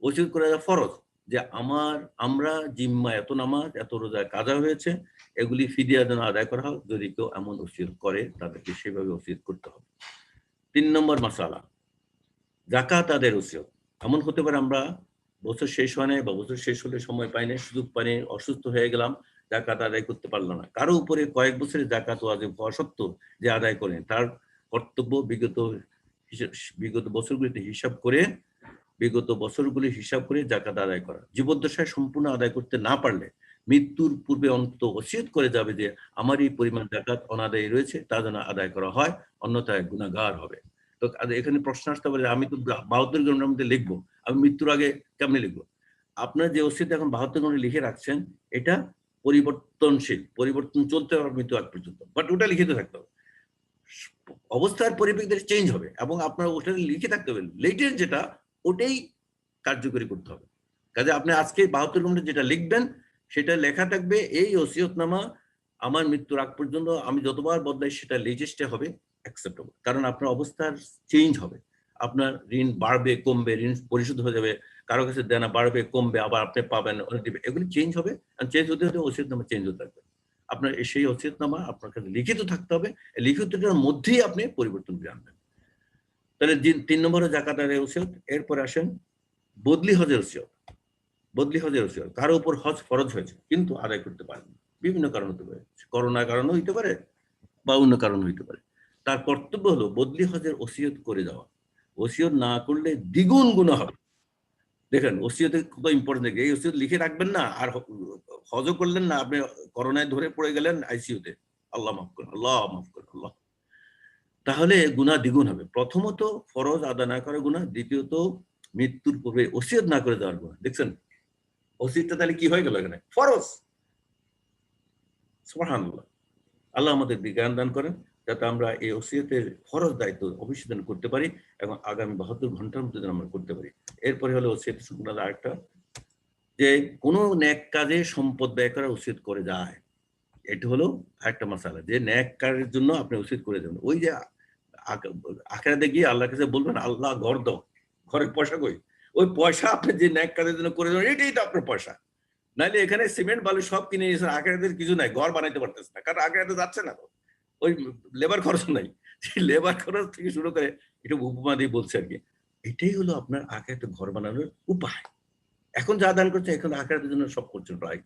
ওসিয়ত করা ফরজ যে আমরা জিম্মা এত নামাজ এত রোজা কাজা হয়েছে, এগুলি ফিদিয়া যেন আদায় করা হোক। যদি কেউ এমন ওসিয়ত করে তাদেরকে সেভাবে ওসিয়ত করতে হবে। 3 নম্বর মাসালা যাকাত আদায়ের ওসিয়ত। এমন হতে পারে আমরা বছর শেষ হয় নাই, বা বছর শেষ হলে সময় পাই না, সুযোগ পাই না, অসুস্থ হয়ে গেলাম, যাকাত আদায় করতে পারলাম না। কারো উপরে কয়েক বছরের যাকাত ওয়াজিব হওয়া সত্ত্বেও যে আদায় করেন, তার কর্তব্য বিগত বছরগুলিতে হিসাব করে যাকাত আদায় করা। জীবদ্দশায় সম্পূর্ণ আদায় করতে না পারলে মৃত্যুর পূর্বে অন্তত ওসিয়ত করে যাবে যে আমার এই পরিমাণ যাকাত অনাদায়ী রয়েছে, তা যেন আদায় করা হয়, অন্যথায় গুনাহগার হবে। তো এখানে প্রশ্ন আসতে পারে, আমি তো 72 ঘন্টার মধ্যে লিখবো, আমি মৃত্যুর আগে কেমনে লিখবো? আপনার যে ওসিয়ত এখন 72 ঘন্টা লিখে রাখছেন, এটা পরিবর্তনশীল, পরিবর্তন চলতে হবে মৃত্যু আগ পর্যন্ত, বাট ওটা লিখিত থাকতে হবে। অবস্থার পরিপ্রেক্ষিতে চেঞ্জ হবে এবং আপনার ওটা লিখে থাকতে হবে, লেটের যেটা ওটাই কার্যকরী করতে হবে। কাজে আপনি আজকে 72 ঘন্টা যেটা লিখবেন সেটা লেখা থাকবে, এই ওসিয়তনামা আমার মৃত্যুর আগ পর্যন্ত আমি যতবার বদলাই সেটা লেটেস্টে হবে, অ্যাকসেপ্টেবল। কারণ আপনার অবস্থার চেঞ্জ হবে, আপনার ঋণ বাড়বে কমবে, ঋণ পরিশোধ হয়ে যাবে, কারো কাছে দেনা বাড়বে কমবে, আবার আপনি পাবেন দিবে, এগুলি চেঞ্জ হবে। চেঞ্জ হতে হতে ওসিয়তনামা চেঞ্জ হতে থাকবে। আপনার সেই ওসিয়তনামা আপনার কাছে লিখিত থাকতে হবে, লিখিতটার মধ্যেই আপনি পরিবর্তন করে আনবেন। তাহলে 3 নম্বরে জাকাতের ওসিয়ত। এরপর আসেন বদলি হজের ওসিয়ত। বদলি হজের ওসিয়ত, কারো উপর হজ ফরজ হয়েছে কিন্তু আদায় করতে পারেনি, বিভিন্ন কারণ হতে পারে, করোনার কারণও হইতে পারে বা অন্য কারণ হইতে পারে। তার কর্তব্য হলো বদলি হজের ওসিয়ত করে যাওয়া। ওসিয়ত না করলে দ্বিগুণ গুনাহ হবে। দেখেন ওসিয়তে কত ইম্পর্টেন্ট, এই ওসিয়ত লিখে রাখবেন না আর হজও করলেন না, আপনি করোনায় ধরে পড়ে গেলেন আইসিইউতে, আল্লাহ মাফ করুন, আল্লাহ মাফ করুন, আল্লাহ, তাহলে গুনাহ দ্বিগুণ হবে। প্রথমত ফরজ আদা না করার গুনাহ, দ্বিতীয়ত মৃত্যুর পূর্বে ওসিয়ত না করে দেওয়ার গুনাহ। দেখছেন ওসিয়তটা তাহলে কি হয়ে গেল এখানে? ফরজ। সুবহানাল্লাহ। আল্লাহ আমাদের জ্ঞান দান করেন যাতে আমরা এই ওসিয়তের ফরজ দায়িত্ব অবশ্যই করতে পারি এবং আগামী 72 ঘন্টার মধ্যে আমরা করতে পারি। এরপরে হলো ওসিয়ত সংক্রান্ত আরেকটা, যে কোনো নেক কাজে সম্পদ ব্যয় করা ওসিয়ত করে যায়। এটা হলো আরেকটা মাসালা, যে নেক কাজের জন্য আপনি ওসিয়ত করে দেবেন। ওই যে আখিরাতে গিয়ে আল্লাহর কাছে বলবেন আল্লাহ ঘর দাও, ঘরের পয়সা কই? ওই পয়সা আপনি যে নেক কাজের জন্য করে দেবেন এটাই তো আপনার পয়সা। নাইলে এখানে সিমেন্ট বালু সব কিনে নিয়েছেন, আখিরাতের কিছু নাই, ঘর বানাইতে পারতেছে না, কারণ আখিরাতে যাচ্ছে না তো, ওই লেবার খরচ নাই। লেবার খরচ থেকে শুরু করে এটা উপমা দিয়ে বলছে আর কি। এটাই হলো আপনার আখিরাতে ঘর বানানোর উপায়। এখন যা দান করছে এখন আখিরাতের জন্য সব করছেন প্রায়।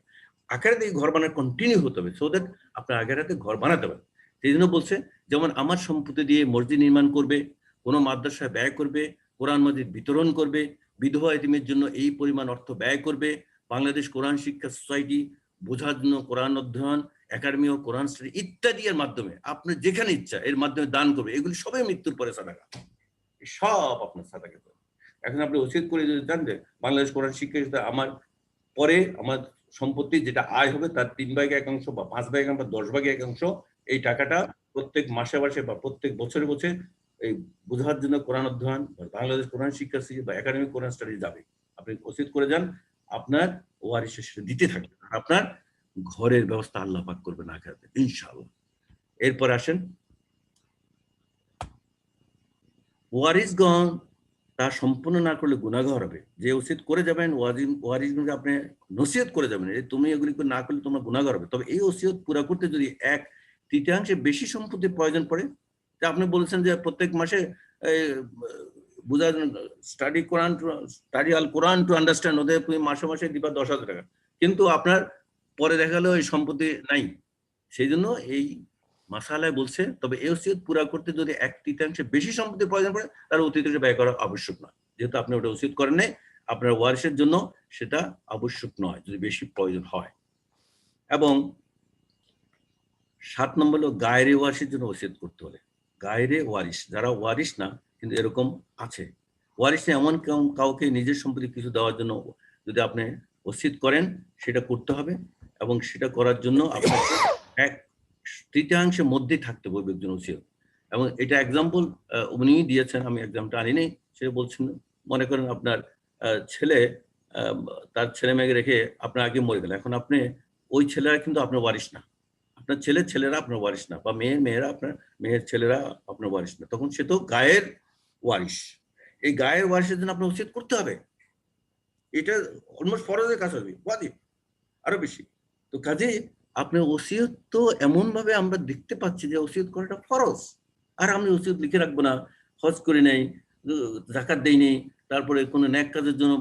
আখিরাতে এই ঘর বানানো কন্টিনিউ হতে হবে, সো দ্যাট আপনার আখিরাতে ঘর বানাতে পারেন। সেই জন্য বলছে যেমন আমার সম্পত্তি দিয়ে মসজিদ নির্মাণ করবে, কোনো মাদ্রাসায় ব্যয় করবে, কোরআন মাজিদ বিতরণ করবে, বিধবা এতিমের জন্য এই পরিমাণ অর্থ ব্যয় করবে, বাংলাদেশ কোরআন শিক্ষা সোসাইটি বোঝার জন্য কোরআন অধ্যয়ন একাডেমি ও কোরআন স্টাডি ইত্যাদি এর মাধ্যমে আপনার যেখানে ইচ্ছা এর মাধ্যমে দান করবে, এগুলি সবাই মৃত্যুর পরে সাদাকা, সব আপনার সাদাকা করবে। এখন আপনি ওসিয়ত করে যদি জান যে বাংলাদেশ কোরআন শিক্ষা আমার পরে আমার সম্পত্তি যেটা আয় হবে তার 3/1 বা 5/1 বা 10/1 এই টাকাটা প্রত্যেক মাসে মাসে বা প্রত্যেক বছরে বছরে এই বোঝার জন্য কোরআন অধ্যয়ন বাংলাদেশ কোরআন শিক্ষা বা একাডেমিক কোরআন স্টাডি যাবে। আপনি ওসিয়ত করে যান, আপনার ওয়ারিশ দিতে থাকবে, আপনার ঘরের ব্যবস্থা আল্লাহ পাক করবেন আখিরাতে ইনশাআল্লাহ। এরপর আসেন ওয়ারিসগণ তা সম্পূর্ণ না করলে গুনাহগার হবে। যে ওসিয়ত করে যাবেন ওয়ারিসগণকে আপনি নসিহত করে যাবেন তুমি এগুলি না করলে তোমরা গুনাহগার হবে। তবে এই ওসিয়ত পুরো করতে যদি 1/3 বেশি সম্পত্তির প্রয়োজন পড়ে, তা আপনি বলেছেন যে প্রত্যেক মাসে বুঝার study Al Quran to understand ওদের তুমি মাসে মাসে দিবা 10,000 টাকা, কিন্তু আপনার পরে দেখা গেল এই সম্পত্তি নাই। সেই জন্য এই মাসালায় বলছে তবে এই ওসিয়ত পুরা করতে যদি 1/3 বেশি সম্পত্তির প্রয়োজন পড়ে তাহলে অতিরিক্ত ব্যয় করা আবশ্যক নয়, যেহেতু আপনি ওটা ওসিয়ত করেন নাই, আপনার ওয়ারিসের জন্য সেটা আবশ্যক নয় যদি বেশি প্রয়োজন হয়। এবং 7 নম্বর হলো গায়রে ওয়ারিসের জন্য ওসিয়ত করতে হলে, গায়রে ওয়ারিস যারা ওয়ারিস না কিন্তু এরকম আছে, ওয়ারিস এমন কাউকে নিজের সম্পত্তি কিছু দেওয়ার জন্য যদি আপনি ওসিয়ত করেন সেটা করতে হবে এবং সেটা করার জন্য আপনার 1/3 মধ্যে থাকতে হবে একজন ওসিয়ত। এবং এটা এক্সাম্পল উনি দিয়েছেন, আমি এক্সাম্পলটা আনি নাই, সে বলছেন মনে করেন আপনার ছেলে তার ছেলে মেয়েকে রেখে আপনার আগে মরে গেল, এখন আপনি ওই ছেলেরা কিন্তু আপনার ওয়ারিস না, আপনার ছেলেরা আপনার ওয়ারিস না, বা মেয়েরা আপনার মেয়ের ছেলেরা আপনার ওয়ারিস না, তখন সে তো গায়ের ওয়ারিস। এই গায়ের ওয়ারিসের জন্য আপনার ওসিয়ত করতে হবে, এটা অলমোস্ট ফরজের কাজ হবে, ওয়াজিব আরো বেশি। তো কাজে আপনার ওসিয়ত তো এমন ভাবে আমরা দেখতে পাচ্ছি যে ওসিয়ত করাটা ফরজ, আর আমি ওসিয়ত লিখে রাখবো না, হজ করি নাই, যাকাত দেই নেই, তারপরে কোনো নেক কাজের জন্য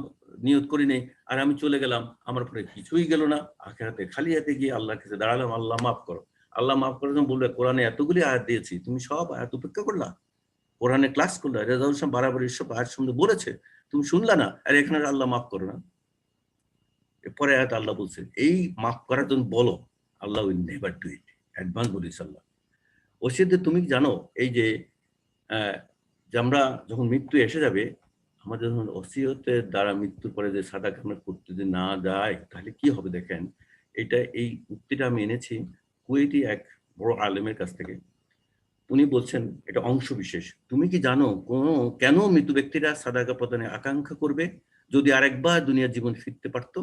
নিয়ত করি নেই, আর আমি চলে গেলাম, আমার পরে কিছুই গেল না, আখিরাতে খালি হাতে গিয়ে আল্লাহর কাছে দাঁড়ালাম, আল্লাহ মাফ করো, আল্লাহ মাফ করার জন্য বলবে কোরআনে এতগুলি আয়াত দিয়েছি তুমি সব আয়াত উপেক্ষা করলা, কোরআনে ক্লাস করলা, রেজাল্ট বারাবার সব আয়াত সম্বন্ধে বলেছে তুমি শুনলা না, আর এখানে আল্লাহ মাফ করো না। এরপরে আয়াত আল্লাহ বলছে এই মাফ করার জন্য বলো, Allah will never do it, advance বলিস আল্লাহ। ওসিয়তে তুমি জানো এই যে আমরা যখন মৃত্যু এসে যাবে, আমাদের যখন ওসিয়তের দ্বারা মৃত্যুর পরে যে সাদাকা আমরা করতে যদি না যায় তাহলে কি হবে দেখেন। এই উক্তিটা আমি এনেছি কুয়েতি এক বড় আলেমের কাছ থেকে। উনি বলছেন এটা অংশ বিশেষ। তুমি কি জানো কেন মৃত ব্যক্তিরা সাদাকা প্রদানে আকাঙ্ক্ষা করবে যদি আরেকবার দুনিয়ার জীবন ফিরতে পারতো?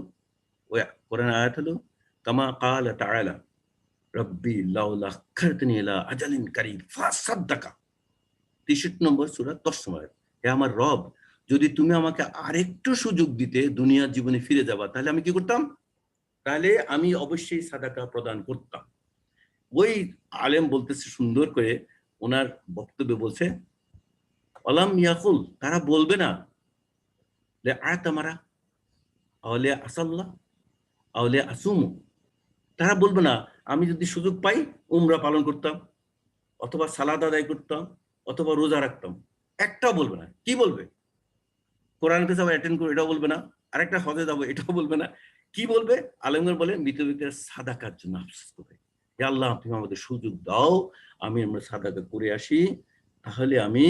ওই কোরআনের আয়াত হলো কামা ক্বালা তাআলা রব্বি লাউলা আখারতনি ইলা আজালিন কারীব ফাসাদ্দাকা। 63 নম্বর সূরা 10 নম্বর আয়াত। হে আমার রব, যদি তুমি আমাকে আরেকটু সুযোগ দিতে দুনিয়ার জীবনে ফিরে যাবা, তাহলে আমি কি করতাম? তাহলে আমি অবশ্যই সাদাকা প্রদান করতাম। ওই আলেম বলতেছে সুন্দর করে, ওনার বক্তব্যে বলছে অলাম ইয়াকুল, তারা বলবে না লে আতামারা আওলে আসাল্লাহ আওলে আসুমু, তারা বলবে না আমি যদি সুযোগ পাই উমরা পালন করতাম, অথবা সালাদ আদায় করতাম, অথবা রোজা রাখতাম। একটাও বলবে না। কি বলবে? কোরআন কাছে অ্যাটেন্ড করবো এটাও বলবে না, আরেকটা হজে যাবো এটাও বলবে না। কি বলবে? আলেমগণ বলে মৃত ব্যক্তিরা সাদাকার জন্য আফসোস করবে, হে আল্লাহ তুমি আমাদের সুযোগ দাও, আমরা সাদাকা করে আসি, তাহলে আমি,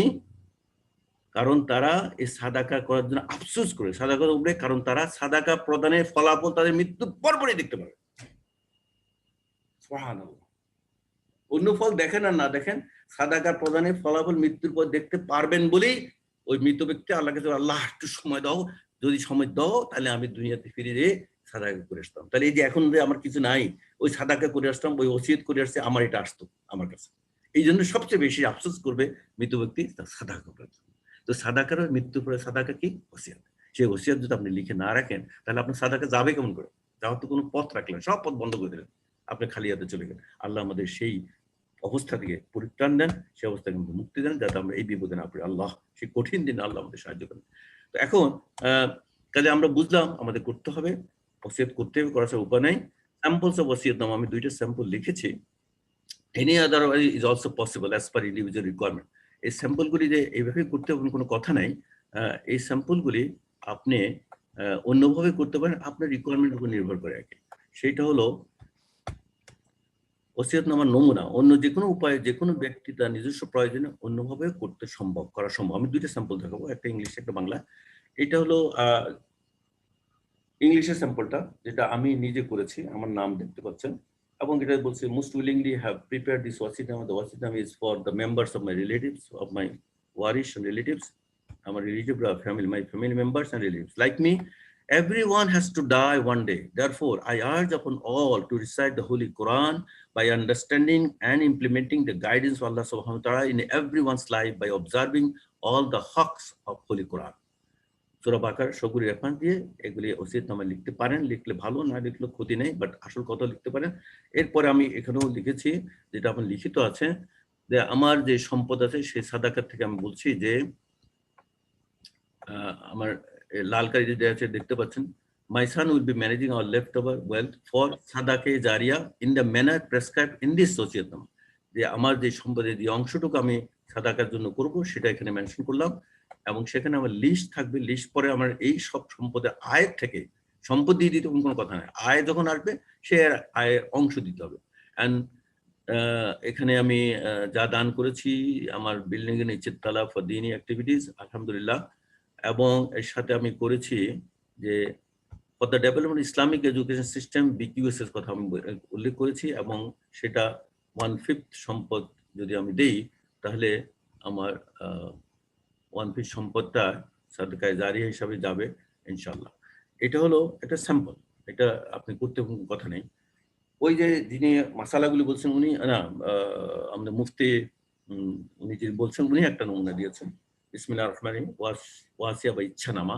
কারণ তারা এই সাদাকা করার জন্য আফসোস করে সাদাকা করবে, কারণ তারা সাদাকা প্রদানের ফলাফল তাদের মৃত্যুর পরপরই দেখতে পাবে। সুবহানাল্লাহ। অন্য ফল দেখেন আর না দেখেন, সাদাকা প্রদানের ফলাফল মৃত্যুর পর দেখতে পারবেন বলেই ওই মৃত ব্যক্তি আল্লাহকে আল্লাহ একটু সময় দাও, যদি সময় দাও তাহলে আমি দুনিয়াতে ফিরে যেয়ে সাদাকা করে আসতাম। তাহলে এই যে এখন যে আমার কিছু নাই, ওই সাদাকা করে আসতাম, ওই ওসিয়ত করে আসছে, আমার এটা আসতো আমার কাছে। এই জন্য সবচেয়ে বেশি আফসোস করবে মৃত ব্যক্তি সাদাকা করার জন্য। তো সাদাকার মৃত্যুর পরে সাদাকা কি? ওসিয়ত। সেই ওসিয়ত যদি আপনি লিখে না রাখেন, তাহলে আপনার সাদাকা যাবে কেমন করে? যাওয়ার তো কোনো পথ রাখলেন, সব পথ বন্ধ করে দিলেন, আপনি খালি হাতে চলে গেলেন। আল্লাহ আমাদের সেই অবস্থা থেকে পরিত্রাণ দেন, সেই অবস্থা থেকে মুক্তি দেন, যাতে আমরা এই বিপদে না পড়ি। আল্লাহ সেই কঠিন দিনে আল্লাহ আমাদের সাহায্য করেন। তো এখন কাজে আমরা বুঝলাম আমাদের করতে হবে, ওসিয়ত করতে হবে, করার উপায় নাই। স্যাম্পলস অফ ওসিয়ত নাম আমি 2টা স্যাম্পল লিখেছি। Any other way is also possible as per individual requirement. এই স্যাম্পলগুলি যে এইভাবে করতে হবে কোনো কথা নাই। এই স্যাম্পলগুলি আপনি অন্যভাবে করতে পারেন, আপনার রিকোয়ারমেন্টের উপর নির্ভর করে আর কি। সেইটা হলো ওসিয়তনামার নমুনা অন্য যে কোনো উপায়ে যে কোনো ব্যক্তি তার নিজস্ব প্রয়োজনে অন্যভাবে করা সম্ভব। আমি 2টা স্যাম্পল দেখাবো, একটা ইংলিশ একটা বাংলা। এটা হলো ইংলিশের স্যাম্পলটা, যেটা আমি নিজে করেছি, আমার নাম দেখতে পাচ্ছেন, এবং এটা বলছে most willingly have prepared this ওয়াসিনামা। দ্য ওয়াসিনামা is for the members of my relatives, of my ওয়ারিশ and relatives, আমার relative family, my family members and relatives like me. Everyone has to die one day. Therefore, I urge upon all to recite the Holy Quran by understanding and implementing the guidance of Allah subhanahu wa ta'ala in everyone's life by observing all the haqs of Holy Quran. সূরা বাকারা সবগুলি reference দিয়ে এগুলি ওসিয়তনামা লিখতে পারেন, লিখলে ভালো, না লিখলে ক্ষতি নেই, বাট আসল কথা লিখতে পারেন। এরপরে আমি এখানেও লিখেছি, যেটা আপনার লিখিত আছে, যে আমার যে সম্পদ আছে সেই সাদাকাত থেকে আমি বলছি যে আমার লাল কালি যে আছে দেখতে পাচ্ছেন, my son will be managing our leftover wealth for sadaqah Zaria in the manner prescribed in this ওসিয়তনামা। যে আমার যে সম্পদের যে অংশটুকু আমি সাদাকার জন্য করব সেটা এখানে মেনশন করলাম, এবং সেখানে আমার লিস্ট থাকবে। লিস্ট পরে আমার এই সব সম্পদের আয়ের থেকে, সম্পদ দিয়ে দিতে কোনো কথা নাই, আয় যখন আসবে সে আয়ের অংশ দিতে হবে। অ্যান্ড এখানে আমি যা দান করেছি আমার বিল্ডিং এর নিচের তলা ফর দিনী অ্যাক্টিভিটিস, আলহামদুলিল্লাহ, এবং এর সাথে আমি করেছি যে for the development Islamic education system BQS কথা আমি উল্লেখ করেছি, এবং সেটা 1/5 সম্পদ যদি আমি দেই তাহলে আমার 1/5 সম্পদটা সাদকায়ে জারিয়া হিসাবে যাবে ইনশাআল্লাহ। এটা হলো একটা স্যাম্পল, এটা আপনি করতে কোনো কথা নেই। ওই যে যিনি মাসালাগুলি বলছেন উনি না, আমাদের মুফতি উনি যিনি বলছেন উনি একটা নমুনা দিয়েছেন। বিসমিল্লাহির রহমানির রহিম। ওয়াসিয়া বা ইচ্ছানামা।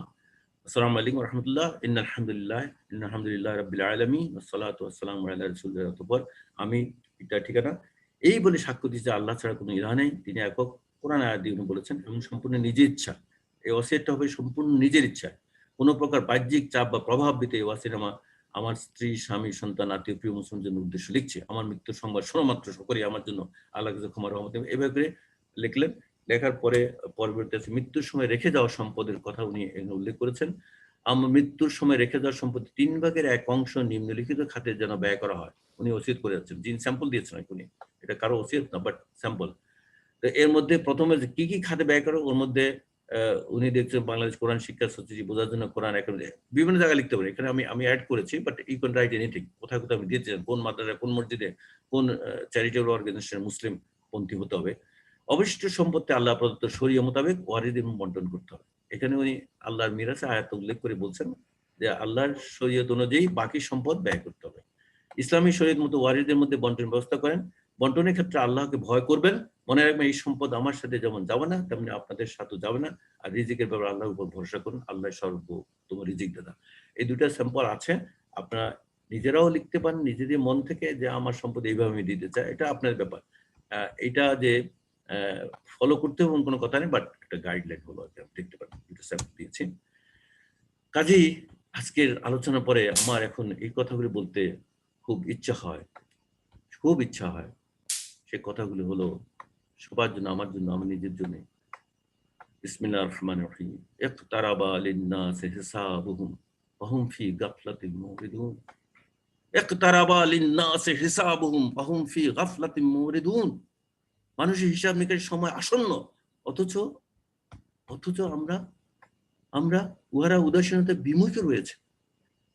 আসসালামু আলাইকুম ওয়া রাহমাতুল্লাহ। ইন্নাল হামদুলিল্লাহি রাব্বিল আলামিন ওয়াসসালাতু ওয়াসসালামু আলা রাসূলিল্লাহ। অতঃপর আমি এটা ঠিকানা এই বলে সাক্ষ্য দিচ্ছি যে আল্লাহ ছাড়া কোনো ইলাহ নেই, তিনি একক। কোরআন আয়াত দিয়ে উনি বলেছেন, এবং সম্পূর্ণ নিজের ইচ্ছা। এই ওসিয়তটা হবে সম্পূর্ণ নিজের ইচ্ছায়, কোনো প্রকার বাহ্যিক চাপ বা প্রভাবিত এই ওয়াসিনামা আমার স্ত্রী, স্বামী, সন্তান, আত্মীয়, প্রিয় মুসলিমদের জন্য উদ্দেশ্য লিখছে। আমার মৃত্যুর সংবাদ শোনা মাত্র সকলে আমার জন্য আল্লাহ কাছে ক্ষমা রহমত। এভাবে করে লিখলেন। লেখার পরে পরবর্তীতে মৃত্যুর সময় রেখে যাওয়া সম্পদের কথা উনি উল্লেখ করেছেন। আমার মৃত্যুর সময় রেখে যাওয়ার সম্পত্তি 3/1 অংশ নিম্নলিখিত খাতে যেন ব্যয় করা হয়। উনি ওসিয়ত করে যাচ্ছেন, যিনি স্যাম্পল দিয়েছেন উনি, এটা কারো ওসিয়ত না, বাট স্যাম্পল। তো এর মধ্যে প্রথমে কি কি খাতে ব্যয় করো, ওর মধ্যে উনি দেখছেন বাংলাদেশ কোরআন শিক্ষা সোসাইটি বোঝার জন্য কোরআন একাডেমি, বিভিন্ন জায়গায় লিখতে পারে, এখানে আমি অ্যাড করেছি, but you can write anything. কোথায় কোথায় আমি দিয়েছি, কোন মাদ্রাসায়, কোন মসজিদে, কোন চ্যারিটেবল অর্গানাইজেশন, মুসলিম পন্থী হতে হবে। অবশিষ্ট সম্পত্তি আল্লাহ প্রদত্ত শরিয়া মোতাবেক ওয়ারিদ এবং বন্টন করতে হবে। এখানে উনি আল্লাহর মিরাসে আয়াত উল্লেখ করে বলছেন যে আল্লাহর শরীয়ত অনুযায়ী বাকি সম্পদ ব্যয় করতে হবে। ইসলামী শরীয়ত মতো ওয়ারিদের মধ্যে বন্টন ব্যবস্থা করেন। বন্টনের ক্ষেত্রে আল্লাহকে ভয় করবেন। মনে রাখবেন এই সম্পদ আমার সাথে যেমন যাবে না তেমনি আপনাদের সাথেও যাবে না। আর রিজিকের ব্যাপারে আল্লাহর উপর ভরসা করুন। আল্লাহ সর্বোত্তম রিজিক দাতা। এই দুটা স্যাম্পল আছে। আপনারা নিজেরাও লিখতে পারেন নিজেদের মন থেকে যে আমার সম্পদ এইভাবে আমি দিতে চাই, এটা আপনার ব্যাপার। এটা যে ফলো করতে হবে কোনো কথা নেই, বাট একটা গাইডলাইন হলো আর কি, আপনি দেখতে পারেন দুটো স্যাম্পল দিয়েছি। কাজেই আজকের আলোচনার পরে আমার এখন এই কথাগুলি বলতে খুব ইচ্ছা হয়, খুব ইচ্ছা হয়। সে কথাগুলি হলো সবার জন্য, আমার জন্য, আমার নিজের জন্য। বিসমিল্লাহির রহমানির রহিম। ইকতারাবা লিন-নাসি হিসাবুহুম ওয়া হুম ফি গাফলাতিন মুরিদুন। ইকতারাবা লিন-নাসি হিসাবুহুম ওয়া হুম ফি গাফলাতিন মুরিদুন। মানুষের হিসাব নিকাশের সময় আসন্ন, অথচ অথচ আমরা উহারা উদাসীনতায় বিমুখ রয়েছে।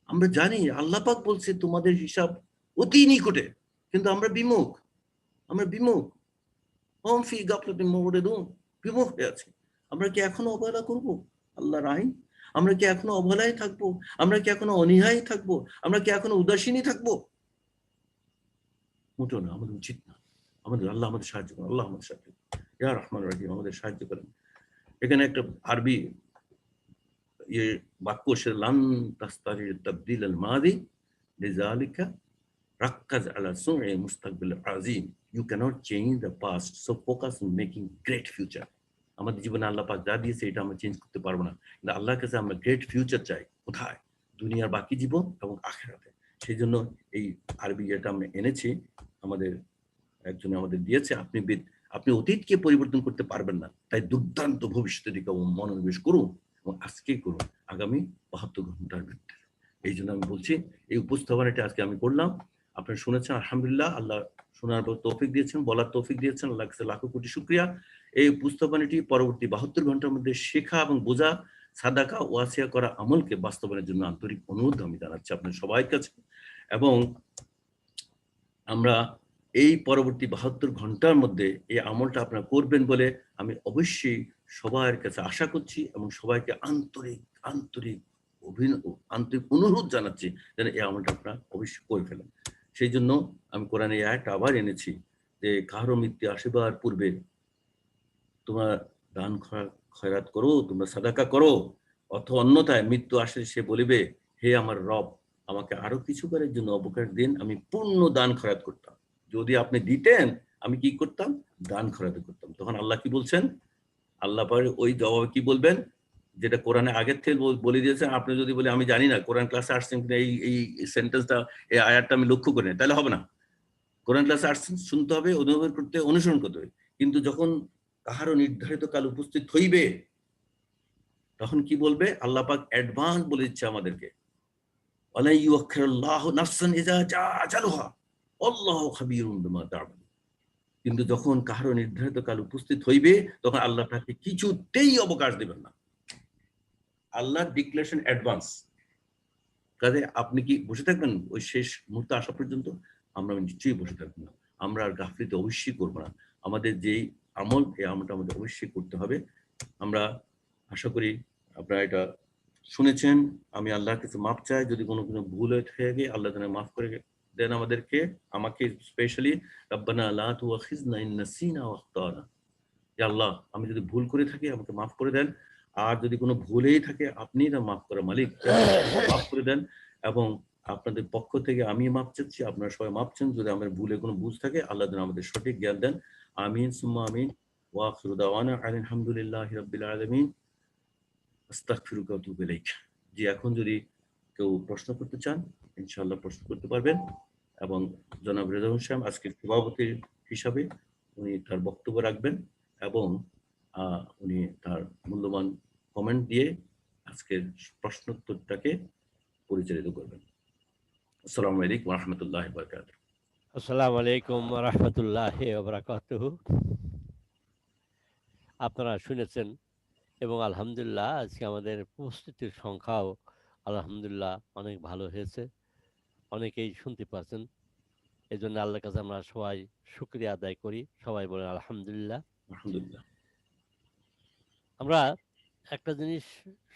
আমরা জানি আল্লাহ পাক বলছে তোমাদের হিসাব অতি নিকটে, কিন্তু আমরা বিমুখ। আমরা বিমুখ। হুম ফি গাফলাতিন মুরিদুন, বিমুখ হয়ে আছি। আমরা কি এখনো অবহেলা করব আল্লাহর আইন? আমরা কি এখনো অবহেলায় থাকবো? আমরা কি এখনো অনীহায় থাকবো? আমরা কি এখনো উদাসীনই থাকবো? মোটেও না, আমাদের উচিত না। আল্লাহ আমাদের সাহায্য করেন, আল্লাহ আমাদের সাহায্য করেন। ইয়া রহমান রহিম, আমাদের সাহায্য করেন। এখানে একটা আরবি বাক্য সে লান তাস্তারির তাবদিল আল মাদি লিযালিকা রাক্কাজ আলা সুনই মুস্তাকবিল আযীম। You cannot change the past, so focus on making great future. আমাদের জীবনে আল্লাহ পাক যা দিয়েছে এটা আমরা চেঞ্জ করতে পারবো না, কিন্তু আল্লাহর কাছে আমরা গ্রেট ফিউচার চাই। কোথায়? দুনিয়ার বাকি জীবন এবং আখিরাতে। সেই জন্য এই আরবি যেটা আমরা এনেছি, আমাদের একজন আমাদের দিয়েছে, আপনি অতীতকে পরিবর্তন করতে পারবেন না, তাই দুর্দান্ত ভবিষ্যতের দিকে মনোনিবেশ করুন এবং আজকেই করুন, আগামী ৭২ ঘন্টার ভিতরে। এই জন্য আমি বলছি এই উপস্থাপনাটা আজকে আমি করলাম। আপনারা শুনেছেন, আলহামদুলিল্লাহ। আল্লাহ শোনার তৌফিক দিয়েছেন, বলার তৌফিক দিয়েছেন, আল্লাহর কাছে লাখো কোটি শুকরিয়া। এই উপস্থাপনাটি পরবর্তী ৭২ ঘন্টার মধ্যে শেখা এবং বোঝা, সাদাকা ওয়াসিয়া করা আমলকে বাস্তবায়নের জন্য আন্তরিক অনুরোধ আমি জানাচ্ছি আপনার সবার কাছে। এবং আমরা এই পরবর্তী ৭২ ঘন্টার মধ্যে এই আমলটা আপনারা করবেন বলে আমি অবশ্যই সবার কাছে আশা করছি এবং সবাইকে আন্তরিক আন্তরিক আন্তরিক অনুরোধ জানাচ্ছি যেন এই আমলটা আপনারা অবশ্যই করে ফেলেন। সেই জন্য আমি কোরআনে এই আয়াতটা আবার এনেছি যে কারো মৃত্যু আসিবার পূর্বে তোমরা দান খয়রাত করো, তোমরা সাদাকা করো, অথবা অন্যথায় মৃত্যু আসলে সে বলিবে, হে আমার রব, আমাকে আরো কিছু করার জন্য অবকাশ দিন, আমি পূর্ণ দান খয়রাত করতাম। যদি আপনি দিতেন আমি কি করতাম? দান খয়রাত করতাম। তখন আল্লাহ কি বলছেন? আল্লাহ পাক ওই জবাবে কি বলবেন, যেটা কোরআনে আগের থেকে বলে দিয়েছেন। আপনি যদি বলে আমি জানি না, কোরআন ক্লাসে আসছেন কিনা এই এই সেন্টেন্সটা, এই আয়াতটা আমি লক্ষ্য করি না, তাহলে হবে না। কোরআন ক্লাসে আসছেন, শুনতে হবে, অনুভব করতে, অনুসরণ করতে হবে। কিন্তু যখন কাহারও নির্ধারিত কাল উপস্থিত হইবে, তখন কি বলবে? আল্লাহ পাক অ্যাডভান্স বলে দিচ্ছে আমাদেরকে, ওয়ালা ইউআখিরুল্লাহু নাফসান ইযা জাআ আজালুহা আল্লাহু খাবীরুম বিমা তা'মালুন। কিন্তু যখন কাহারও নির্ধারিত কাল উপস্থিত হইবে, তখন আল্লাহ তাকে কিছুতেই অবকাশ দিবেন না। আল্লাহর ডিক্লারেশন অ্যাডভান্স। কাজে আপনি কি বসে থাকবেন ওই শেষ মুহূর্তে আসা পর্যন্ত? আমরা নিশ্চয়ই বসে থাকবো না। আমরা আর গাফলিতে অবশ্যই করবো না। আমাদের যেই আমল, এই আমলটা আমাদের অবশ্যই করতে হবে। আমরা আশা করি আপনারা এটা শুনেছেন। আমি আল্লাহর কাছে মাফ চাই যদি কোনো ভুল হয়ে থাকে, আল্লাহ যেন মাফ করে দেন আমাদেরকে, আমাকে স্পেশালি। রাব্বানা লা তুআখিযনা ইন নাসিনা ওয়া আখতানা। ইয়া আল্লাহ, আমি যদি ভুল করে থাকি আমাকে মাফ করে দেন। আর যদি কোনো ভুলেই থাকে, আপনিই না মাফ করা মালিক, মাফ করে দেন। এবং আপনাদের পক্ষ থেকে আমি মাফ চাচ্ছি, আপনারা সবাই মাফ চান। যদি আমার ভুলে কোনো বুঝ থাকে, আল্লাহ যেন আমাদের সঠিক জ্ঞান দেন। আমিন সুম্মা আমিন। ওয়া আখিরু দাওয়ানা আলহামদুলিল্লাহি রাব্বিল আলামিন। আস্তাগফিরুকা ওয়া আতুবু ইলাইক। জি, এখন যদি কেউ প্রশ্ন করতে চান, ইনশাআল্লাহ প্রশ্ন করতে পারবেন। এবং জনাব রেজা হোসেন আজকের সভাপতি হিসাবে উনি তার বক্তব্য রাখবেন এবং উনি তার মূল্যবান কমেন্ট দিয়ে আজকের প্রশ্নোত্তরটাকে পরিচালিত করবেন। আসসালামু আলাইকুম ওয়া রাহমাতুল্লাহি ওয়া বারাকাতুহু। আসসালামু আলাইকুম ওয়া রাহমাতুল্লাহি ওয়া বারাকাতুহু। আপনারা শুনেছেন এবং আলহামদুলিল্লাহ আজকে আমাদের উপস্থিতির সংখ্যাও আলহামদুলিল্লাহ অনেক ভালো হয়েছে। অনেকেই শুনতে পাচ্ছেন। এই জন্য আল্লাহর কাছে আমরা সবাই শুকরিয়া আদায় করি, সবাই বলেন আলহামদুলিল্লাহ। আলহামদুলিল্লাহ। আমরা একটা জিনিস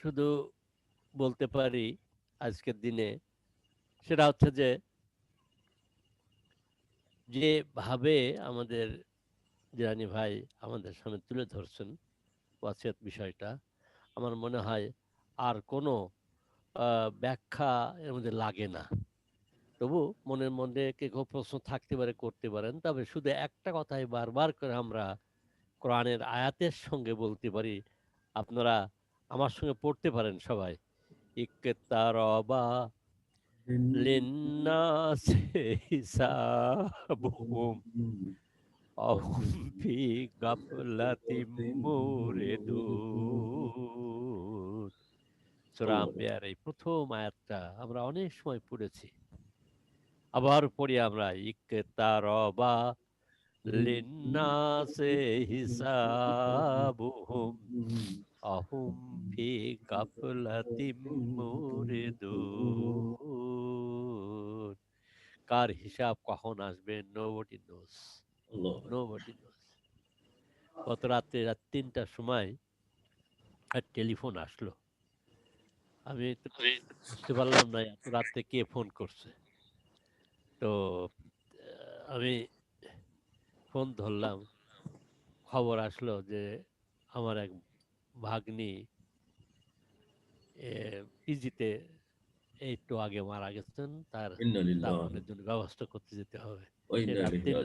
শুধু বলতে পারি আজকের দিনে, সেটা হচ্ছে যে যেভাবে আমাদের জিলানী ভাই আমাদের সামনে তুলে ধরছেন ওয়াসিয়ত বিষয়টা, আমার মনে হয় আর কোনো ব্যাখ্যা এর মধ্যে লাগে না। তবু মনের মধ্যে কেউ প্রশ্ন থাকতে পারে, করতে পারেন, তবে শুধু একটা কথাই বারবার করে আমরা কোরআনের আয়াতের সঙ্গে বলতে পারি, আপনারা আমার সঙ্গে পড়তে পারেন সবাই। ইকতারাবা লিন্নাসি হিসাবুহুম অহুম ফি গাফলাতিম মুরিদুন। সূরা আম্বিয়ার এই প্রথম আয়াতটা আমরা অনেক সময় পড়েছি, আবার পড়ি আমরা ইকতারাবা লিন্নাসি হিসাবুহুম অহুম ফি গাফলাতিম মুরিদুন। কার হিসাব কখন আসবে, নোবডি নোস, আল্লাহ। নোবডি নোস। গত রাত্রে রাত ৩টার সময় টেলিফোন আসলো। আমি তো বুঝতে পারলাম না এত রাত্রে কে ফোন করছে। তো আমি ফোন ধরলাম, খবর আসলো যে আমার এক ভাগ্নি পিজিতে একটু আগে মারা গেছেন, তার ইন্না লিল্লাহি দাফনের জন্য ব্যবস্থা করতে যেতে হবে। ওয়া সে ইন্না রাত ইলাইহি ৩